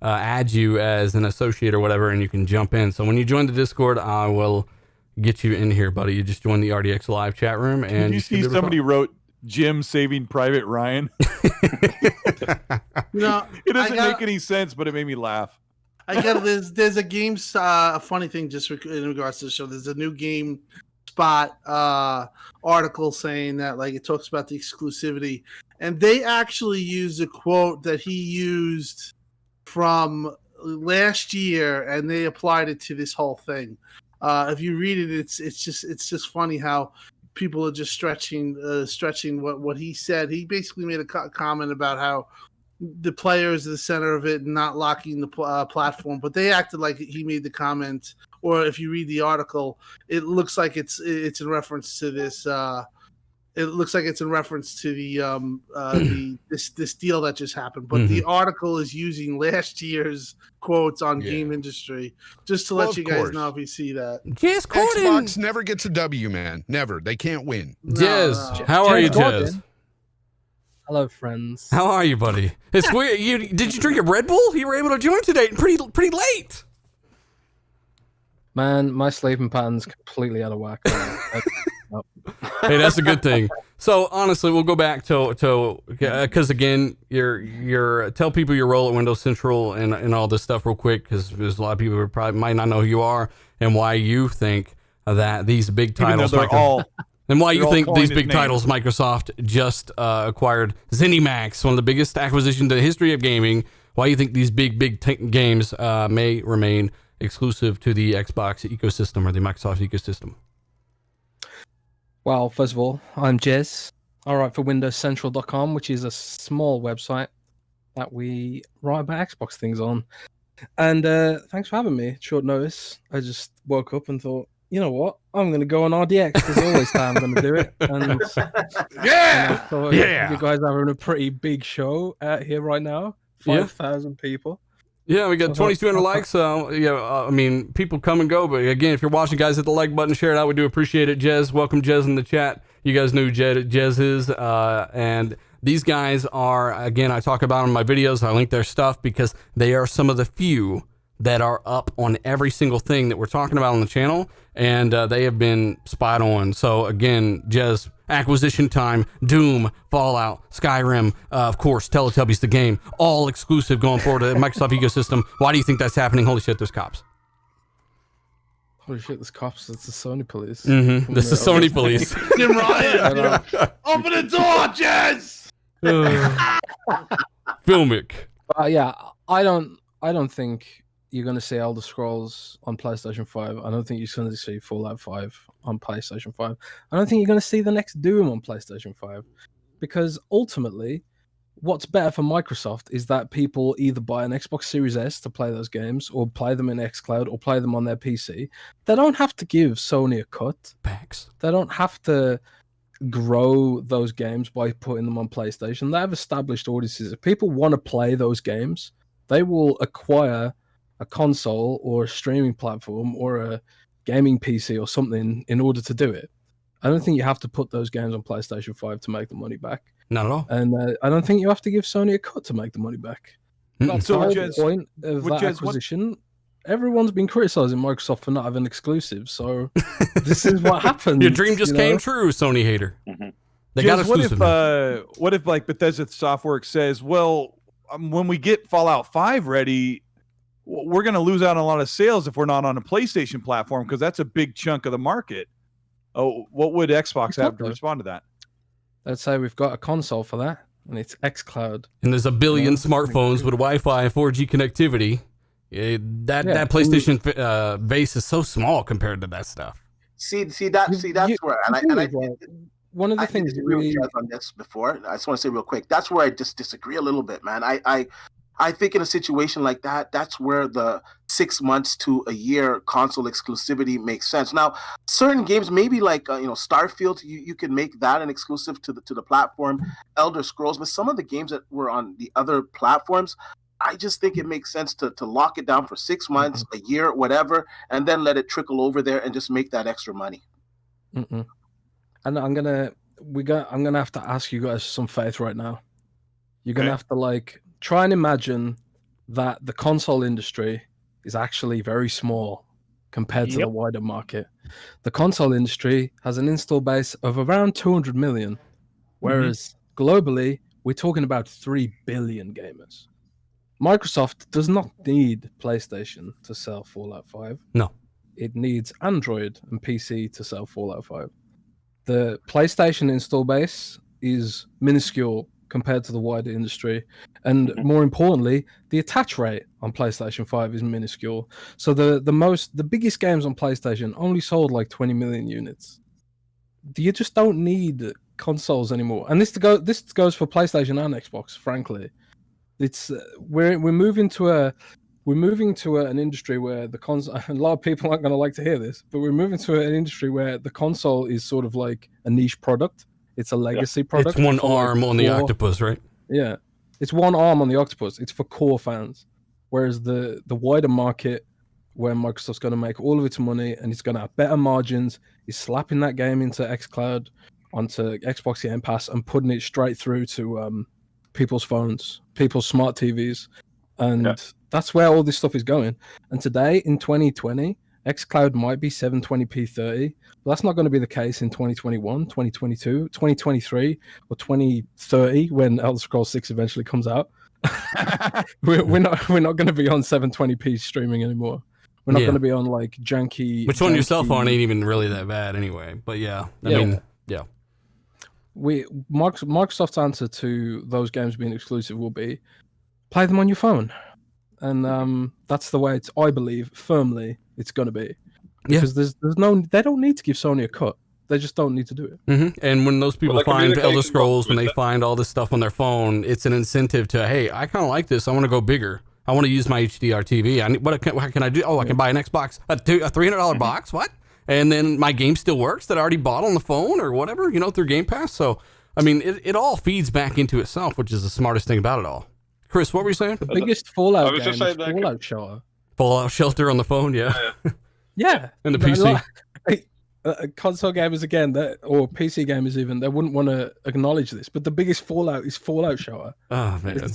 add you as an associate or whatever, and you can jump in. So when you join the Discord, I will get you in here, buddy. You just join the RDX live chat room. And Did you see somebody wrote Jim Saving Private Ryan? No, it doesn't make any sense, but it made me laugh. There's a game a funny thing just in regards to the show. There's a new game spot article saying that like it talks about the exclusivity, and they actually use a quote that he used from last year, and they applied it to this whole thing. If you read it, it's just funny how people are just stretching what he said. He basically made a comment about how the player is the center of it and not locking the platform, but they acted like he made the comment. Or if you read the article, it looks like it's in reference to this. It looks like it's in reference to the this deal that just happened. But the article is using last year's quotes on game industry, just to let you guys know if you see that. Jez, Xbox never gets a W, man. Never. They can't win. Jez, how are you, Jez? Hello, friends. How are you, buddy? It's weird. Did you drink a Red Bull? You were able to join today pretty late. Man, my sleeping pattern's completely out of whack. Hey, that's a good thing. So honestly, we'll go back to because again, you're tell people your role at Windows Central and all this stuff real quick, because there's a lot of people who probably might not know who you are and why you think that these big titles and why you think these big titles Microsoft just acquired ZeniMax, one of the biggest acquisitions in the history of gaming. Why you think these big games may remain exclusive to the Xbox ecosystem or the Microsoft ecosystem? Well, first of all, I'm Jez. I write for WindowsCentral.com, which is a small website that we write about Xbox things on. And thanks for having me. Short notice. I just woke up and thought, you know what? I'm going to go on RDX because I always say I'm going to do it. And, and I thought, you guys are having a pretty big show out here right now. 5,000 people. Yeah, we got 2,200 likes. So, I mean, people come and go. But again, if you're watching, guys, hit the like button, share it out. We do appreciate it. Jez, welcome Jez in the chat. You guys know who Jez is. And these guys are, again, I talk about them in my videos. I link their stuff because they are some of the few that are up on every single thing that we're talking about on the channel. And they have been spot on. So, again, Jez, acquisition time, Doom, Fallout, Skyrim, of course, Teletubbies the game, all exclusive going forward to the Microsoft ecosystem. Why do you think that's happening? Holy shit, there's cops. Holy shit, there's cops. It's the Sony police. Mm-hmm. This is Sony police. Jim Ryan, open the door, Jez! Filmic. Yeah, I don't think you're going to see Elder Scrolls on PlayStation 5. I don't think you're going to see Fallout 5 on PlayStation 5. I don't think you're going to see the next Doom on PlayStation 5. Because ultimately, what's better for Microsoft is that people either buy an Xbox Series S to play those games, or play them in xCloud, or play them on their PC. They don't have to give Sony a cut. Packs. They don't have to grow those games by putting them on PlayStation. They have established audiences. If people want to play those games, they will acquire a console or a streaming platform or a gaming PC or something in order to do it. I don't think you have to put those games on PlayStation 5 to make the money back. Not at all. And I don't think you have to give Sony a cut to make the money back. That's the whole point of that acquisition. Everyone's been criticizing Microsoft for not having exclusives, so this is what happened. Your dream just came true, Sony hater. They got exclusive. What if like Bethesda Softworks says, well, when we get Fallout 5 ready, we're going to lose out on a lot of sales if we're not on a PlayStation platform because that's a big chunk of the market. Oh, what would Xbox have to respond to that? Let's say we've got a console for that, and it's xCloud. And there's a billion smartphones with Wi-Fi and 4G connectivity. That PlayStation base is so small compared to that stuff. That's where one of the things we on this before. I just want to say real quick. That's where I just disagree a little bit, man. I think in a situation like that, that's where the 6 months to a year console exclusivity makes sense. Now, certain games, maybe like Starfield, you can make that an exclusive to the platform. Elder Scrolls, but some of the games that were on the other platforms, I just think it makes sense to lock it down for 6 months, a year, whatever, and then let it trickle over there and just make that extra money. And I'm gonna have to ask you guys some faith right now. You're gonna have to try and imagine that the console industry is actually very small compared to the wider market. The console industry has an install base of around 200 million, whereas globally, we're talking about 3 billion gamers. Microsoft does not need PlayStation to sell Fallout 5. No. It needs Android and PC to sell Fallout 5. The PlayStation install base is minuscule compared to the wider industry. And more importantly, the attach rate on PlayStation 5 is minuscule. So the biggest games on PlayStation only sold like 20 million units. You just don't need consoles anymore. And this goes for PlayStation and Xbox, frankly. It's we're moving to an industry where the console, a lot of people aren't going to like to hear this, but we're moving to an industry where the console is sort of like a niche product. It's a legacy product. It's one arm on the octopus, right? Yeah. It's one arm on the octopus. It's for core fans. Whereas the wider market, where Microsoft's going to make all of its money and it's going to have better margins, is slapping that game into xCloud, onto Xbox Game Pass, and putting it straight through to people's phones, people's smart TVs. And that's where all this stuff is going. And today, in 2020, xCloud might be 720p 30, but that's not going to be the case in 2021, 2022, 2023, or 2030 when Elder Scrolls 6 eventually comes out. we're not going to be on 720p streaming anymore. We're not going to be on like janky. Which on your cell phone ain't even really that bad anyway. But I mean. Microsoft's answer to those games being exclusive will be play them on your phone, and that's the way I believe firmly it's going to be, because they don't need to give Sony a cut. They just don't need to do it. And when those people find Elder Scrolls, when they find all this stuff on their phone, it's an incentive to, hey, I kind of like this. I want to go bigger. I want to use my HDR TV. What can I do? Oh, I can buy an Xbox, a $300 box. What? And then my game still works that I already bought on the phone or whatever, through Game Pass. So, I mean, it all feeds back into itself, which is the smartest thing about it all. Chris, what were you saying? The biggest Fallout game is Fallout Shelter. Fallout Shelter on the phone, yeah. And the PC. Console gamers, again, or PC gamers even, they wouldn't want to acknowledge this, but the biggest Fallout is Fallout Shelter. Oh, man.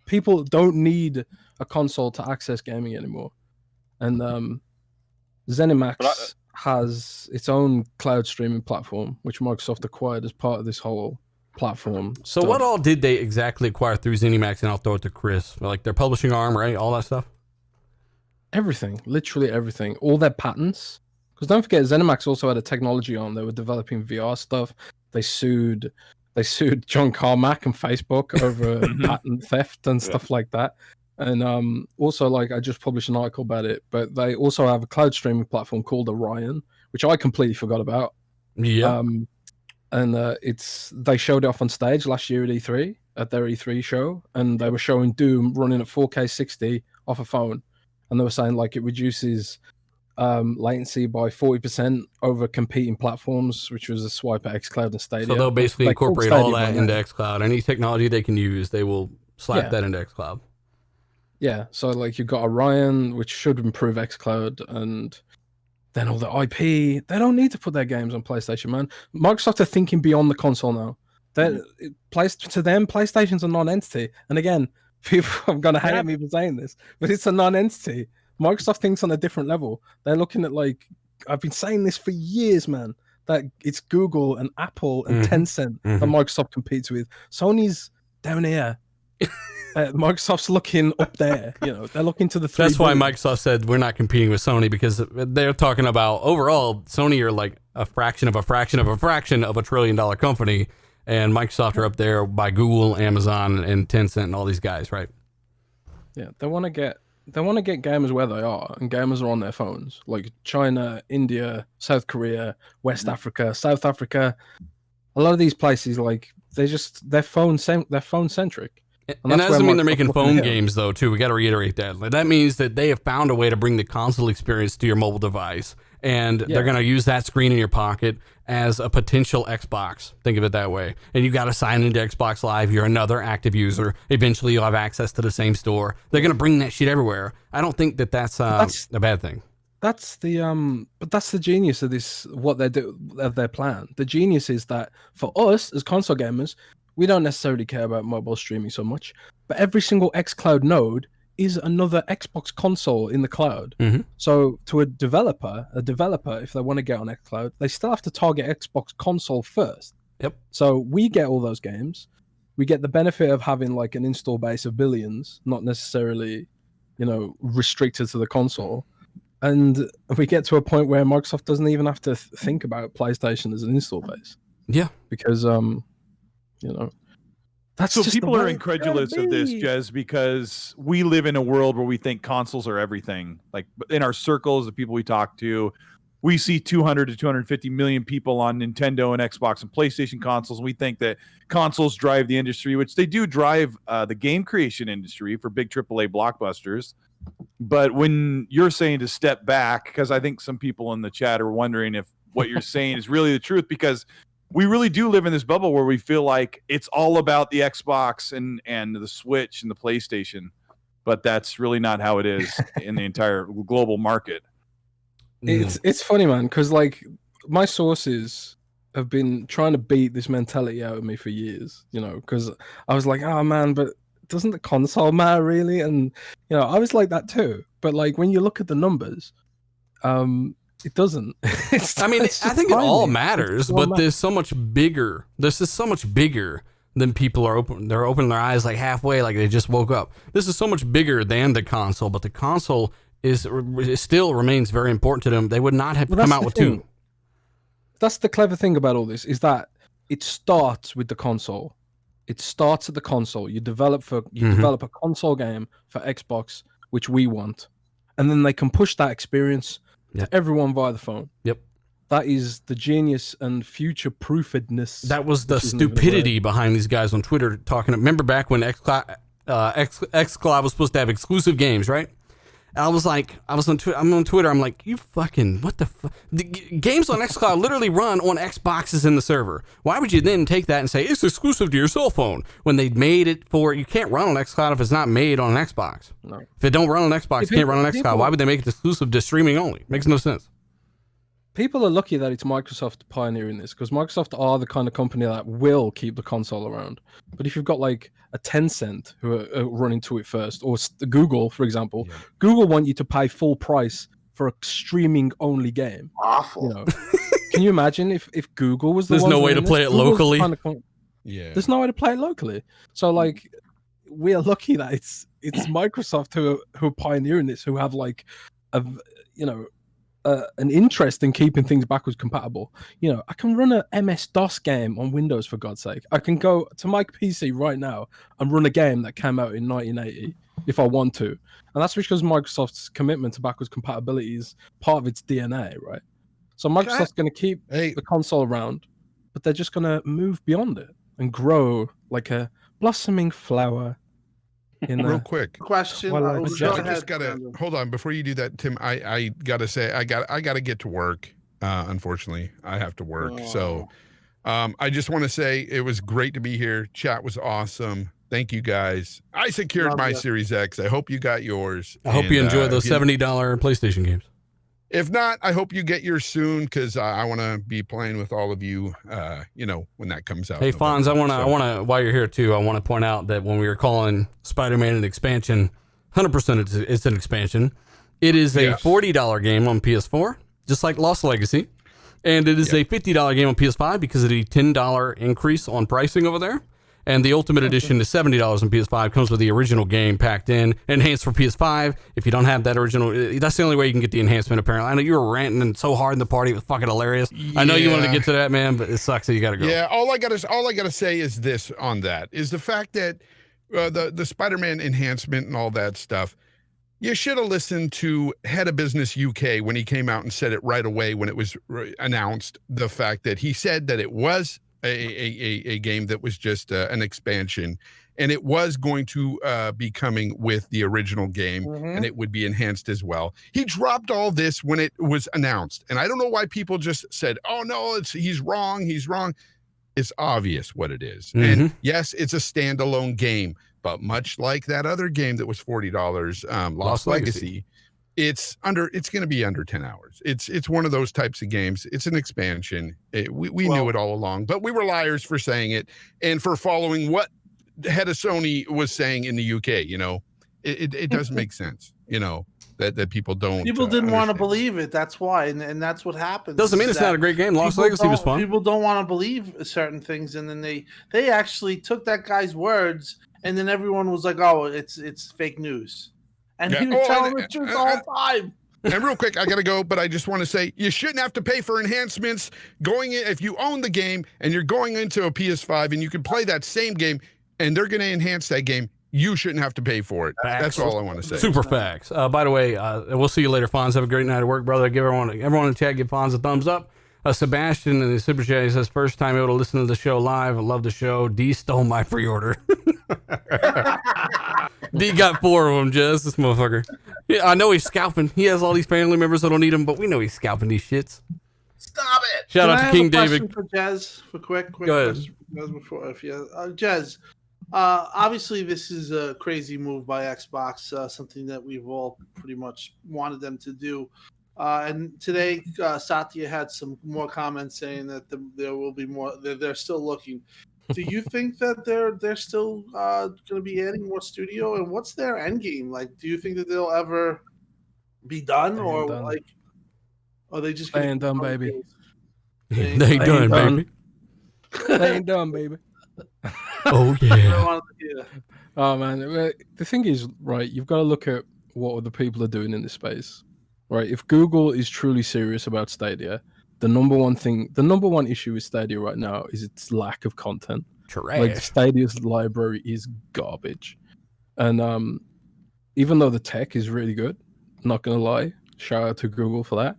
People don't need a console to access gaming anymore. And ZeniMax has its own cloud streaming platform, which Microsoft acquired as part of this whole platform. So what all did they exactly acquire through ZeniMax? And I'll throw it to Chris. Like their publishing arm, right? All that stuff? Everything. Literally everything. All their patents. Because don't forget, ZeniMax also had a technology arm. They were developing VR stuff. They sued John Carmack and Facebook over patent theft and stuff like that. And also, like, I just published an article about it, but they also have a cloud streaming platform called Orion, which I completely forgot about. Yeah. And they showed it off on stage last year at E3, at their E3 show, and they were showing Doom running at 4K 60 off a phone. And they were saying, like, it reduces latency by 40% over competing platforms, which was a swipe at xCloud and Stadia. So they'll basically They called incorporate all Stadia that into xCloud. Any technology they can use, they will slap that into xCloud. Yeah, so like you've got Orion, which should improve xCloud, and then all the IP. They don't need to put their games on PlayStation, man. Microsoft are thinking beyond the console now. To them, PlayStation's a non-entity. And again, people are going to hate me for saying this, but it's a non-entity. Microsoft thinks on a different level. They're looking at, like, I've been saying this for years, man, that it's Google and Apple and Tencent that Microsoft competes with. Sony's down here. Microsoft's looking up there. You know, they're looking to the three. That's why Microsoft said we're not competing with Sony, because they're talking about overall Sony are like a fraction of a fraction of a fraction of $1 trillion company, and Microsoft are up there by Google, Amazon, and Tencent, and all these guys, right? Yeah, they want to get gamers where they are, and gamers are on their phones, like China, India, South Korea, West Africa, South Africa. A lot of these places, like they're phone centric. And that doesn't mean they're making phone games, though, too. We got to reiterate that. Like, that means that they have found a way to bring the console experience to your mobile device, and they're going to use that screen in your pocket as a potential Xbox. Think of it that way. And you got to sign into Xbox Live. You're another active user. Eventually, you'll have access to the same store. They're going to bring that shit everywhere. I don't think that that's a bad thing. That's the but that's the genius of this. What they do of their plan. The genius is that for us as console gamers, we don't necessarily care about mobile streaming so much, but every single xCloud node is another Xbox console in the cloud. So to a developer, if they want to get on xCloud, they still have to target Xbox console first. Yep. So we get all those games. We get the benefit of having like an install base of billions, not necessarily, restricted to the console. And we get to a point where Microsoft doesn't even have to think about PlayStation as an install base. Yeah. Because that's so just people are incredulous of this, Jez, because we live in a world where we think consoles are everything. Like in our circles, the people we talk to, we see 200 to 250 million people on Nintendo and Xbox and PlayStation consoles. And we think that consoles drive the industry, which they do drive the game creation industry for big AAA blockbusters. But when you're saying to step back, because I think some people in the chat are wondering if what you're saying is really the truth, because we really do live in this bubble where we feel like it's all about the Xbox and the Switch and the PlayStation, but that's really not how it is in the entire global market. It's funny, man, because like my sources have been trying to beat this mentality out of me for years, because I was like, oh man, but doesn't the console matter really? And I was like that too, but like when you look at the numbers, it doesn't. I think it all matters, but there's so much bigger. This is so much bigger than people are open. They're opening their eyes like halfway, like they just woke up. This is so much bigger than the console, but the console still remains very important to them. They would not have come out with two. That's the clever thing about all this, is that it starts with the console. It starts at the console. You develop a console game for Xbox, which we want, and then they can push that experience to everyone via the phone. Yep. That is the genius and future-proofedness. That was the stupidity behind these guys on Twitter talking. Remember back when xCloud was supposed to have exclusive games, right? And I was on Twitter. I'm like, you fucking, what the fuck? The games on xCloud literally run on Xboxes in the server. Why would you then take that and say it's exclusive to your cell phone when they made it for, you can't run on xCloud if it's not made on an Xbox. No. If it don't run on Xbox, it can't run on xCloud. Why would they make it exclusive to streaming only? Makes no sense. People are lucky that it's Microsoft pioneering this, because Microsoft are the kind of company that will keep the console around. But if you've got like a Tencent who are running to it first, or Google, for example, Google want you to pay full price for a streaming only game. Awful. Can you imagine if Google was the There's no way to play it locally. There's no way to play it locally. So like we are lucky that it's Microsoft who are pioneering this, who have like an interest in keeping things backwards compatible. I can run a MS-DOS game on Windows, for God's sake. I can go to my PC right now and run a game that came out in 1980 if I want to. And that's because Microsoft's commitment to backwards compatibility is part of its DNA, right? So Microsoft's going to keep the console around, but they're just going to move beyond it and grow like a blossoming flower. Real quick. Question. Well, go I ahead, just gotta Brandon. hold on before you do that, Tim. I gotta say I gotta get to work. Unfortunately, I have to work. So I just want to say it was great to be here. Chat was awesome. Thank you guys. I secured Love my ya. Series X. I hope you got yours. I hope you enjoy those if you- $70 PlayStation games. If not, I hope you get yours soon because I want to be playing with all of you. When that comes out. Hey, in Fonz, I November. want to, while you're here too, I want to point out that when we were calling Spider-Man an expansion, 100% it's an expansion. It is a Yes. $40 game on PS4, just like Lost Legacy. And it is a $50 game on PS5 because of the $10 increase on pricing over there. And the Ultimate Edition is $70 on PS5. Comes with the original game packed in, enhanced for PS5. If you don't have that original, that's the only way you can get the enhancement. Apparently, I know you were ranting so hard in the party; it was fucking hilarious. I know you wanted to get to that, man, but it sucks that you got to go. Yeah, all I gotta say is this on that is the fact that the Spider-Man enhancement and all that stuff. You should have listened to Head of Business UK when he came out and said it right away when it was announced. The fact that he said that it was a game that was just an expansion, and it was going to be coming with the original game, and it would be enhanced as well. He dropped all this when it was announced, and I don't know why people just said, "Oh no, he's wrong. He's wrong." It's obvious what it is, and yes, it's a standalone game. But much like that other game that was $40, Lost Legacy, it's going to be under 10 hours. It's one of those types of games. It's an expansion. We knew it all along, but we were liars for saying it and for following what the head of Sony was saying in the UK. It doesn't make sense. That people don't. People didn't want to believe it. That's why, and that's what happens. Doesn't mean it's not a great game. Lost Legacy was fun. People don't want to believe certain things, and then they actually took that guy's words. And then everyone was like, "Oh, it's fake news," and he was telling the truth all the time. And real quick, I gotta go, but I just want to say you shouldn't have to pay for enhancements going in if you own the game and you're going into a PS5 and you can play that same game and they're going to enhance that game. You shouldn't have to pay for it. That's all I want to say. Super facts. By the way, we'll see you later, Fonz. Have a great night at work, brother. Give everyone in the chat, give Fonz a thumbs up. Sebastian in the Super Chat says, first time able to listen to the show live. I love the show. D stole my pre-order. D got 4 of them, Jez, this motherfucker. Yeah, I know he's scalping. He has all these family members that don't need him, but we know he's scalping these shits. Stop it. Shout out to King David. For Jez, for quick Go ahead. question for Jez before, if you, Jez, obviously this is a crazy move by Xbox, something that we've all pretty much wanted them to do. And today, Satya had some more comments saying that there will be more. They're still looking. Do you think that they're still going to be adding more studio? And what's their end game? Like, do you think that they'll ever be done, or done. like, are they just They ain't done, baby. They ain't done, baby. They ain't done, baby. Oh, yeah. Oh, man. The thing is, right, you've got to look at what other people are doing in this space. Right, if Google is truly serious about Stadia, the number one issue with Stadia right now is its lack of content. Trash. Like Stadia's library is garbage, and even though the tech is really good, not gonna lie, shout out to Google for that.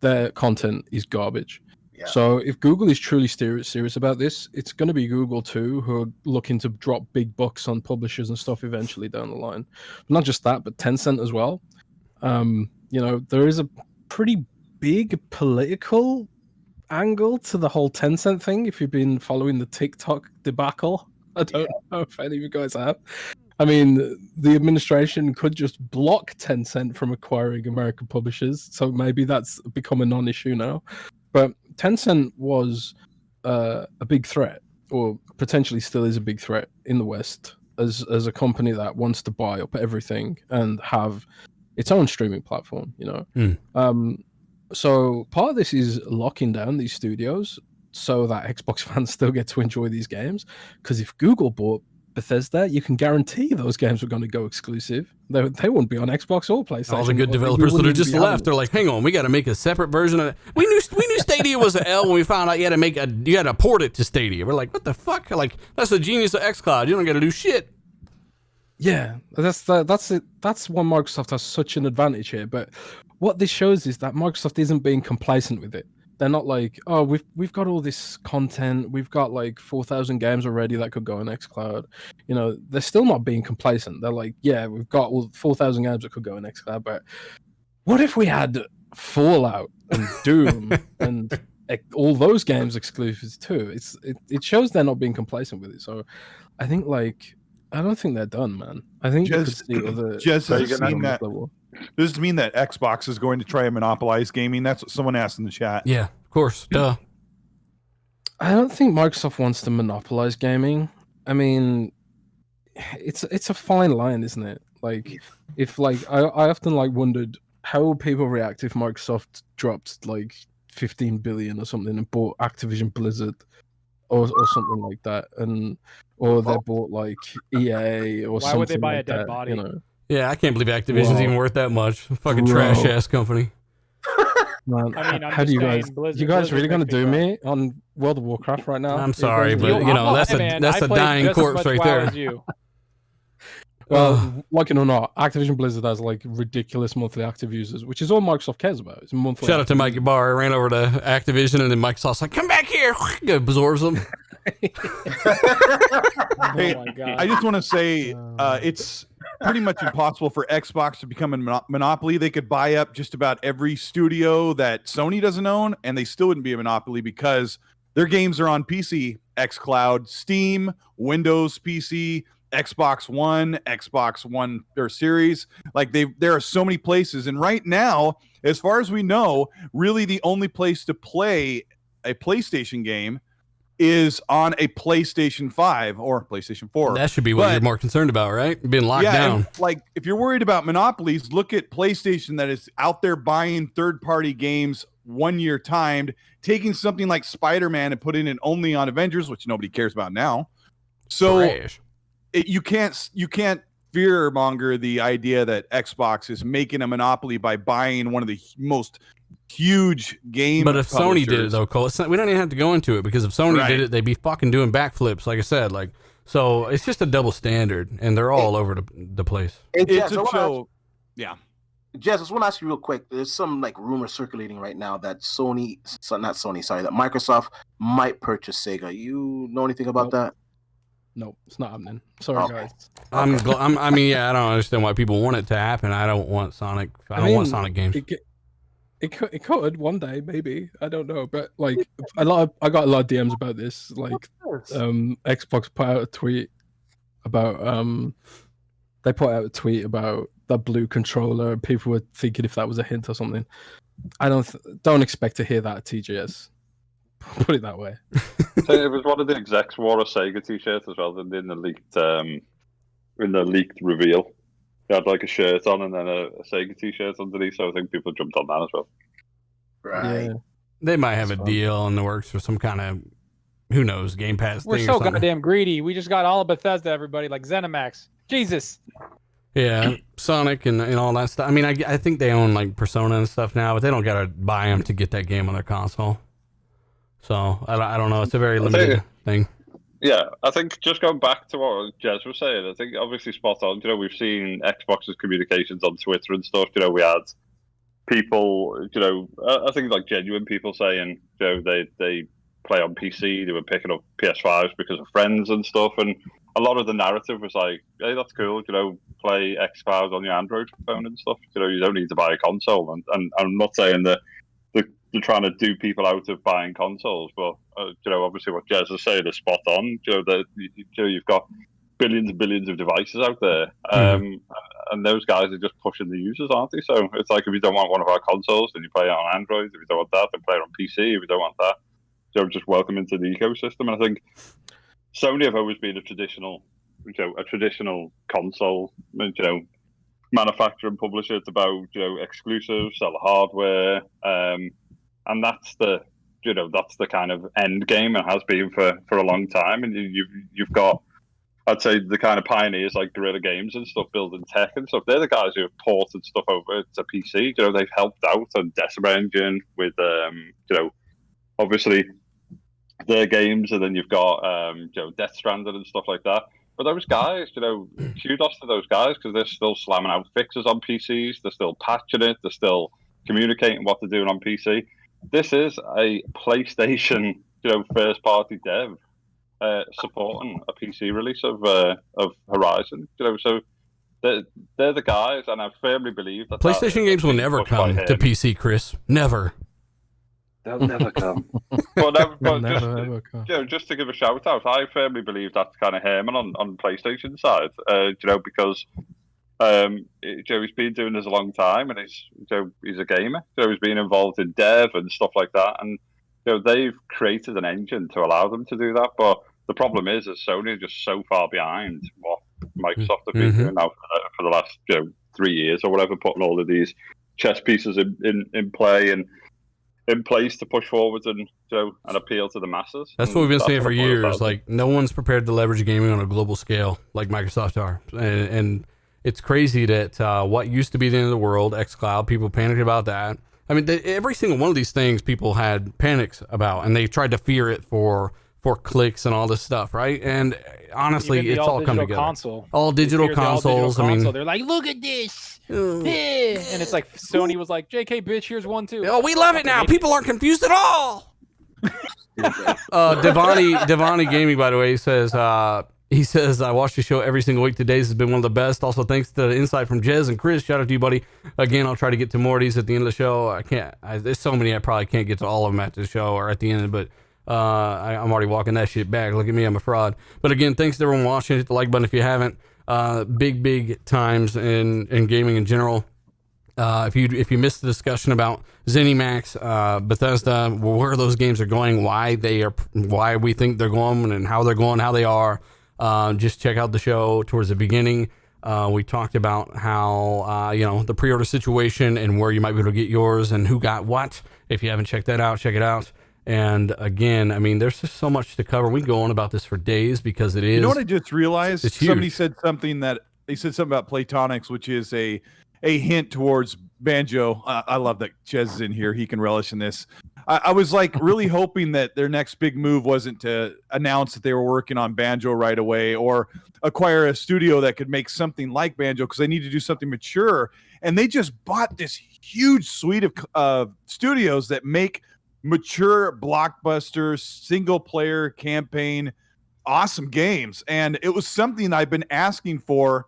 Their content is garbage. Yeah. So if Google is truly serious about this, it's going to be Google too, who are looking to drop big bucks on publishers and stuff eventually down the line. But not just that, but Tencent as well. There is a pretty big political angle to the whole Tencent thing. If you've been following the TikTok debacle, I don't know if any of you guys have. I mean, the administration could just block Tencent from acquiring American publishers, so maybe that's become a non-issue now. But Tencent was a big threat, or potentially still is a big threat in the West, as a company that wants to buy up everything and have its own streaming platform, So part of this is locking down these studios so that Xbox fans still get to enjoy these games. Because if Google bought Bethesda, you can guarantee those games were going to go exclusive. They wouldn't be on Xbox or PlayStation. All the good developers that are just left, they're like, hang on, we got to make a separate version of it. We knew Stadia was an L when we found out you had to port it to Stadia. We're like, what the fuck? Like, that's the genius of xCloud. You don't got to do shit. Yeah, that's it. That's why Microsoft has such an advantage here. But what this shows is that Microsoft isn't being complacent with it. They're not like, oh, we've got all this content, we've got like 4,000 games already that could go on xCloud. You know, they're still not being complacent. They're like, yeah, we've got all 4,000 games that could go on xCloud, but what if we had Fallout and Doom and all those games exclusives too? It shows they're not being complacent with it. So I think I don't think they're done, man. I think you could see other. Does this mean that Xbox is going to try and monopolize gaming? That's what someone asked in the chat. Yeah, of course. Duh. I don't think Microsoft wants to monopolize gaming. I mean, it's a fine line, isn't it? Like, if I often wondered how would people react if Microsoft dropped 15 billion or something and bought Activision Blizzard or something like that, or they bought EA or something. Why would they buy like a dead that, body? You know? Yeah, I can't believe Activision's even worth that much. Fucking trash ass company. Man, I mean, how do you guys? You guys really gonna do me on World of Warcraft right now? I'm sorry, but that's a dying corpse right there. Well, like it or not, Activision Blizzard has ridiculous monthly active users, which is all Microsoft cares about. It's monthly. Shout out to Mike Barr. Ran over to Activision, and then Microsoft's like, "Come back here!" Absorbs them. Hey, my God. I just want to say it's pretty much impossible for Xbox to become a monopoly. They could buy up just about every studio that Sony doesn't own, and they still wouldn't be a monopoly because their games are on PC, xCloud, Steam, Windows PC, Xbox One or Series. There are so many places, and right now, as far as we know, really the only place to play a PlayStation game is on a PlayStation 5 or PlayStation 4. That should be what you're more concerned about, right? Being locked down. And, if you're worried about monopolies, look at PlayStation that is out there buying third-party games 1 year timed, taking something like Spider-Man and putting it only on Avengers, which nobody cares about now. So you can't fearmonger the idea that Xbox is making a monopoly by buying one of the most huge game. But if Sony did it though, Cole, we don't even have to go into it, because if Sony did it, they'd be fucking doing backflips, like I said. So it's just a double standard, and they're all over the place. Jess, I just want to ask you real quick. There's some rumor circulating right now that that Microsoft might purchase Sega. You know anything about that? No, it's not happening. Sorry, guys. I don't understand why people want it to happen. I don't want Sonic. I don't want Sonic games. It could one day, maybe. I don't know, but I got a lot of DMs about this. Xbox put out a tweet about they put out a tweet about the blue controller. People were thinking if that was a hint or something. I don't expect to hear that at TGS. Put it that way. So it was one of the execs wore a Sega t-shirt as well in the leaked reveal. He had a shirt on and then a Sega t-shirt underneath, so I think people jumped on that as well. Right. Yeah. They might have a deal in the works for some kind of, who knows, Game Pass We're thing so or something. goddamn greedy. We just got all of Bethesda, everybody, like ZeniMax. Jesus. Yeah, Sonic and all that stuff. I mean, I think they own Persona and stuff now, but they don't gotta buy them to get that game on their console. So I don't know. It's a very limited thing. Yeah, I think just going back to what Jez was saying, I think obviously spot on. We've seen Xbox's communications on Twitter and stuff. We had people, I think genuine people saying, they play on PC. They were picking up PS5s because of friends and stuff. And a lot of the narrative was like, hey, that's cool. Play xCloud on your Android phone and stuff. You don't need to buy a console. And I'm not saying that they're trying to do people out of buying consoles, but obviously what Jez is saying is spot on. You've got billions and billions of devices out there, and those guys are just pushing the users, aren't they? So it's if you don't want one of our consoles, then you play it on Android. If you don't want that, then play it on PC. If you don't want that, just welcome into the ecosystem. And I think Sony have always been a traditional console, manufacturer and publisher. It's about exclusives, sell the hardware, and that's the kind of end game, and has been for a long time. And you've got, I'd say, the kind of pioneers like Guerrilla Games and stuff, building tech and stuff. They're the guys who have ported stuff over to PC. They've helped out on Decibel Engine with obviously their games, and then you've got Death Stranding and stuff like that. But those guys, kudos to those guys, because they're still slamming out fixes on PCs. They're still patching it. They're still communicating what they're doing on PC. this is a PlayStation, first party dev supporting a PC release of Horizon. So they're the guys, and I firmly believe that PlayStation games will never come to PC, Chris. Never. They'll never come. Just to give a shout out, I firmly believe that's kind of him on PlayStation side. Because he's been doing this a long time, and he's a gamer. He's been involved in dev and stuff like that, and they've created an engine to allow them to do that. But the problem is Sony are just so far behind what Microsoft have been doing now for the last 3 years or whatever, putting all of these chess pieces in play and in place to push forward and appeal to the masses. That's what we've been saying for years. Like, no one's prepared to leverage gaming on a global scale like Microsoft are, and it's crazy that what used to be the end of the world, xCloud, people panicked about that. I mean, every single one of these things people had panics about, and they tried to fear it for clicks and all this stuff, right? And honestly, it's all come together. All digital consoles. I mean, they're like, look at this. And it's like Sony was like, JK, bitch, here's one too. Oh, we love it now. People aren't confused at all. Devani Gaming, by the way, says, I watch the show every single week. Today's has been one of the best. Also, thanks to the insight from Jez and Chris. Shout out to you, buddy. Again, I'll try to get to more of these at the end of the show. There's so many I probably can't get to all of them at the show or at the end, but I'm already walking that shit back. Look at me, I'm a fraud. But again, thanks to everyone watching. Hit the like button if you haven't. Big times in gaming in general. If you missed the discussion about ZeniMax, Bethesda, where those games are going, why we think they're going, and how they're going, how they are, just check out the show towards the beginning. We talked about how the pre-order situation and where you might be able to get yours and who got what. If you haven't checked that out, check it out. And again, I mean, there's just so much to cover. We can go on about this for days because it is. You know what I just realized? Somebody said something about Platonics, which is a hint towards Banjo. I love that Chez is in here. He can relish in this. I was like really hoping that their next big move wasn't to announce that they were working on Banjo right away or acquire a studio that could make something like Banjo, because they need to do something mature. And they just bought this huge suite of studios that make mature blockbusters, single player campaign, awesome games. And it was something I've been asking for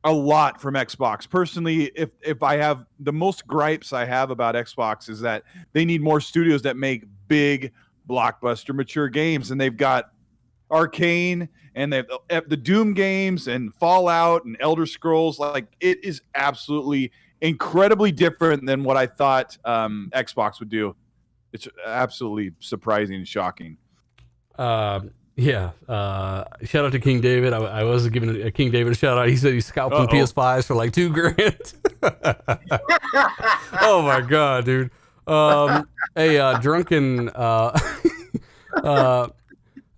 a lot from Xbox. Personally, if I have the most gripes I have about Xbox is that they need more studios that make big blockbuster mature games. And they've got Arcane and they have the Doom games and Fallout and Elder Scrolls. Like, it is absolutely incredibly different than what I thought Xbox would do. It's absolutely surprising and shocking. Yeah. Shout out to King David. I was giving King David a shout out. He said he's scalping PS5s for like $2,000. Oh my god, dude. Hey,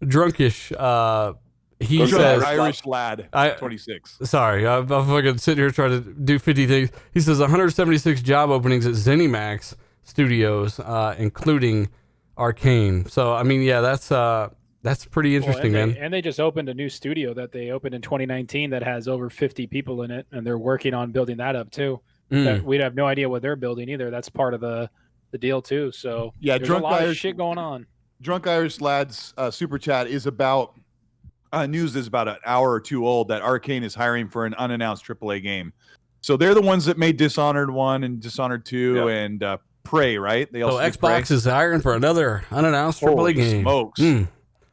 drunkish. He says Irish lad, 26. Sorry, I'm fucking sitting here trying to do 50 things. He says 176 job openings at ZeniMax Studios, including Arcane. So I mean, yeah, that's pretty interesting, man. And they just opened a new studio that they opened in 2019 that has over 50 people in it, and they're working on building that up too. We'd have no idea what they're building either. That's part of the deal too. So yeah, there's a lot of shit going on. Drunk Irish Lad's super chat is about news is about an hour or two old that Arcane is hiring for an unannounced AAA game. So they're the ones that made Dishonored 1 and Dishonored 2 and Prey, right? They also Xbox is hiring for another unannounced AAA game. Smokes.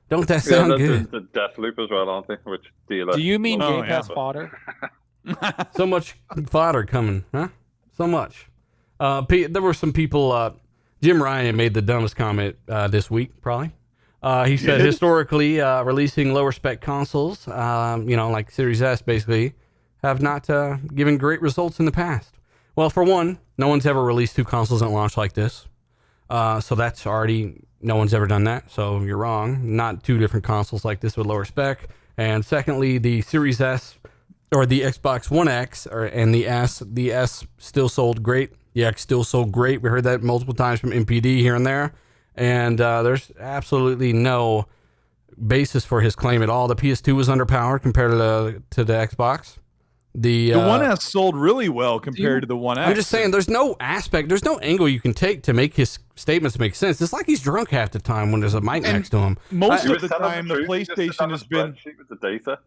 Don't that sound good? The Deathloop as well, aren't they? Which dealer? Do you mean Game Pass fodder? So much fodder coming, huh? So much. There were some people. Jim Ryan made the dumbest comment this week, probably. He said historically, releasing lower spec consoles, like Series S, basically, have not given great results in the past. Well, for one, no one's ever released two consoles at launch like this. So that's already, no one's ever done that. So you're wrong. Not two different consoles like this with lower spec. And secondly, the Series S or the Xbox One X and the S still sold great. The X still sold great. We heard that multiple times from MPD here and there. And there's absolutely no basis for his claim at all. The PS2 was underpowered compared to the Xbox. The One S sold really well compared to the One X. I'm just saying, there's no angle you can take to make his statements make sense. It's like he's drunk half the time when there's a mic next to him. Most of the time, the PlayStation has been with the data.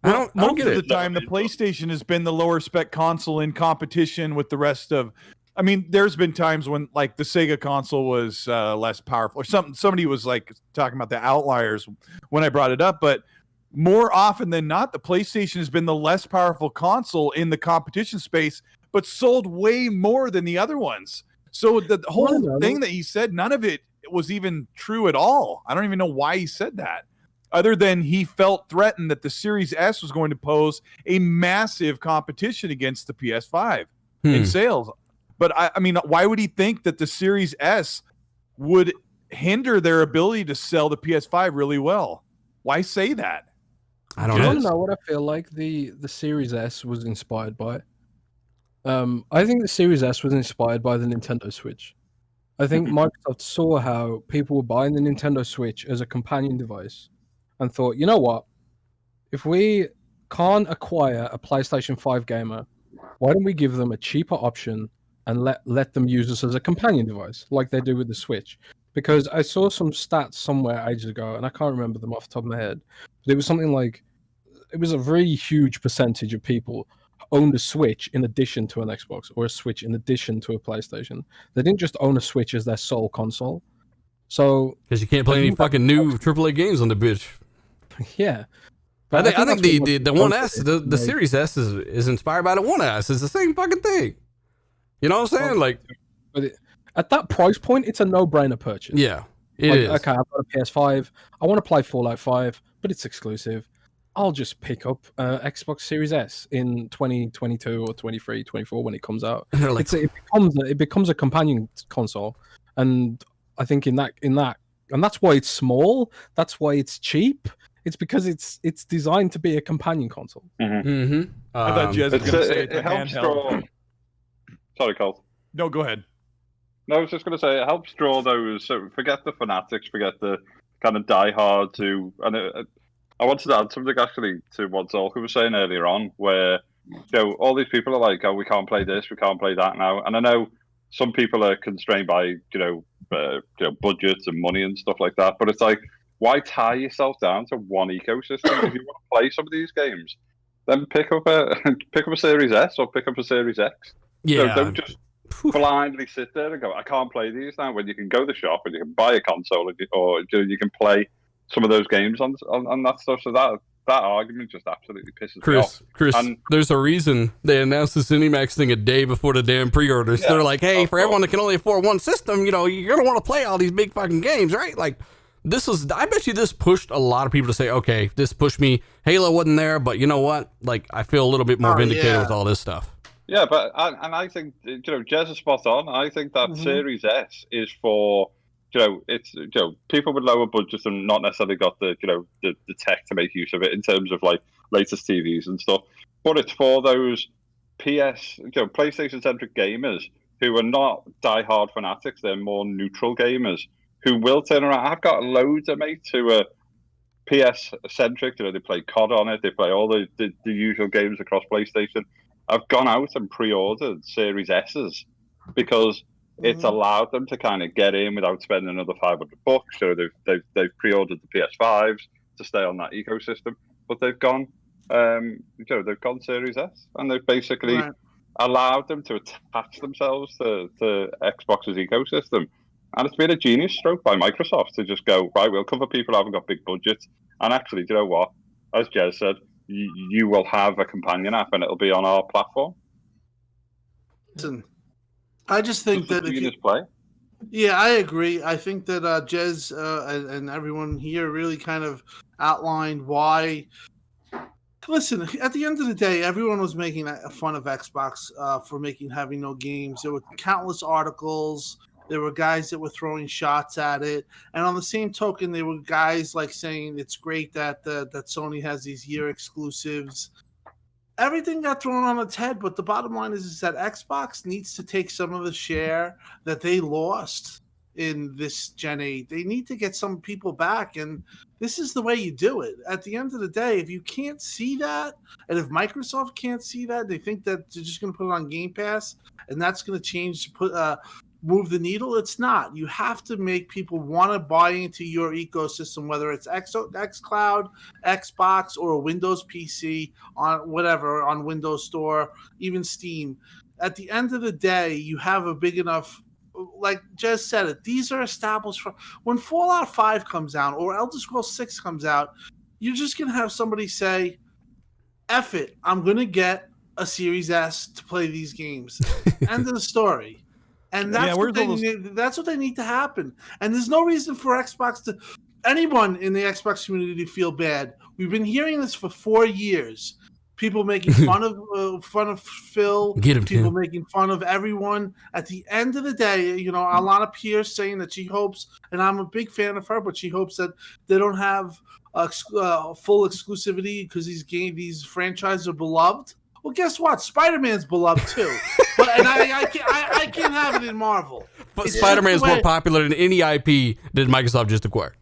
Most of the time, the PlayStation has been the lower spec console in competition with the rest of. I mean, there's been times when like the Sega console was less powerful, or something. Somebody was like talking about the outliers when I brought it up, but more often than not, the PlayStation has been the less powerful console in the competition space, but sold way more than the other ones. So the whole thing that he said, none of it was even true at all. I don't even know why he said that, other than he felt threatened that the Series S was going to pose a massive competition against the PS5 in sales. But I mean, why would he think that the Series S would hinder their ability to sell the PS5 really well? Why say that? I don't know. I don't know what I feel like the Series S was inspired by. I think the Series S was inspired by the Nintendo Switch. I think Microsoft saw how people were buying the Nintendo Switch as a companion device and thought, you know what? If we can't acquire a PlayStation 5 gamer, why don't we give them a cheaper option and let them use this as a companion device like they do with the Switch? Because I saw some stats somewhere ages ago, and I can't remember them off the top of my head. But it was something like, it was a very huge percentage of people owned a Switch in addition to an Xbox, or a Switch in addition to a PlayStation. They didn't just own a Switch as their sole console. So because you can't play any fucking new AAA games on the bitch. Yeah. I think the One S, the Series S is inspired by the One S. It's the same fucking thing. You know what I'm saying? Like, but at that price point, it's a no-brainer purchase. Yeah, it is. Okay, I've got a PS5. I want to play Fallout 5, but it's exclusive. I'll just pick up Xbox Series S in 2022 or 23, 24 when it comes out. Like, it becomes a companion console, and I think in that, and that's why it's small. That's why it's cheap. It's because it's designed to be a companion console. I thought Jez was going to say it helps draw. Sorry, Colt. No, go ahead. No, I was just going to say it helps draw those. So forget the fanatics, forget the kind of diehards who. And I wanted to add something actually to what Zolka was saying earlier on, where all these people are like, "Oh, we can't play this, we can't play that now." And I know some people are constrained by budgets and money and stuff like that, but it's like, why tie yourself down to one ecosystem? If you want to play some of these games, then pick up a Series S or pick up a Series X. Yeah. Don't just blindly sit there and go, I can't play these now, when you can go to the shop and you can buy a console or you can play some of those games on that stuff. So that argument just absolutely pisses me off. Chris, there's a reason they announced the ZeniMax thing a day before the damn pre-orders. Yeah, they're like, hey, for everyone that can only afford one system, you're going to want to play all these big fucking games, right? Like, I bet you this pushed a lot of people to say, okay, this pushed me. Halo wasn't there, but you know what? Like, I feel a little bit more vindicated with all this stuff. Yeah, but I think Jez is spot on. I think that Series S is for it's people with lower budgets and not necessarily got the tech to make use of it in terms of like latest TVs and stuff. But it's for those PlayStation centric gamers who are not diehard fanatics. They're more neutral gamers who will turn around. I've got loads of mates who are PS centric. They play COD on it. They play all the usual games across PlayStation. I've gone out and pre-ordered Series S's because it's allowed them to kind of get in without spending another $500. So they've pre-ordered the PS5s to stay on that ecosystem, but they've gone Series S, and they've basically allowed them to attach themselves to Xbox's ecosystem. And it's been a genius stroke by Microsoft to just go, right, we'll cover people who haven't got big budgets. And actually, do you know what? As Jez said, you will have a companion app and it'll be on our platform. Listen, I just think that if you play. Yeah, I agree. I think that Jez and everyone here really kind of outlined why. Listen, at the end of the day, everyone was making fun of Xbox for having no games. There were countless articles. There were guys that were throwing shots at it, and on the same token, there were guys like saying it's great that that Sony has these year exclusives. Everything got thrown on its head, but the bottom line is that Xbox needs to take some of the share that they lost in this Gen 8. They need to get some people back, and this is the way you do it. At the end of the day, if you can't see that, and if Microsoft can't see that, they think that they're just going to put it on Game Pass, and that's going to change, move the needle. It's not. You have to make people want to buy into your ecosystem, whether it's xCloud, Xbox, or a Windows PC, on whatever, on Windows Store, even Steam. At the end of the day, you have a big enough, like Jez said it, these are established. When Fallout 5 comes out or Elder Scrolls 6 comes out, you're just going to have somebody say, F it, I'm going to get a Series S to play these games. End of the story. And that's, that's what they need to happen. And there's no reason for Xbox to, anyone in the Xbox community to feel bad. We've been hearing this for 4 years. People making fun of Phil. People making fun of everyone. At the end of the day, you know, Alana Pierce saying that she hopes, and I'm a big fan of her, but she hopes that they don't have full exclusivity because these franchises are beloved. Well, guess what? Spider-Man's beloved too, but I can't have it in Marvel. But Spider-Man's more popular than any IP that Microsoft just acquired.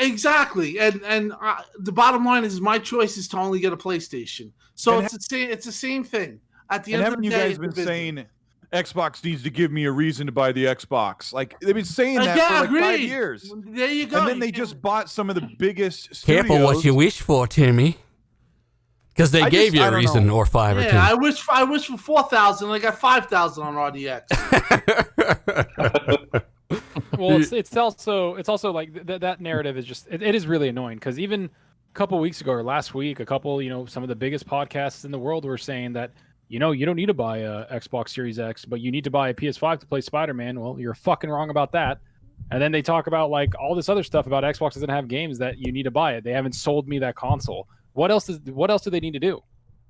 Exactly, and the bottom line is my choice is to only get a PlayStation. So it's the same thing. At the end of the day, haven't you guys been saying Xbox needs to give me a reason to buy the Xbox? Like they've been saying that for like 5 years. There you go. And then they just bought some of the biggest studios. Careful what you wish for, Timmy. Because they gave you a reason or 5 or 10. I wish for 4,000. I got 5,000 on RDX. Well, it's also like that narrative is just it is really annoying because even a couple weeks ago or last week, some of the biggest podcasts in the world were saying that you don't need to buy a Xbox Series X, but you need to buy a PS5 to play Spider-Man. Well, you're fucking wrong about that. And then they talk about like all this other stuff about Xbox doesn't have games that you need to buy it. They haven't sold me that console. What else do they need to do?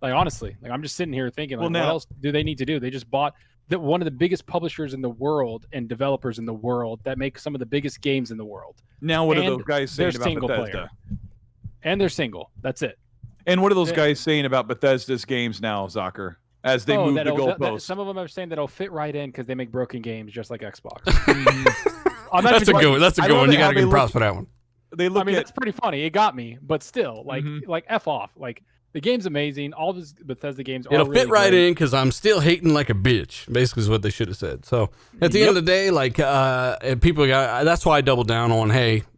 Like honestly, like I'm just sitting here thinking, like, what else do they need to do? They just bought one of the biggest publishers in the world and developers in the world that make some of the biggest games in the world. Now, what are those guys saying about Bethesda? And they're single. That's it. And what are those guys saying about Bethesda's games now, Zucker? As they move the goalposts. Some of them are saying that it'll fit right in because they make broken games just like Xbox. That's a good one. That's a good one. You got to give props for that one. It's pretty funny. It got me, but still, like F off. Like the game's amazing. All these Bethesda games it'll fit right in because I'm still hating like a bitch. Basically, is what they should have said. So at the end of the day, like people got. That's why I doubled down on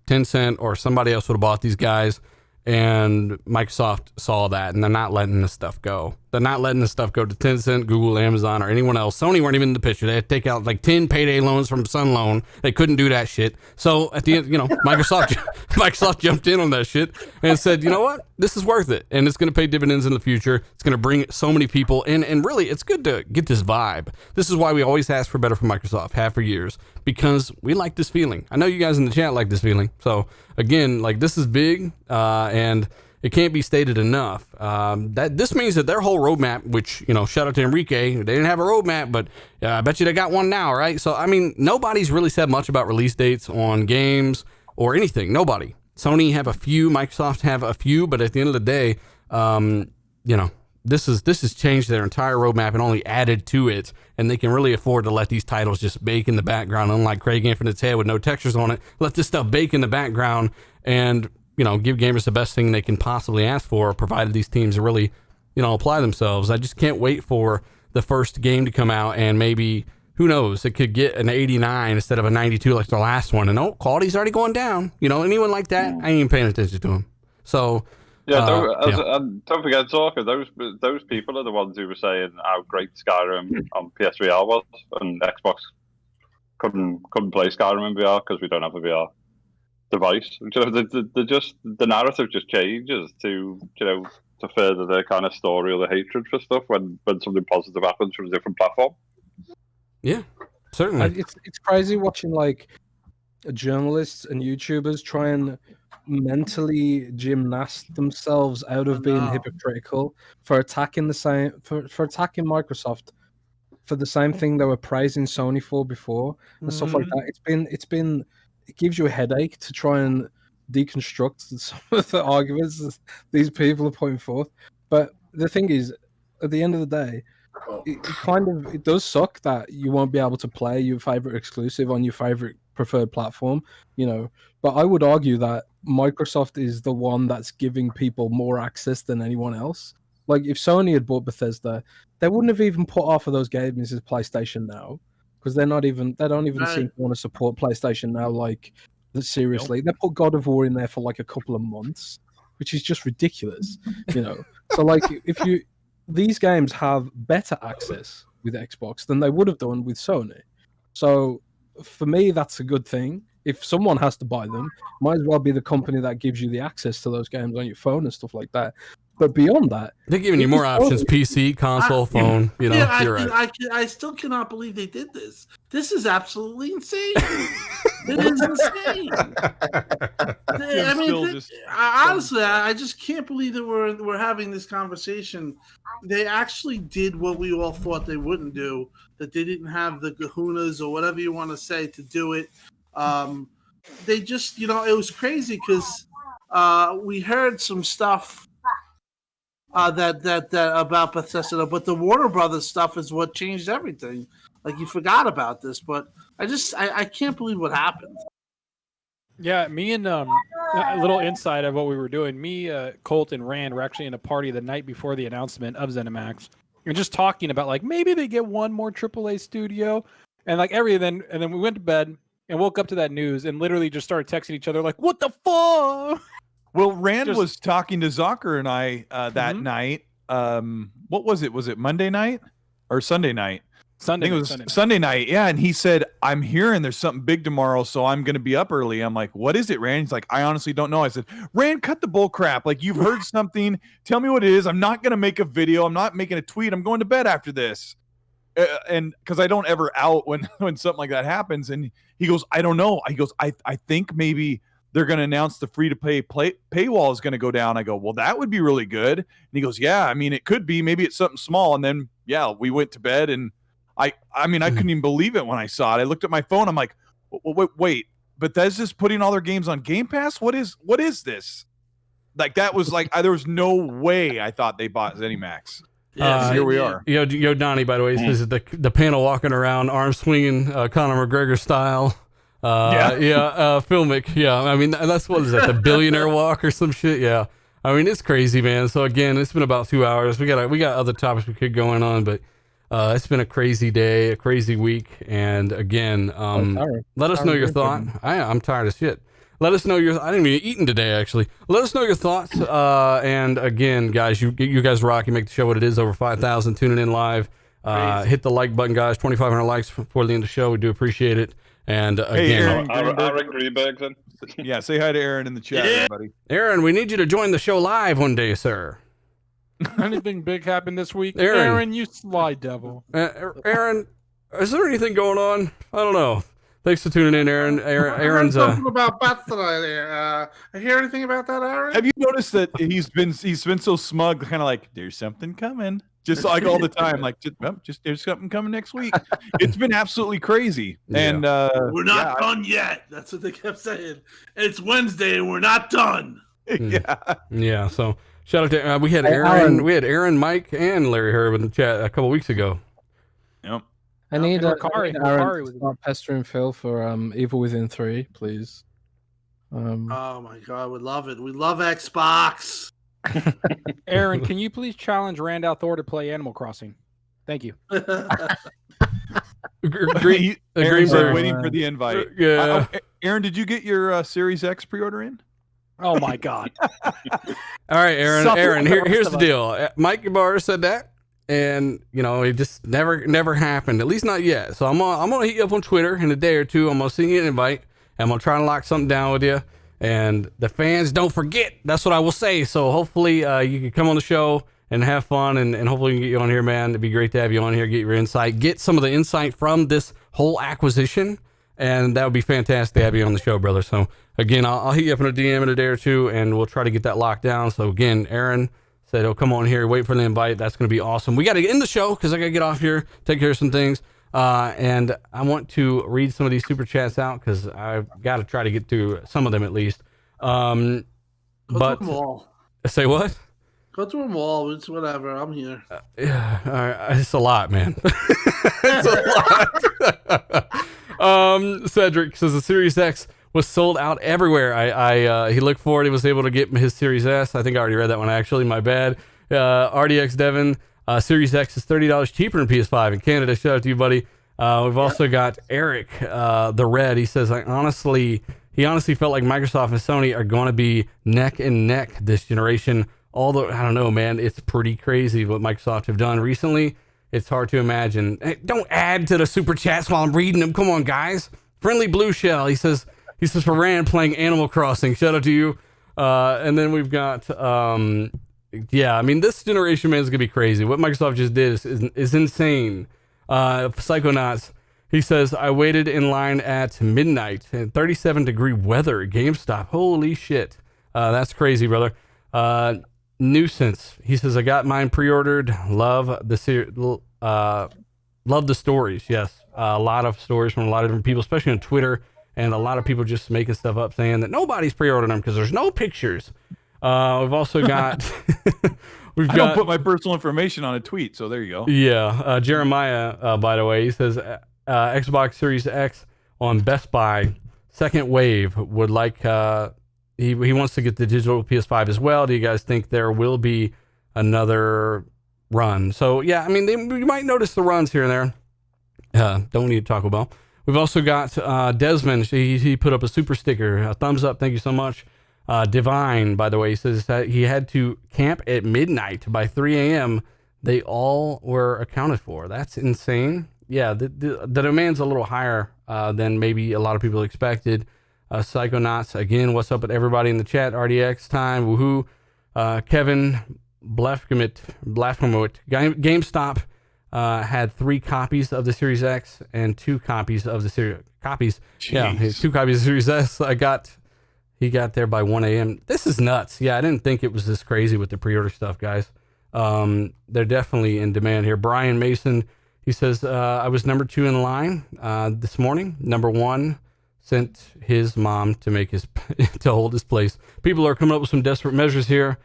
Tencent or somebody else would have bought these guys, and Microsoft saw that, and they're not letting this stuff go. They're not letting this stuff go to Tencent, Google, Amazon, or anyone else. Sony weren't even in the picture. They had to take out like 10 payday loans from Sun Loan. They couldn't do that shit. So at the end, Microsoft jumped in on that shit and said, you know what? This is worth it. And it's going to pay dividends in the future. It's going to bring so many people in. And really, it's good to get this vibe. This is why we always ask for better from Microsoft, have for years, because we like this feeling. I know you guys in the chat like this feeling. So again, like this is big and it can't be stated enough. That this means that their whole roadmap, which, shout out to Enrique, they didn't have a roadmap, but I bet you they got one now, right? So, I mean, nobody's really said much about release dates on games or anything. Nobody. Sony have a few, Microsoft have a few, but at the end of the day, this has changed their entire roadmap and only added to it, and they can really afford to let these titles just bake in the background, unlike Craig Infinite's head with no textures on it. Let this stuff bake in the background and give gamers the best thing they can possibly ask for, provided these teams really, apply themselves. I just can't wait for the first game to come out and maybe, who knows, it could get an 89 instead of a 92 like the last one. And quality's already going down. Anyone like that, I ain't even paying attention to them. So, don't forget, Zorka, those people are the ones who were saying how great Skyrim on PS VR was, and Xbox couldn't play Skyrim in VR because we don't have a VR device. The narrative just changes to further their kind of story or the hatred for stuff when something positive happens from a different platform. Yeah, certainly. It's crazy watching like journalists and YouTubers try and mentally gymnast themselves out of being hypocritical for attacking for attacking Microsoft for the same thing they were praising Sony for before and stuff like that. It gives you a headache to try and deconstruct some of the arguments that these people are putting forth. But the thing is, at the end of the day, it does suck that you won't be able to play your favorite exclusive on your favorite preferred platform, but I would argue that Microsoft is the one that's giving people more access than anyone else. Like, if Sony had bought Bethesda, they wouldn't have even put half of those games as PlayStation Now, because they don't even seem to want to support PlayStation Now like seriously. They put God of War in there for like a couple of months, which is just ridiculous, So like, these games have better access with Xbox than they would have done with Sony. So for me, that's a good thing. If someone has to buy them, might as well be the company that gives you the access to those games on your phone and stuff like that. But beyond that, they're giving you more options: PC, console, phone. You're right. I still cannot believe they did this. This is absolutely insane. It is insane. Honestly, I just can't believe that we're having this conversation. They actually did what we all thought they wouldn't do. That they didn't have the kahunas or whatever you want to say to do it. They just, it was crazy because we heard some stuff. That about Bethesda, but the Warner Brothers stuff is what changed everything. Like, you forgot about this, but I can't believe what happened. Yeah, me and a little insight of what we were doing. Me, Colt, and Rand were actually in a party the night before the announcement of ZeniMax, and just talking about like maybe they get one more AAA studio, and like everything. And then we went to bed and woke up to that news and literally just started texting each other like, "What the fuck?" Well, Rand was talking to Zocker and I that night. What was it? Was it Monday night or Sunday night? Sunday. I think it was Sunday night. Yeah, and he said, "I'm hearing there's something big tomorrow, so I'm going to be up early." I'm like, "What is it, Rand?" He's like, "I honestly don't know." I said, "Rand, cut the bull crap. Like, you've heard something. Tell me what it is. I'm not going to make a video. I'm not making a tweet. I'm going to bed after this." And because I don't ever out when something like that happens. And he goes, "I don't know." He goes, I think maybe they're going to announce the free-to-play paywall is going to go down." I go, "Well, that would be really good." And he goes, "Yeah, I mean, it could be. Maybe it's something small." And then, yeah, we went to bed, and I couldn't even believe it when I saw it. I looked at my phone. I'm like, wait, Bethesda's putting all their games on Game Pass? What is this? Like, that was like, there was no way I thought they bought ZeniMax. Yeah, here we are. Yo, Donnie, by the way, this is the panel walking around, arm swinging, Conor McGregor style. Filmic. Yeah, I mean, that's what is that? The billionaire walk or some shit? Yeah, I mean, it's crazy, man. So again, it's been about 2 hours. We got other topics we could go on, but it's been a crazy day, a crazy week, and again, let us know your thought. I'm tired of shit. Let us know your. I didn't even eaten today, actually. Let us know your thoughts. And again, guys, you guys rock. You make the show what it is. Over 5,000 tuning in live. Hit the like button, guys. 2,500 likes before the end of the show. We do appreciate it. And again, Aaron Greenberg, then. Yeah, say hi to Aaron in the chat, everybody. Aaron, we need you to join the show live one day, sir. Anything big happened this week? Aaron, you sly devil. Aaron, is there anything going on? I don't know. Thanks for tuning in, Aaron. Aaron's talking about Bethesda there. I hear anything about that, Aaron? Have you noticed that he's been so smug, kind of like, "There's something coming," just like all the time, like just there's something coming next week. It's been absolutely crazy, and we're not done yet. That's what they kept saying. It's Wednesday, and we're not done. Yeah. So shout out to we had Aaron, Mike, and Larry Herb in the chat a couple weeks ago. Yep. I need Aaron to start pestering Phil for Evil Within 3, please. Oh my god, we love it. We love Xbox. Aaron, can you please challenge Randall Thor to play Animal Crossing? Thank you. Greenberg waiting for the invite. Yeah. Aaron, did you get your Series X pre-order in? Oh my god. All right, Aaron. Here's the deal. Mike Ybarra said that, and it just never happened. At least not yet. So I'm gonna hit you up on Twitter in a day or two. I'm gonna send you an invite. I'm gonna try to lock something down with you. And the fans don't forget. That's what I will say. So hopefully you can come on the show and have fun, and hopefully we can get you on here, man. It'd be great to have you on here, get your insight, get some of the insight from this whole acquisition, and that would be fantastic to have you on the show, brother. So again, I'll hit you up in a DM in a day or two, and we'll try to get that locked down. So again, Aaron said he'll come on here, wait for the invite. That's going to be awesome. We got to end the show because I got to get off here, take care of some things. And I want to read some of these super chats out because I've got to try to get to some of them at least. Go through them all. Say what? Go through them all. It's whatever. I'm here. Yeah, it's a lot, man. It's a lot. Cedric says the Series X was sold out everywhere. He looked forward. He was able to get his Series S. I think I already read that one, actually. My bad. RDX Devin, Series X is $30 cheaper than PS5 in Canada. Shout out to you, buddy. We've also got Eric, the Red. He says, he honestly felt like Microsoft and Sony are going to be neck and neck this generation. Although, I don't know, man, it's pretty crazy what Microsoft have done recently. It's hard to imagine. Hey, don't add to the super chats while I'm reading them. Come on, guys. Friendly Blue Shell. He says for Rand playing Animal Crossing. Shout out to you. And then we've got, yeah, I mean, this generation, man, is going to be crazy. What Microsoft just did is insane. Psychonauts, he says, I waited in line at midnight in 37-degree weather at GameStop. Holy shit. That's crazy, brother. Nuisance, he says, I got mine pre-ordered. Love the stories. Yes, a lot of stories from a lot of different people, especially on Twitter, and a lot of people just making stuff up saying that nobody's pre-ordering them because there's no pictures. We've also got I don't put my personal information on a tweet, so there you go. Yeah, Jeremiah, by the way, he says Xbox Series X on Best Buy second wave would like he wants to get the digital PS5 as well. Do you guys think there will be another run? So yeah, I mean, you might notice the runs here and there. Don't need Taco Bell. We've also got Desmond. He put up a super sticker, a thumbs up. Thank you so much. Divine, by the way, he says that he had to camp at midnight. By 3 a.m., they all were accounted for. That's insane. Yeah, the demand's a little higher than maybe a lot of people expected. Psychonauts, again, what's up with everybody in the chat? RDX time, woohoo. Kevin Blafkamit, GameStop had 3 copies of the Series X and 2 copies of the Series... Copies? Jeez. Yeah, 2 copies of the Series S. He got there by 1 a.m. This is nuts. Yeah, I didn't think it was this crazy with the pre-order stuff, guys. They're definitely in demand here. Brian Mason, he says, I was number 2 in line this morning. Number 1 sent his mom to to hold his place. People are coming up with some desperate measures here.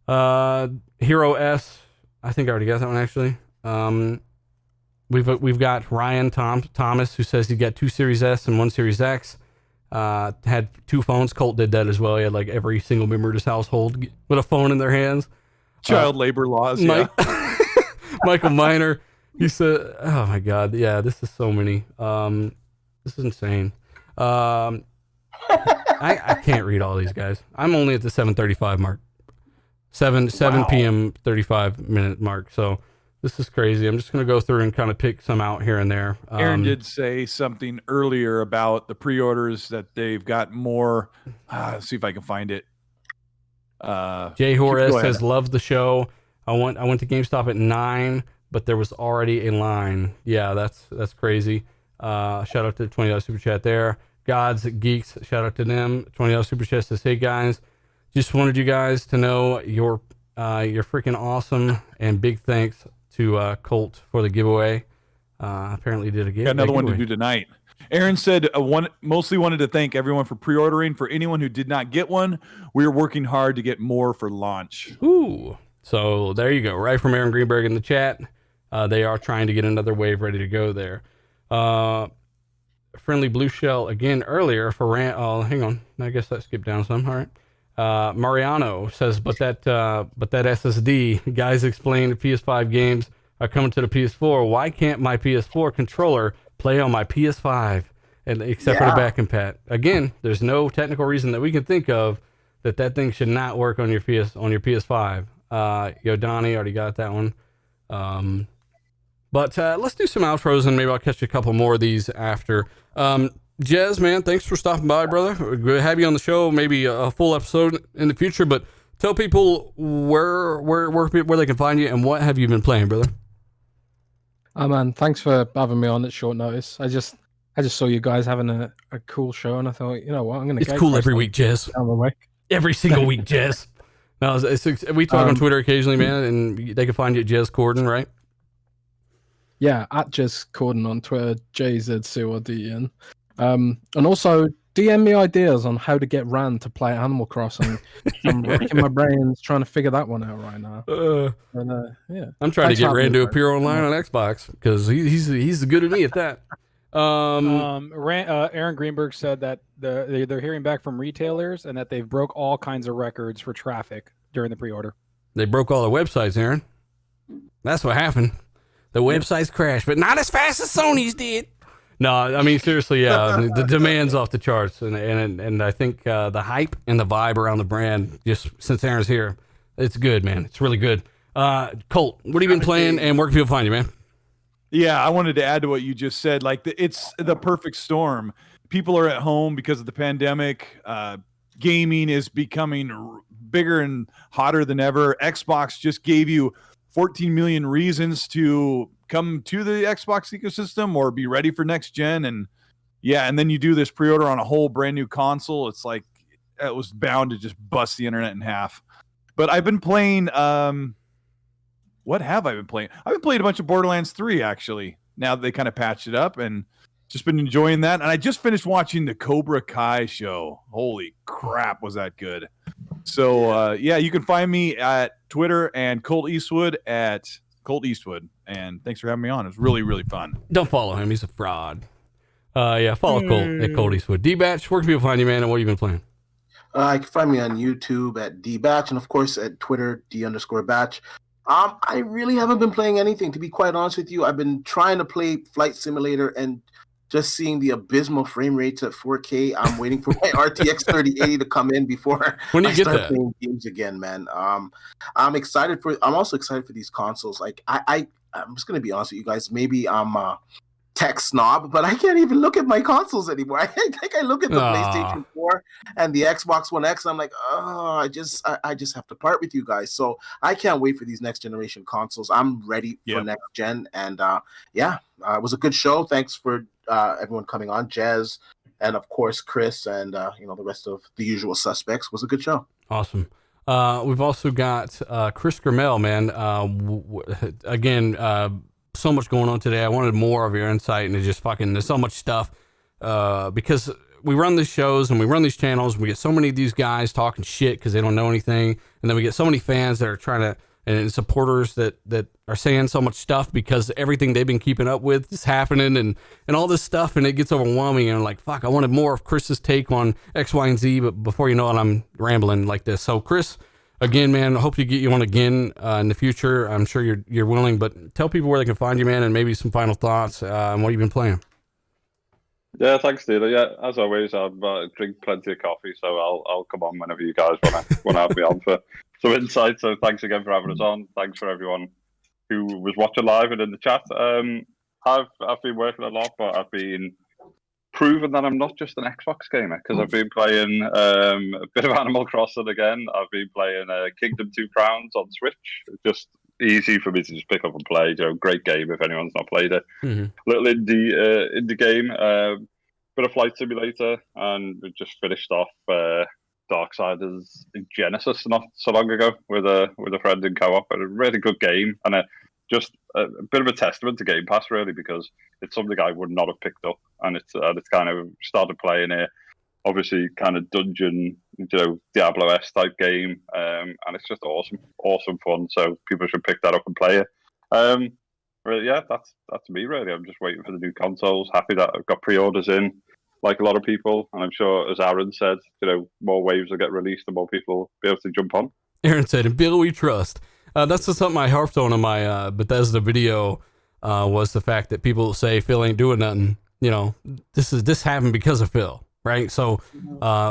Hero S, I think I already got that one, actually. We've got Ryan Thomas, who says he got 2 Series S and 1 Series X. Had 2 phones. Colt did that as well. He had like every single member of his household with a phone in their hands. Child labor laws. Yeah. Michael Miner, he said, oh my God. Yeah, this is so many. This is insane. I can't read all these guys. I'm only at the 7:35 mark. 7 p.m. 35-minute mark. So this is crazy. I'm just going to go through and kind of pick some out here and there. Aaron did say something earlier about the pre-orders that they've got more. Let's see if I can find it. Jay Horace says, love the show. I went to GameStop at 9, but there was already a line. Yeah, that's crazy. Shout out to the $20 super chat there. Gods Geeks, shout out to them. $20 super chat says, hey guys, just wanted you guys to know you're freaking awesome, and big thanks to Colt for the giveaway. Apparently did a giveaway. Got another one to do tonight. Aaron said mostly wanted to thank everyone for pre-ordering. For anyone who did not get one, we are working hard to get more for launch. Ooh, so there you go. Right from Aaron Greenberg in the chat. They are trying to get another wave ready to go there. Friendly Blue Shell again earlier for Rant. Oh, hang on. I guess that skipped down some. All right. Mariano says, but that SSD, guys explain the PS5 games are coming to the PS4. Why can't my PS4 controller play on my PS5 except for the back and pat? Again, there's no technical reason that we can think of that thing should not work on your PS5. Donnie already got that one. But let's do some outros, and maybe I'll catch a couple more of these after. Jez, man, thanks for stopping by, brother. Good to have you on the show. Maybe a full episode in the future, but tell people where they can find you and what have you been playing, brother. Oh man, thanks for having me on at short notice. I just saw you guys having a cool show, and I thought, you know what, I'm gonna. It's cool every week, Jez. Every single week, Jez. No, we talk on Twitter occasionally, man, and they can find you at Jez Corden, right? Yeah, at Jez Corden on Twitter, JZCORDEN. And also DM me ideas on how to get Rand to play Animal Crossing. I'm racking my brains trying to figure that one out right now. Yeah, I'm trying to get Rand to appear online on Xbox because he's good at me at that. Aaron Greenberg said that they're hearing back from retailers and that they've broke all kinds of records for traffic during the pre-order. They broke all the websites, Aaron. That's what happened. The websites crashed, but not as fast as Sony's did. No, I mean seriously, yeah, the demand's off the charts, and I think the hype and the vibe around the brand, just since Aaron's here, it's good, man. It's really good. Colt, what have you been playing, and where can people find you, man? Yeah, I wanted to add to what you just said. Like, it's the perfect storm. People are at home because of the pandemic. Gaming is becoming bigger and hotter than ever. Xbox just gave you 14 million reasons to come to the Xbox ecosystem or be ready for next gen. And yeah, and then you do this pre-order on a whole brand new console. It's like it was bound to just bust the internet in half. But I've been playing what have I been playing? I've been playing a bunch of Borderlands 3 actually. Now that they kind of patched it up, and just been enjoying that. And I just finished watching the Cobra Kai show. Holy crap, was that good. So yeah, you can find me at Twitter and Colt Eastwood at Colt Eastwood. And thanks for having me on. It was really, really fun. Don't follow him. He's a fraud. Yeah, follow Colt at Colt Eastwood. D-Batch, where can people find you, man, and what have you been playing? You can find me on YouTube at D-Batch, and of course at Twitter, D_Batch. I really haven't been playing anything, to be quite honest with you. I've been trying to play Flight Simulator and just seeing the abysmal frame rates at 4K. I'm waiting for my RTX 3080 to come in before when you I get start that? playing games again, man. I'm also excited for these consoles. Like I'm just gonna be honest with you guys. Maybe I'm a tech snob, but I can't even look at my consoles anymore. I think I look at the PlayStation 4 and the Xbox One X. I'm like, oh, I just have to part with you guys. So I can't wait for these next generation consoles. I'm ready for next gen, and it was a good show. Thanks for everyone coming on, Jez, and of course Chris, and the rest of the usual suspects. It was a good show. Awesome. We've also got Chris Grimmel, man. Again, so much going on today. I wanted more of your insight, and there's so much stuff because we run these shows and we run these channels. And we get so many of these guys talking shit because they don't know anything, and then we get so many fans that are trying to, and supporters that are saying so much stuff because everything they've been keeping up with is happening and all this stuff, and it gets overwhelming, and I'm like, fuck, I wanted more of Chris's take on X, Y, and Z, but before you know it, I'm rambling like this. So Chris, again, man, I hope to get you on again in the future. I'm sure you're willing, but tell people where they can find you, man, and maybe some final thoughts on what you've been playing. Yeah, thanks, Steeler. Yeah, as always, I drink plenty of coffee, so I'll come on whenever you guys want to have me on for some insight. So thanks again for having us on. Thanks for everyone who was watching live and in the chat. I've been working a lot, but I've been proving that I'm not just an Xbox gamer, because I've been playing a bit of Animal Crossing again. I've been playing Kingdom 2 Crowns on Switch. Just easy for me to just pick up and play. Great game if anyone's not played it. Mm-hmm. Little indie game, bit of Flight Simulator, and we just finished off Darksiders Genesis not so long ago with a friend in co-op. A really good game, and just a bit of a testament to Game Pass, really, because it's something I would not have picked up, and it's kind of started playing it. Obviously, kind of dungeon, Diablo-esque type game, and it's just awesome fun. So people should pick that up and play it. But yeah, that's me really. I'm just waiting for the new consoles. Happy that I've got pre-orders in, like a lot of people, and I'm sure, as Aaron said, more waves will get released and more people will be able to jump on. Aaron said, "In Bill we trust." That's just something I harped on in my Bethesda video. Was the fact that people say Phil ain't doing nothing. This happened because of Phil, right? So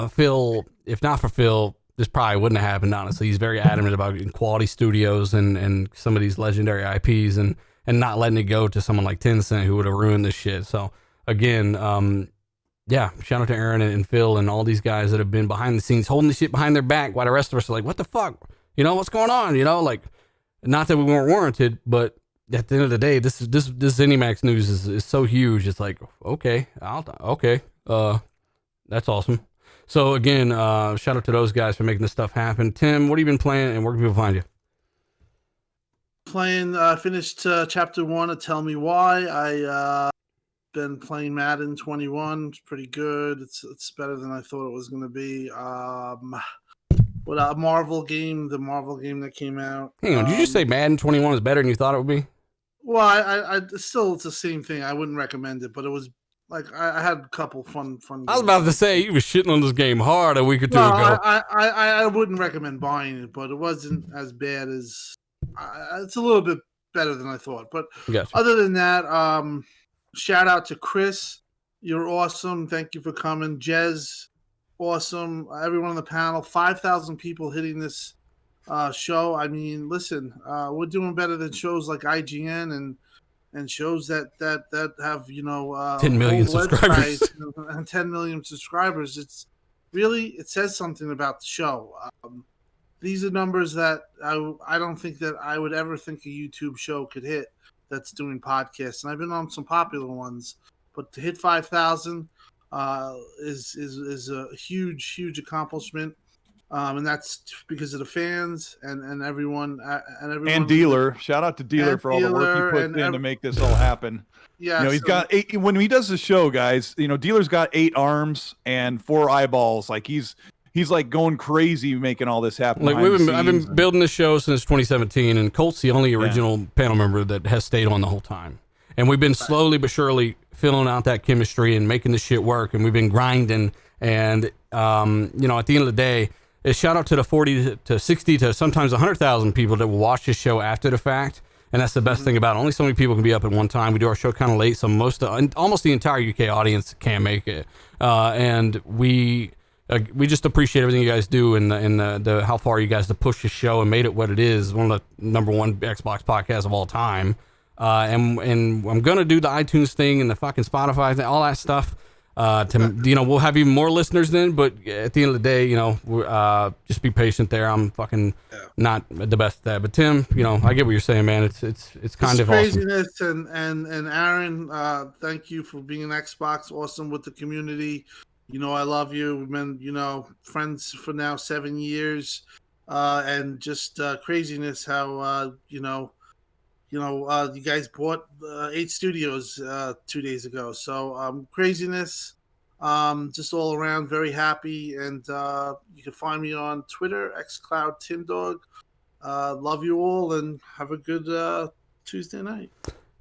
Phil, if not for Phil, this probably wouldn't have happened. Honestly, he's very adamant about getting quality studios and some of these legendary IPs and not letting it go to someone like Tencent who would have ruined this shit. So again, shout out to Aaron and Phil and all these guys that have been behind the scenes holding the shit behind their back while the rest of us are like, what the fuck? What's going on? Like, not that we weren't warranted, but at the end of the day, this ZeniMax news is so huge. It's like, okay, that's awesome. So again, shout out to those guys for making this stuff happen. Tim, what have you been playing, and where can people find you? Finished chapter 1 of Tell Me Why. I been playing Madden 21. It's pretty good. It's better than I thought it was going to be. What a Marvel game, the Marvel game that came out. Hang on, did you just say Madden 21 is better than you thought it would be? Well, I still, it's the same thing. I wouldn't recommend it, but it was like I had a couple fun. I was about to say you was shitting on this game hard a week or two No, ago. I wouldn't recommend buying it, but it wasn't as bad as. It's a little bit better than I thought. But Gotcha. other than that, shout out to Chris. You're awesome. Thank you for coming. Jez, awesome. Everyone on the panel. 5,000 people hitting this show. I mean, listen, we're doing better than shows like IGN and shows that have 10 million subscribers and 10 million subscribers. It's really, it says something about the show. These are numbers that I don't think that I would ever think a YouTube show could hit that's doing podcasts. And I've been on some popular ones, but to hit 5,000 is a huge accomplishment. And that's because of the fans and everyone and Dealer. Shout out to Dealer for all the work he puts in to make this all happen. Yeah, he's got 8. When he does the show, guys, Dealer's got 8 arms and 4 eyeballs. Like he's like going crazy making all this happen. Like I've been building this show since 2017, and Colt's the only original panel member that has stayed on the whole time. And we've been slowly but surely filling out that chemistry and making this shit work. And we've been grinding. And at the end of the day, a shout out to the 40 to 60 to sometimes 100,000 people that will watch this show after the fact. And that's the best thing about it. Only so many people can be up at one time. We do our show kind of late, so almost the entire UK audience can't make it. And we just appreciate everything you guys do and the how far you guys to push the show and made it what it is, one of the #1 Xbox podcasts of all time. And I'm gonna do the iTunes thing and the fucking Spotify thing, all that stuff. We'll have even more listeners then, but at the end of the day, just be patient there. I'm fucking not the best at that, but Tim, I get what you're saying, man. It's kind of craziness awesome. And Aaron, thank you for being an Xbox awesome with the community. I love you. We've been, friends for now 7 years, and just craziness how you guys bought 8 studios 2 days ago. So craziness, just all around, very happy. And you can find me on Twitter, xCloud TimDog. Love you all and have a good Tuesday night.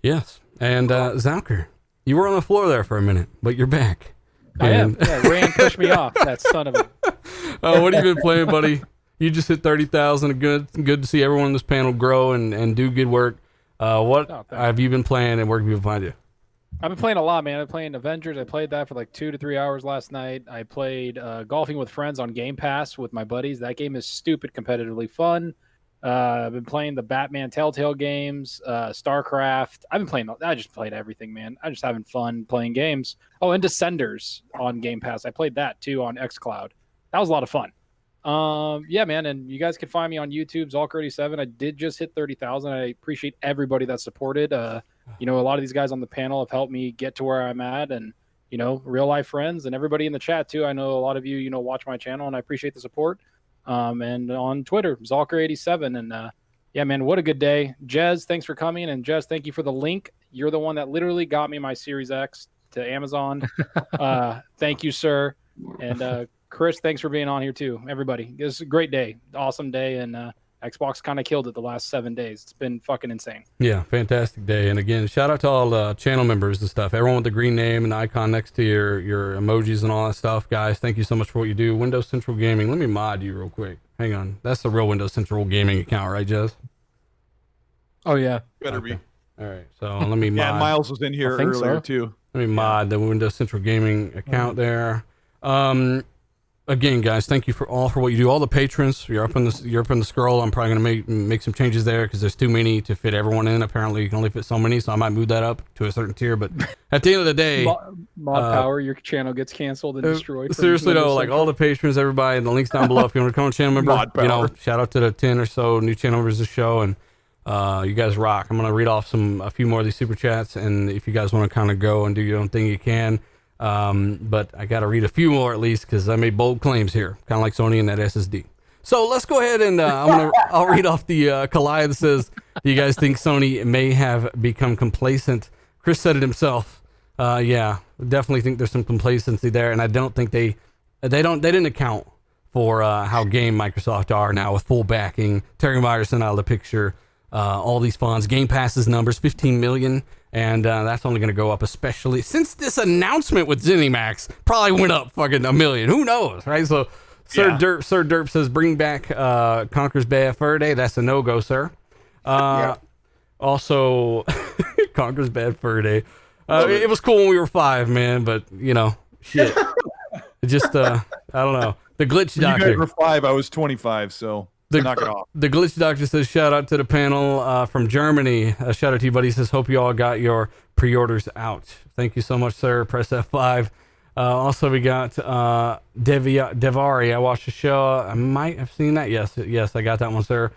Yes. And Zalker, you were on the floor there for a minute, but you're back. I am. Yeah, Rand pushed me off. That son of a. Oh, what have you been playing, buddy? You just hit 30,000. Good to see everyone on this panel grow and do good work. What have you been playing and where can people find you? I've been playing a lot, man. I've been playing Avengers. I played that for like 2 to 3 hours last night. I played Golfing with Friends on Game Pass with my buddies. That game is stupid competitively fun. I've been playing the Batman Telltale games, StarCraft. I just played everything, man. I'm just having fun playing games. Oh, and Descenders on Game Pass. I played that too on xCloud. That was a lot of fun. Yeah, man, and you guys can find me on YouTube, Zalker87. I did just hit 30,000. I appreciate everybody that supported. A lot of these guys on the panel have helped me get to where I'm at, and real life friends and everybody in the chat too. I know a lot of you, watch my channel, and I appreciate the support. And on Twitter, Zalker87, and yeah, man, what a good day. Jez, thanks for coming, and Jez, thank you for the link. You're the one that literally got me my Series X to Amazon. Thank you, sir. And Chris, thanks for being on here too. Everybody, it was a great day, awesome day, and Xbox kind of killed it the last 7 days. It's been fucking insane. Yeah, fantastic day. And again, shout out to all the channel members and stuff. Everyone with the green name and the icon next to your emojis and all that stuff. Guys, thank you so much for what you do. Windows Central Gaming. Let me mod you real quick. Hang on. That's the real Windows Central Gaming account, right, Jez? Oh, yeah. Better be. All right. So let me mod. Yeah, Miles was in here earlier too. Let me mod the Windows Central Gaming account there. Again, guys, thank you for what you do. All the patrons, you're up in the scroll. I'm probably gonna make some changes there because there's too many to fit everyone in. Apparently, you can only fit so many, so I might move that up to a certain tier. But at the end of the day, mod power, your channel gets canceled and destroyed. Seriously though, like all the patrons, everybody, the links down below. If you want to become a channel member, shout out to the 10 or so new channel members of the show, and you guys rock. I'm gonna read off a few more of these super chats, and if you guys want to kind of go and do your own thing, you can. But I got to read a few more at least because I made bold claims here, kind of like Sony and that SSD. So let's go ahead and I'll read off the Kalaya that says, "Do you guys think Sony may have become complacent?" Chris said it himself. Yeah, definitely think there's some complacency there, and I don't think they didn't account for how game Microsoft are now with full backing. Terry Myerson out of the picture. all these funds. Game Pass's numbers, 15 million, and that's only going to go up, especially since this announcement with ZeniMax probably went up fucking a million. Who knows, right? So Sir Derp says, bring back Conker's Bad Fur Day. That's a no-go, sir. Also, Conker's Bad Fur Day. It was cool when we were 5, man, but, you know, shit. It just, I don't know. The Glitch Doctor. You guys were 5, I was 25, so knock it off. The Glitch Doctor says, shout out to the panel from Germany. Shout out to you, buddy. He says, hope you all got your pre-orders out. Thank you so much, sir. Press F5. Also, we got Devari. I watched the show. I might have seen that. Yes, I got that one, sir.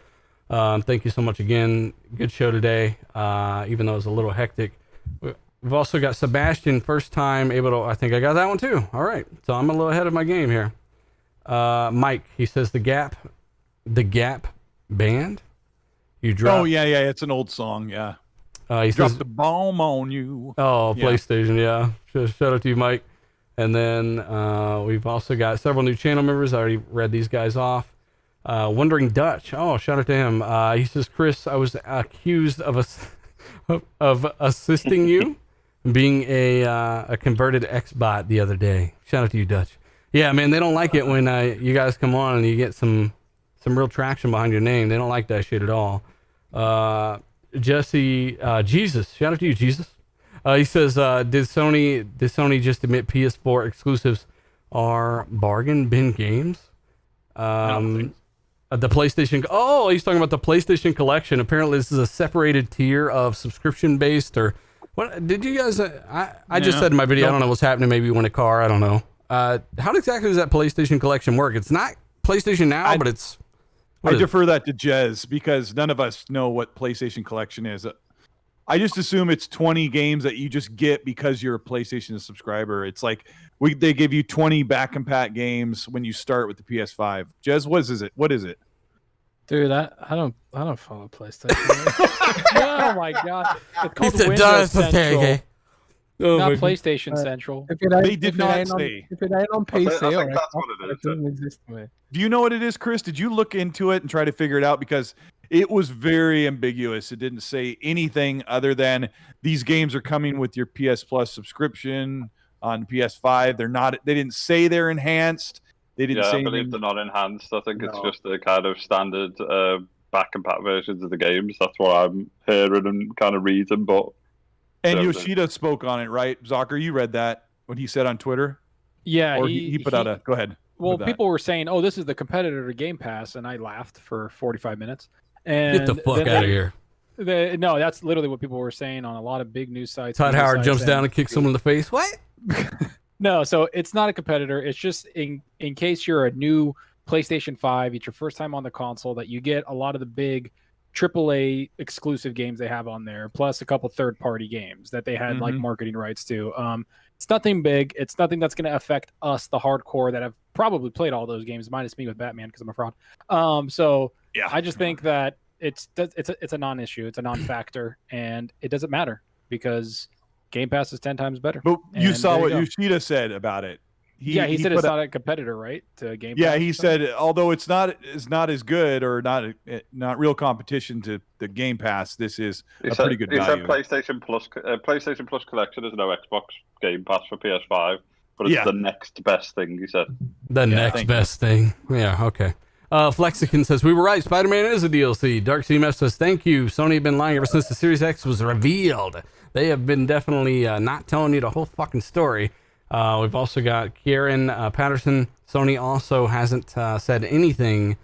Thank you so much again. Good show today, even though it was a little hectic. We've also got Sebastian, first time able to, I think I got that one too. All right, so I'm a little ahead of my game here. Mike, he says the Gap band. You drop. Oh yeah, it's an old song. Yeah. He Drop says, the bomb on you. Oh, Yeah. PlayStation, yeah. Shout out to you, Mike. And then we've also got several new channel members. I already read these guys off. Wondering Dutch. Oh, shout out to him. He says, Chris, I was accused of assisting you being a converted X-bot the other day. Shout out to you, Dutch. Yeah, man, they don't like it when you guys come on and you get some real traction behind your name. They don't like that shit at all. Jesse, Jesus. Shout out to you, Jesus. He says, did Sony just admit PS4 exclusives are bargain bin games? The PlayStation. Oh, he's talking about the PlayStation Collection. Apparently, this is a separated tier of subscription-based or what? Did you guys? I just said in my video. I don't know what's happening. Maybe you win a car. I don't know. How exactly does that PlayStation Collection work? It's not PlayStation Now, but it's. I defer that to Jez because none of us know what PlayStation Collection is. I just assume it's 20 games that you just get because you're a PlayStation subscriber. It's like they give you 20 back compat games when you start with the PS5. Jez, what is it? Dude, I don't follow PlayStation. Oh my god! It's called Windows Central. Not PlayStation Central. They did not say. If it ain't on PC, I think that's what it is. it doesn't exist to me. Do you know what it is, Chris? Did you look into it and try to figure it out? Because it was very ambiguous. It didn't say anything other than these games are coming with your PS Plus subscription on PS5. They didn't say they're enhanced. They didn't say I believe they're not enhanced. I think it's just the kind of standard back compat versions of the games. That's what I'm hearing and kind of reading. And Yoshida spoke on it, right? Zocker, you read that when he said on Twitter? Yeah, or he put out a. Go ahead. Well, people were saying, "Oh, this is the competitor to Game Pass," and I laughed for 45 minutes. And get the fuck out of here. No, that's literally what people were saying on a lot of big news sites. Todd Howard jumps down and kicks someone in the face. What? No, so it's not a competitor. It's just in case you're a new PlayStation 5, it's your first time on the console, that you get a lot of the big AAA exclusive games they have on there, plus a couple third-party games that they had like marketing rights to. It's nothing big. It's nothing that's going to affect us, the hardcore, that have probably played all those games, minus me with Batman because I'm a fraud. So yeah, I just think that it's a non-issue. It's a non-factor, and it doesn't matter because Game Pass is 10 times better. But you saw what Yoshida said about it. He said it's not a competitor, right? To Game Pass. Yeah, he said although it's not as good or not real competition to the Game Pass, this is pretty good value. He said PlayStation Plus Collection is no Xbox Game Pass for PS5, but it's the next best thing. He said the next best thing. Yeah, okay. Flexicon says we were right. Spider-Man is a DLC. Dark CMF says thank you. Sony have been lying ever since the Series X was revealed. They have been definitely not telling you the whole fucking story. We've also got Kieran Patterson. Sony also hasn't said anything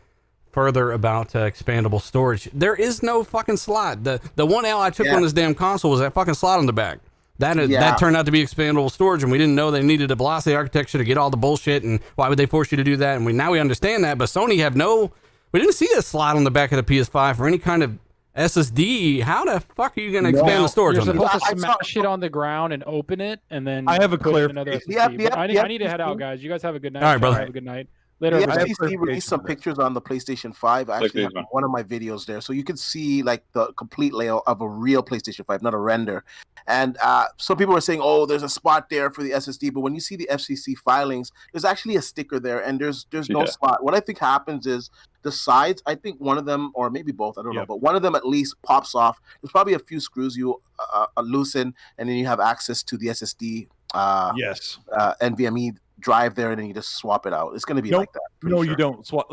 further about expandable storage. There is no fucking slot. The one L I took on this damn console was that fucking slot on the back. That turned out to be expandable storage, and we didn't know they needed a velocity architecture to get all the bullshit, and why would they force you to do that? And now we understand that, but Sony we didn't see a slot on the back of the PS5 for any kind of SSD. How the fuck are you going to expand the storage on this? You're supposed to smash it on the ground and open it, and then I have a clear. I need to head out, guys. You guys have a good night. All right, brother. Have a good night. Later, The everybody. FCC released some pictures on the PlayStation 5. I actually have one of my videos there, so you can see like the complete layout of a real PlayStation 5, not a render. And some people were saying, "Oh, there's a spot there for the SSD," but when you see the FCC filings, there's actually a sticker there, and there's no slot. What I think happens is the sides. I think one of them, or maybe both, I don't know, but one of them at least pops off. There's probably a few screws you loosen, and then you have access to the SSD. NVMe drive there, and then you just swap it out. It's going to be like that. No, you don't swap.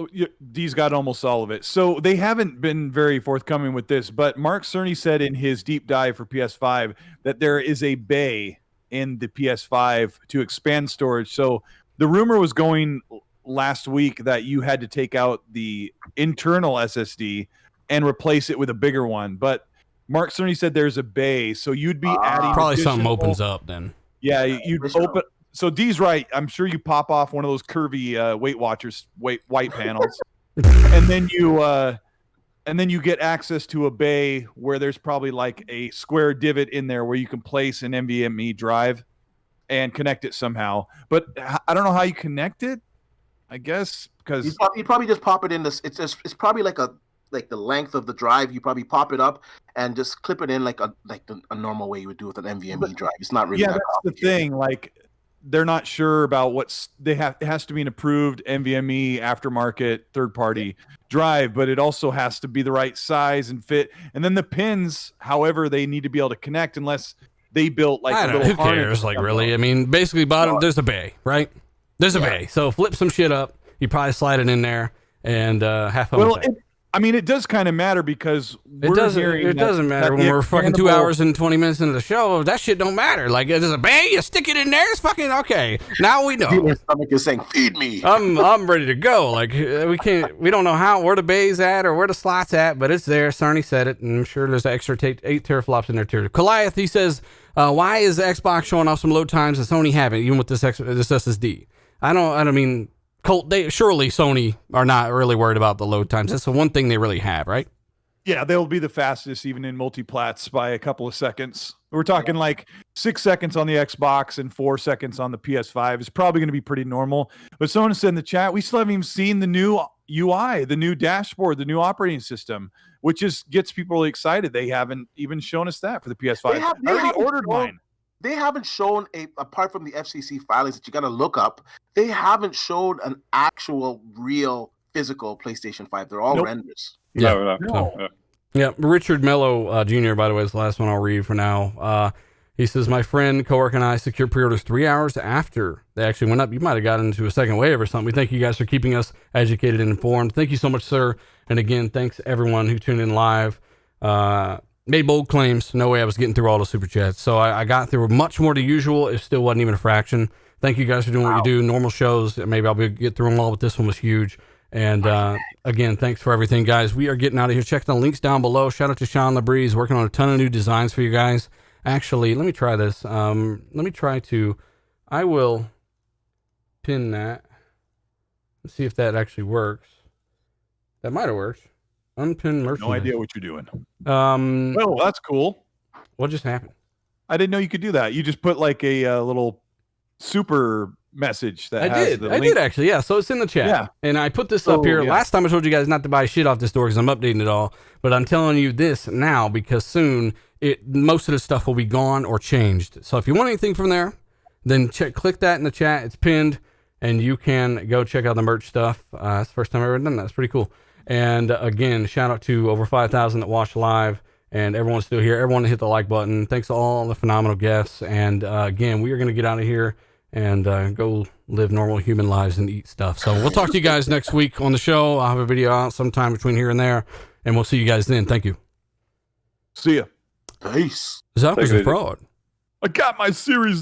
D's got almost all of it. So they haven't been very forthcoming with this, but Mark Cerny said in his deep dive for PS5 that there is a bay in the PS5 to expand storage. So the rumor was going last week that you had to take out the internal SSD and replace it with a bigger one. But Mark Cerny said there's a bay, so you'd be adding probably something opens up then. Yeah, you'd open. So D's right. I'm sure you pop off one of those curvy Weight Watchers white panels, and then you get access to a bay where there's probably like a square divot in there where you can place an NVMe drive and connect it somehow. But I don't know how you connect it. I guess because you probably just pop it in this. It's probably like the length of the drive. You probably pop it up and just clip it in like a normal way you would do with an NVMe drive. It's not really. Yeah, that's the thing. Like they're not sure about it has to be an approved NVMe aftermarket third party drive, but it also has to be the right size and fit. And then the pins, however, they need to be able to connect unless they built like a little who cares? Like really? I mean, basically, there's a bay, right? There's a bay. So flip some shit up. You probably slide it in there and have fun. Well, it does kind of matter because it doesn't matter when we're fucking 2 hours and 20 minutes into the show. That shit don't matter. Like there's a bay, you stick it in there. It's fucking okay. Now we know. Your stomach is saying, "Feed me." I'm ready to go. Like we don't know where the bay's at or where the slot's at, but it's there. Sarny said it, and I'm sure there's an extra 8 teraflops in there too. Goliath, he says, why is Xbox showing off some load times and Sony haven't, even with this SSD? I mean. Colt, surely Sony are not really worried about the load times. That's the one thing they really have, right? Yeah, they'll be the fastest even in multiplats by a couple of seconds. We're talking like 6 seconds on the Xbox and 4 seconds on the PS5 is probably going to be pretty normal. But someone said in the chat, we still haven't even seen the new UI, the new dashboard, the new operating system, which just gets people really excited. They haven't even shown us that for the PS5. I already ordered mine. They haven't shown apart from the FCC filings that you got to look up. They haven't shown an actual, real, physical PlayStation 5. They're all renders. Yeah. Richard Mello Jr. By the way is the last one I'll read for now. He says, my friend, coworker, and I secured pre-orders 3 hours after they actually went up. You might have gotten into a second wave or something. We thank you guys for keeping us educated and informed. Thank you so much, sir. And again, thanks everyone who tuned in live. Made bold claims. No way I was getting through all the super chats. So I got through much more than usual. It still wasn't even a fraction. Thank you guys for doing what you do. Normal shows, maybe I'll get through them all, but this one was huge. And again, thanks for everything, guys. We are getting out of here. Check the links down below. Shout out to Sean LaBreeze, working on a ton of new designs for you guys. Actually, let me try this. I will pin that. Let's see if that actually works. That might have worked. Unpin merchandise. No idea what you're doing. Well, that's cool. What just happened? I didn't know you could do that. You just put like a little super message that I did actually. Yeah. So it's in the chat. Yeah. And I put this up here. Yeah. Last time I told you guys not to buy shit off this store because I'm updating it all. But I'm telling you this now because soon most of the stuff will be gone or changed. So if you want anything from there, then click that in the chat. It's pinned and you can go check out the merch stuff. That's the first time I've ever done that. It's pretty cool. And again, shout out to over 5,000 that watched live and everyone's still here. Everyone hit the like button. Thanks to all the phenomenal guests. And again, we are going to get out of here and go live normal human lives and eat stuff. So we'll talk to you guys next week on the show. I'll have a video out sometime between here and there, and we'll see you guys then. Thank you. See ya. Peace. Zuck was a fraud. I got my Series